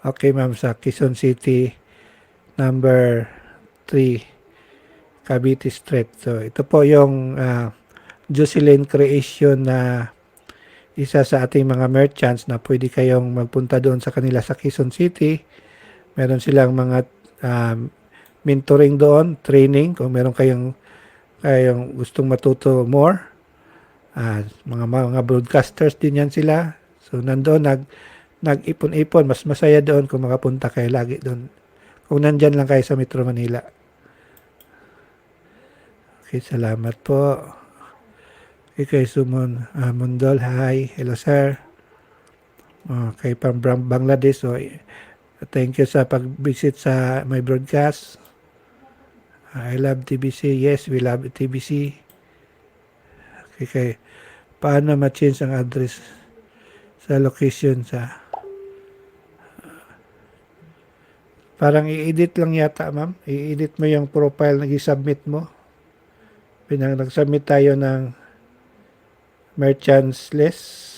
Okay, ma'am, sa Quezon City, number 3, Cavite Street. So, ito po yung Jocelyn Creation na isa sa ating mga merchants na pwede kayong magpunta doon sa kanila sa Quezon City. Meron silang mga mentoring doon, training kung meron kayong gustong matuto more. Mga broadcasters din yan sila. So nandoon nag-ipon-ipon, mas masaya doon kung makapunta kayo lagi doon. Kung nandyan lang kayo sa Metro Manila. Okay, salamat po. Okay, kay Sumon Mundol, hi. Hello, sir. Kay from Bangladesh, so thank you sa pag-visit sa my broadcast. I love TBC. Yes, we love TBC. Okay, paano ma-change ang address sa location sa... Parang i-edit lang yata, ma'am. I-edit mo yung profile na i-submit mo. Nag-submit tayo ng merchants list.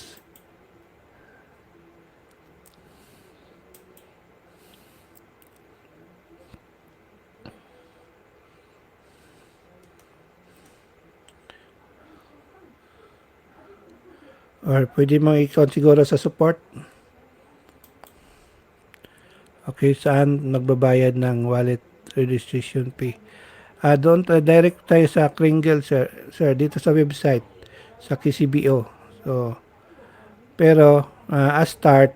Or pwede mo i-count siguro sa support. Okay, saan nagbabayad ng wallet registration fee? Doon direct tayo sa Kringle, sir, dito sa website, sa KCBO. So, pero as start,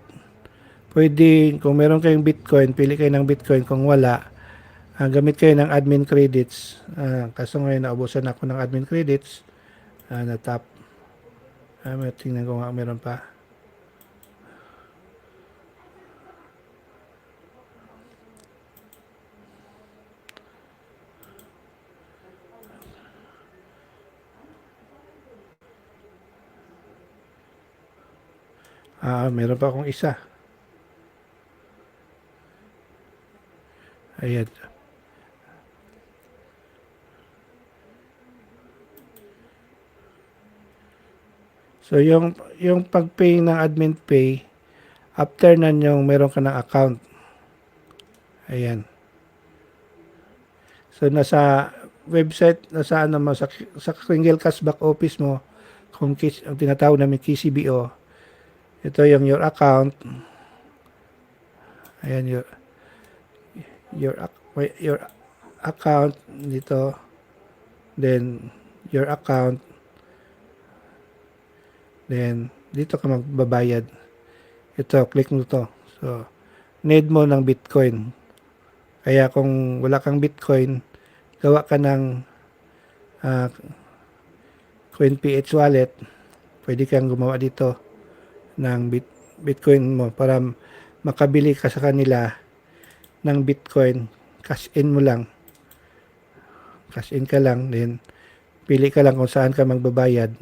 pwede, kung meron kayong Bitcoin, pili kayo ng Bitcoin. Kung wala, gamit kayo ng admin credits. Kaso ngayon, naubusan ako ng admin credits. Na-tap. Tingnan ko nga meron pa. Meron pa akong isa. Ayan. So, yung pag-pay ng admin pay, after na yung meron ka ng account. Ayan. So, nasa website, nasa sa Kringle Cash Back Office mo, kung ang tinatawag namin KCBO, ito yung your account. Ayan, your account dito. Then, your account. Then, dito ka magbabayad. Ito, click mo to. So, need mo ng Bitcoin. Kaya kung wala kang Bitcoin, gawa ka ng CoinPH wallet. Pwede kang gumawa dito ng Bitcoin mo para makabili ka sa kanila ng Bitcoin. Cash in mo lang. Cash in ka lang. Then, pili ka lang kung saan ka magbabayad.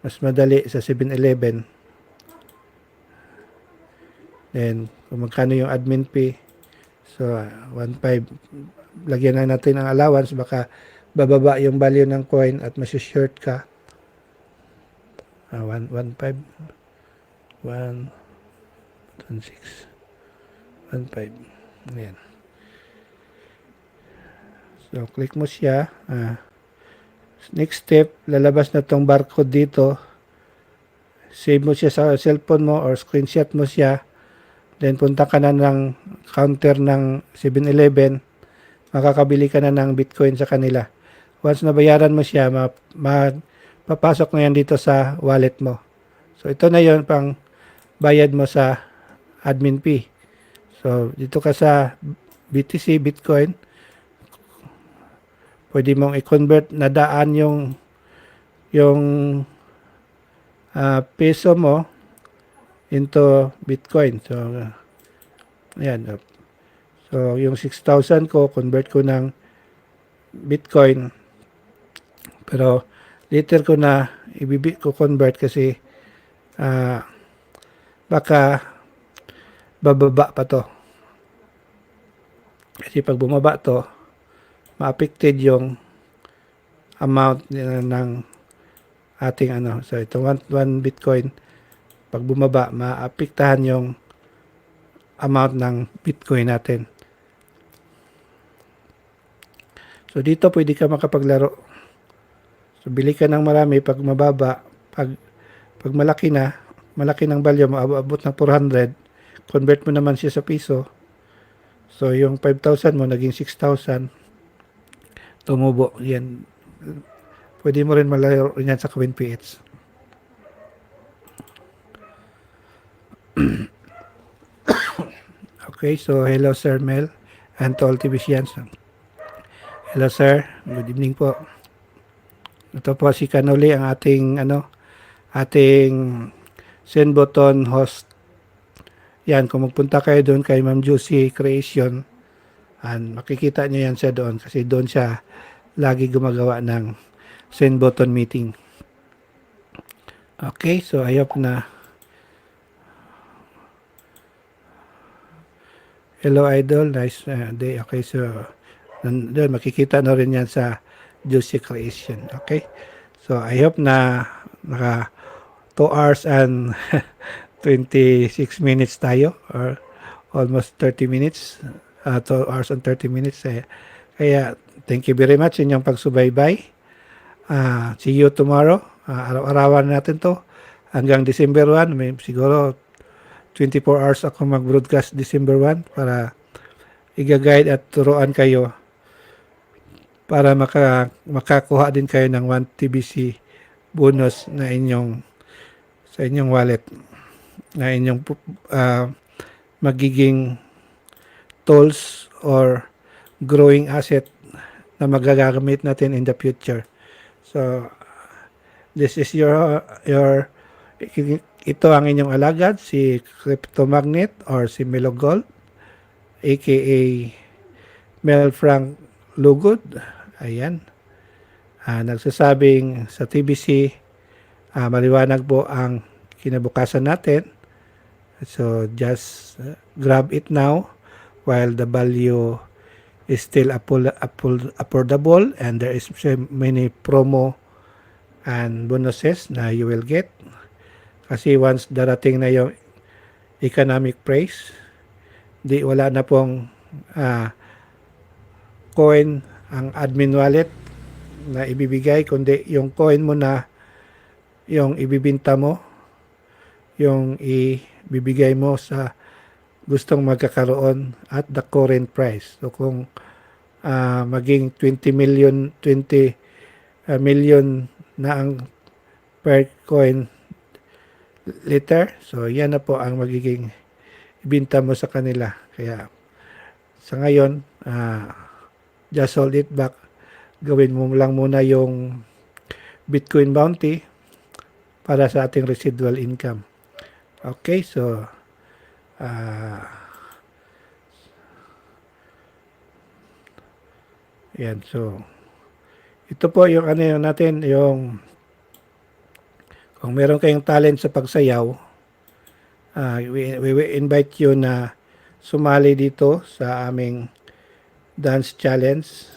Mas madali sa 7-Eleven. Then, kung magkano yung admin fee. So, 1.5. Lagyan na natin ang allowance. Baka bababa yung value ng coin at masushirt ka. 1.5. 1.6. 1.5. Ayan. So, click mo siya. Next step, lalabas na tong barcode dito. Save mo siya sa cellphone mo or screenshot mo siya. Then, punta ka na ng counter ng 7-Eleven. Makakabili ka na ng Bitcoin sa kanila. Once nabayaran mo siya, papasok na yan dito sa wallet mo. So, ito na yon pang bayad mo sa admin fee. So, dito ka sa BTC, Bitcoin. Pwede mong i-convert na daan yung peso mo into Bitcoin. So, ayan. So, yung 6,000 ko, convert ko ng Bitcoin. Pero, later ko na convert kasi baka bababa pa to. Kasi pag bumaba to, ma-affected yung amount ng ating So, ito 1 Bitcoin. Pag bumaba, ma-affectahan yung amount ng Bitcoin natin. So, dito pwede ka makapaglaro. So bili ka ng marami pag mababa, pag malaki ng value mo, abot ng 400, convert mo naman siya sa piso. So yung 5,000 mo naging 6,000. Tumubo. Yan. Pwede mo rin malaro yan sa Coin PH. Okay, so hello Sir Mel and to all TBCians. Hello sir, good evening po. Ito po si Kanuli, ang ating send button host. Yan, kung magpunta kayo doon kay Ma'am Juicy Creation, makikita niyo yan siya doon kasi doon siya lagi gumagawa ng send button meeting. Okay, so I hope na. Hello Idol, nice day. Okay, so doon makikita na rin yan sa Juicy Creation. Okay, so I hope na naka 2 hours and 26 minutes tayo, or almost 30 minutes, 2 hours and 30 minutes. Kaya thank you very much inyong pagsubaybay. See you tomorrow. Araw-arawan natin to hanggang December 1. May siguro 24 hours ako mag-broadcast December 1 para i-guide at turuan kayo para makakuha din kayo ng 1 TBC bonus na sa inyong wallet, na inyong magiging tools or growing asset na magagamit natin in the future. So this is ito ang inyong alagad, si Crypto Magnet or si Melo Gold, aka Mel Frank Lugod. Ayan. Nagsasabing sa TBC, maliwanag po ang kinabukasan natin. So just grab it now while the value is still affordable and there is many promo and bonuses na you will get. Kasi once darating na yung economic price, wala na pong coin ang admin wallet na ibibigay, kundi yung coin mo na yung ibibinta mo, yung ibibigay mo sa gustong magkakaroon at the current price. So kung maging 20 million na ang per coin later, so yan na po ang magiging ibinta mo sa kanila. Kaya sa ngayon, just hold it back. Gawin mo lang muna yung Bitcoin bounty para sa ating residual income. Okay, so yan, so ito po yung natin, yung kung meron kayong talent sa pagsayaw, we invite you na sumali dito sa aming dance challenge.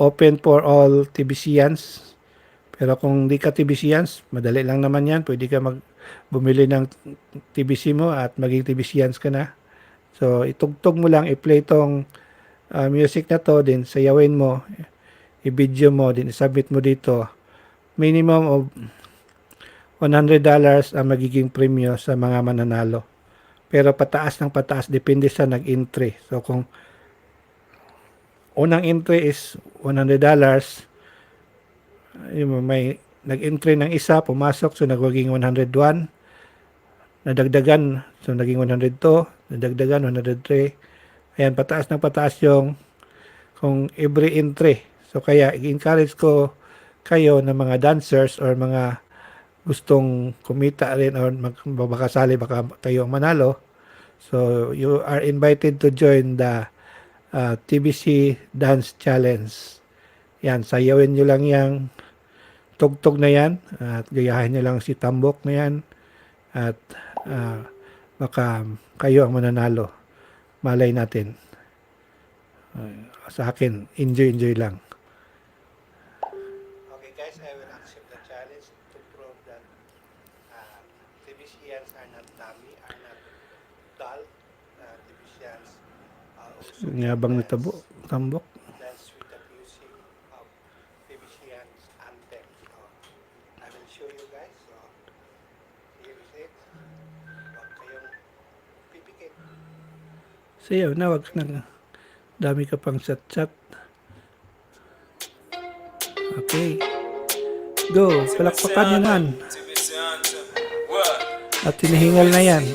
Open for all TBCians. Pero kung di ka TBCians, madali lang naman yan. Pwede ka bumili ng TBC mo at maging TBCians ka na. So itugtog mo lang, i-play tong music na to, din sayawin mo, i-video mo, din i-submit mo dito. Minimum of $100 ang magiging premyo sa mga mananalo. Pero pataas ng pataas, depende sa nag-entry. So kung unang entry is $100, may nag-entry ng isa, pumasok, so nagwaging 101, nadagdagan, so naging 102, nadagdagan 103. Ayan, pataas ng pataas yung kung every entry. So kaya i-encourage ko kayo na mga dancers or mga gustong kumita rin or makasali, baka kayo ang manalo. So you are invited to join the TBC Dance Challenge. Yan, sayawin nyo lang yung tugtog na yan at gayahin nyo lang si tambok na yan at baka kayo ang mananalo. Malay natin. Sa akin, enjoy lang. Okay guys, I will accept the challenge to prove that TBCians are not dummy, are not dull. TBCians are also... Ngabang natabo. tambok. Dance with the music of TBC's anthem. So, I will show you guys. So, here is it. Huwag kayong pipikit. Sayaw na, wag na. Dami ka pang chat-chat. Okay. Go, palakpakan nyo naman. At hinihingal na yan.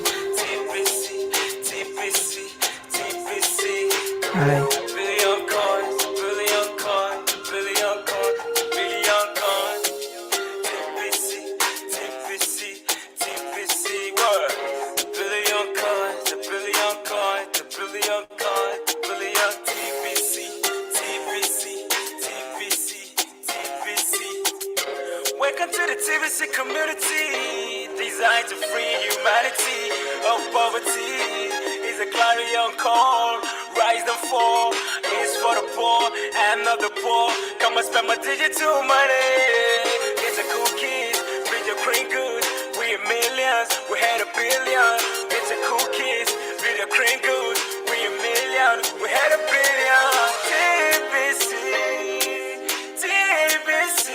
Ay. Welcome to the TBC community, designed to free humanity of poverty. Is a clarion call, rise and fall. Is for the poor and not the poor. Come and spend my digital money. Get your cookies, read your cream goods. We in millions, we had a billion. Get your cookies, read your cream goods. We in millions, we had a billion. TBC, TBC.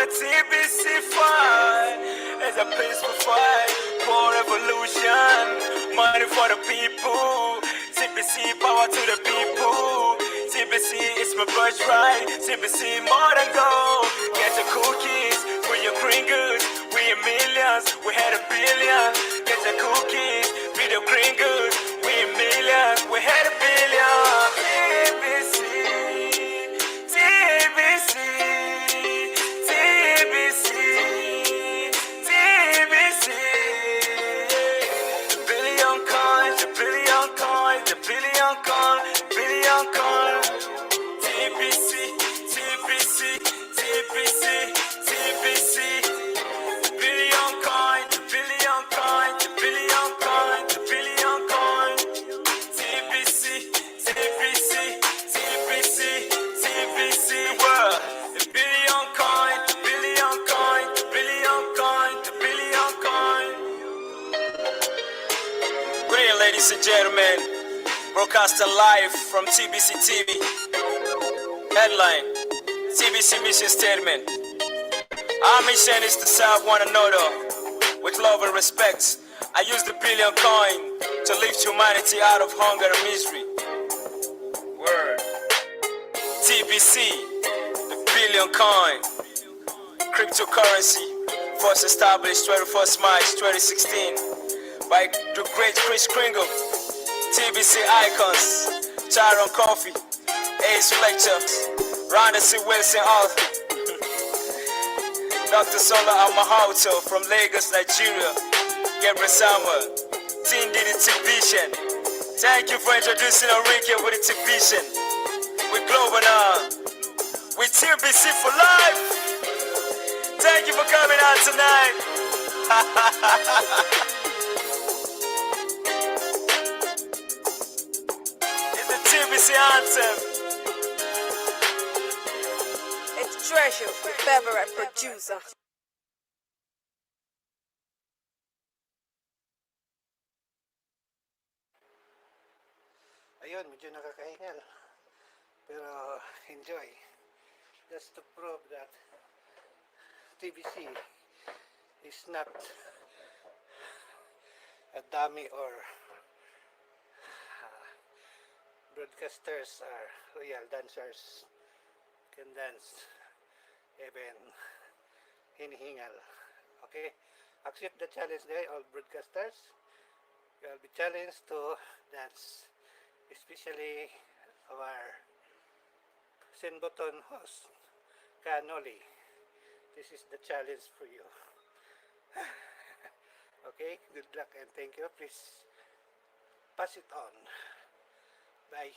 TBC fight is a peaceful fight for revolution. Money for the people. TBC power to the people. TBC is my birthright. TBC more than gold. Get your cookies, bring your green goods. We in millions, we had a billion. Get your cookies, bring your green goods. We in millions, we had a billion. TBC, TBC. Ladies and gentlemen, broadcasting live from TBCtv. Headline, TBC mission statement. Our mission is to serve one another with love and respect. I use the billion coin to lift humanity out of hunger and misery. Word. TBC, the billion coin. Cryptocurrency, first established 21st March 2016. By the great Chris Kringle, TBC icons, Tyron Coffee, Ace Fletcher, Rhonda C. Wilson author, Dr. Sola Amahoto from Lagos, Nigeria, Gabriel Samuel, Team Didi Tibician. Thank you for introducing Enrique with the Tibician. We're global now, with TBC for life. Thank you for coming out tonight. TBC anthem. It's Treasure, favorite producer. Ayun, medyo nakakahingal. Pero enjoy. Just to prove that TBC is not a dummy or broadcasters are real dancers, can dance even hinihingal. Okay, accept the challenge there, all broadcasters. You will be challenged to dance, especially our Sinboton host, Kanoli. This is the challenge for you. Okay, good luck and thank you. Please pass it on. Bye.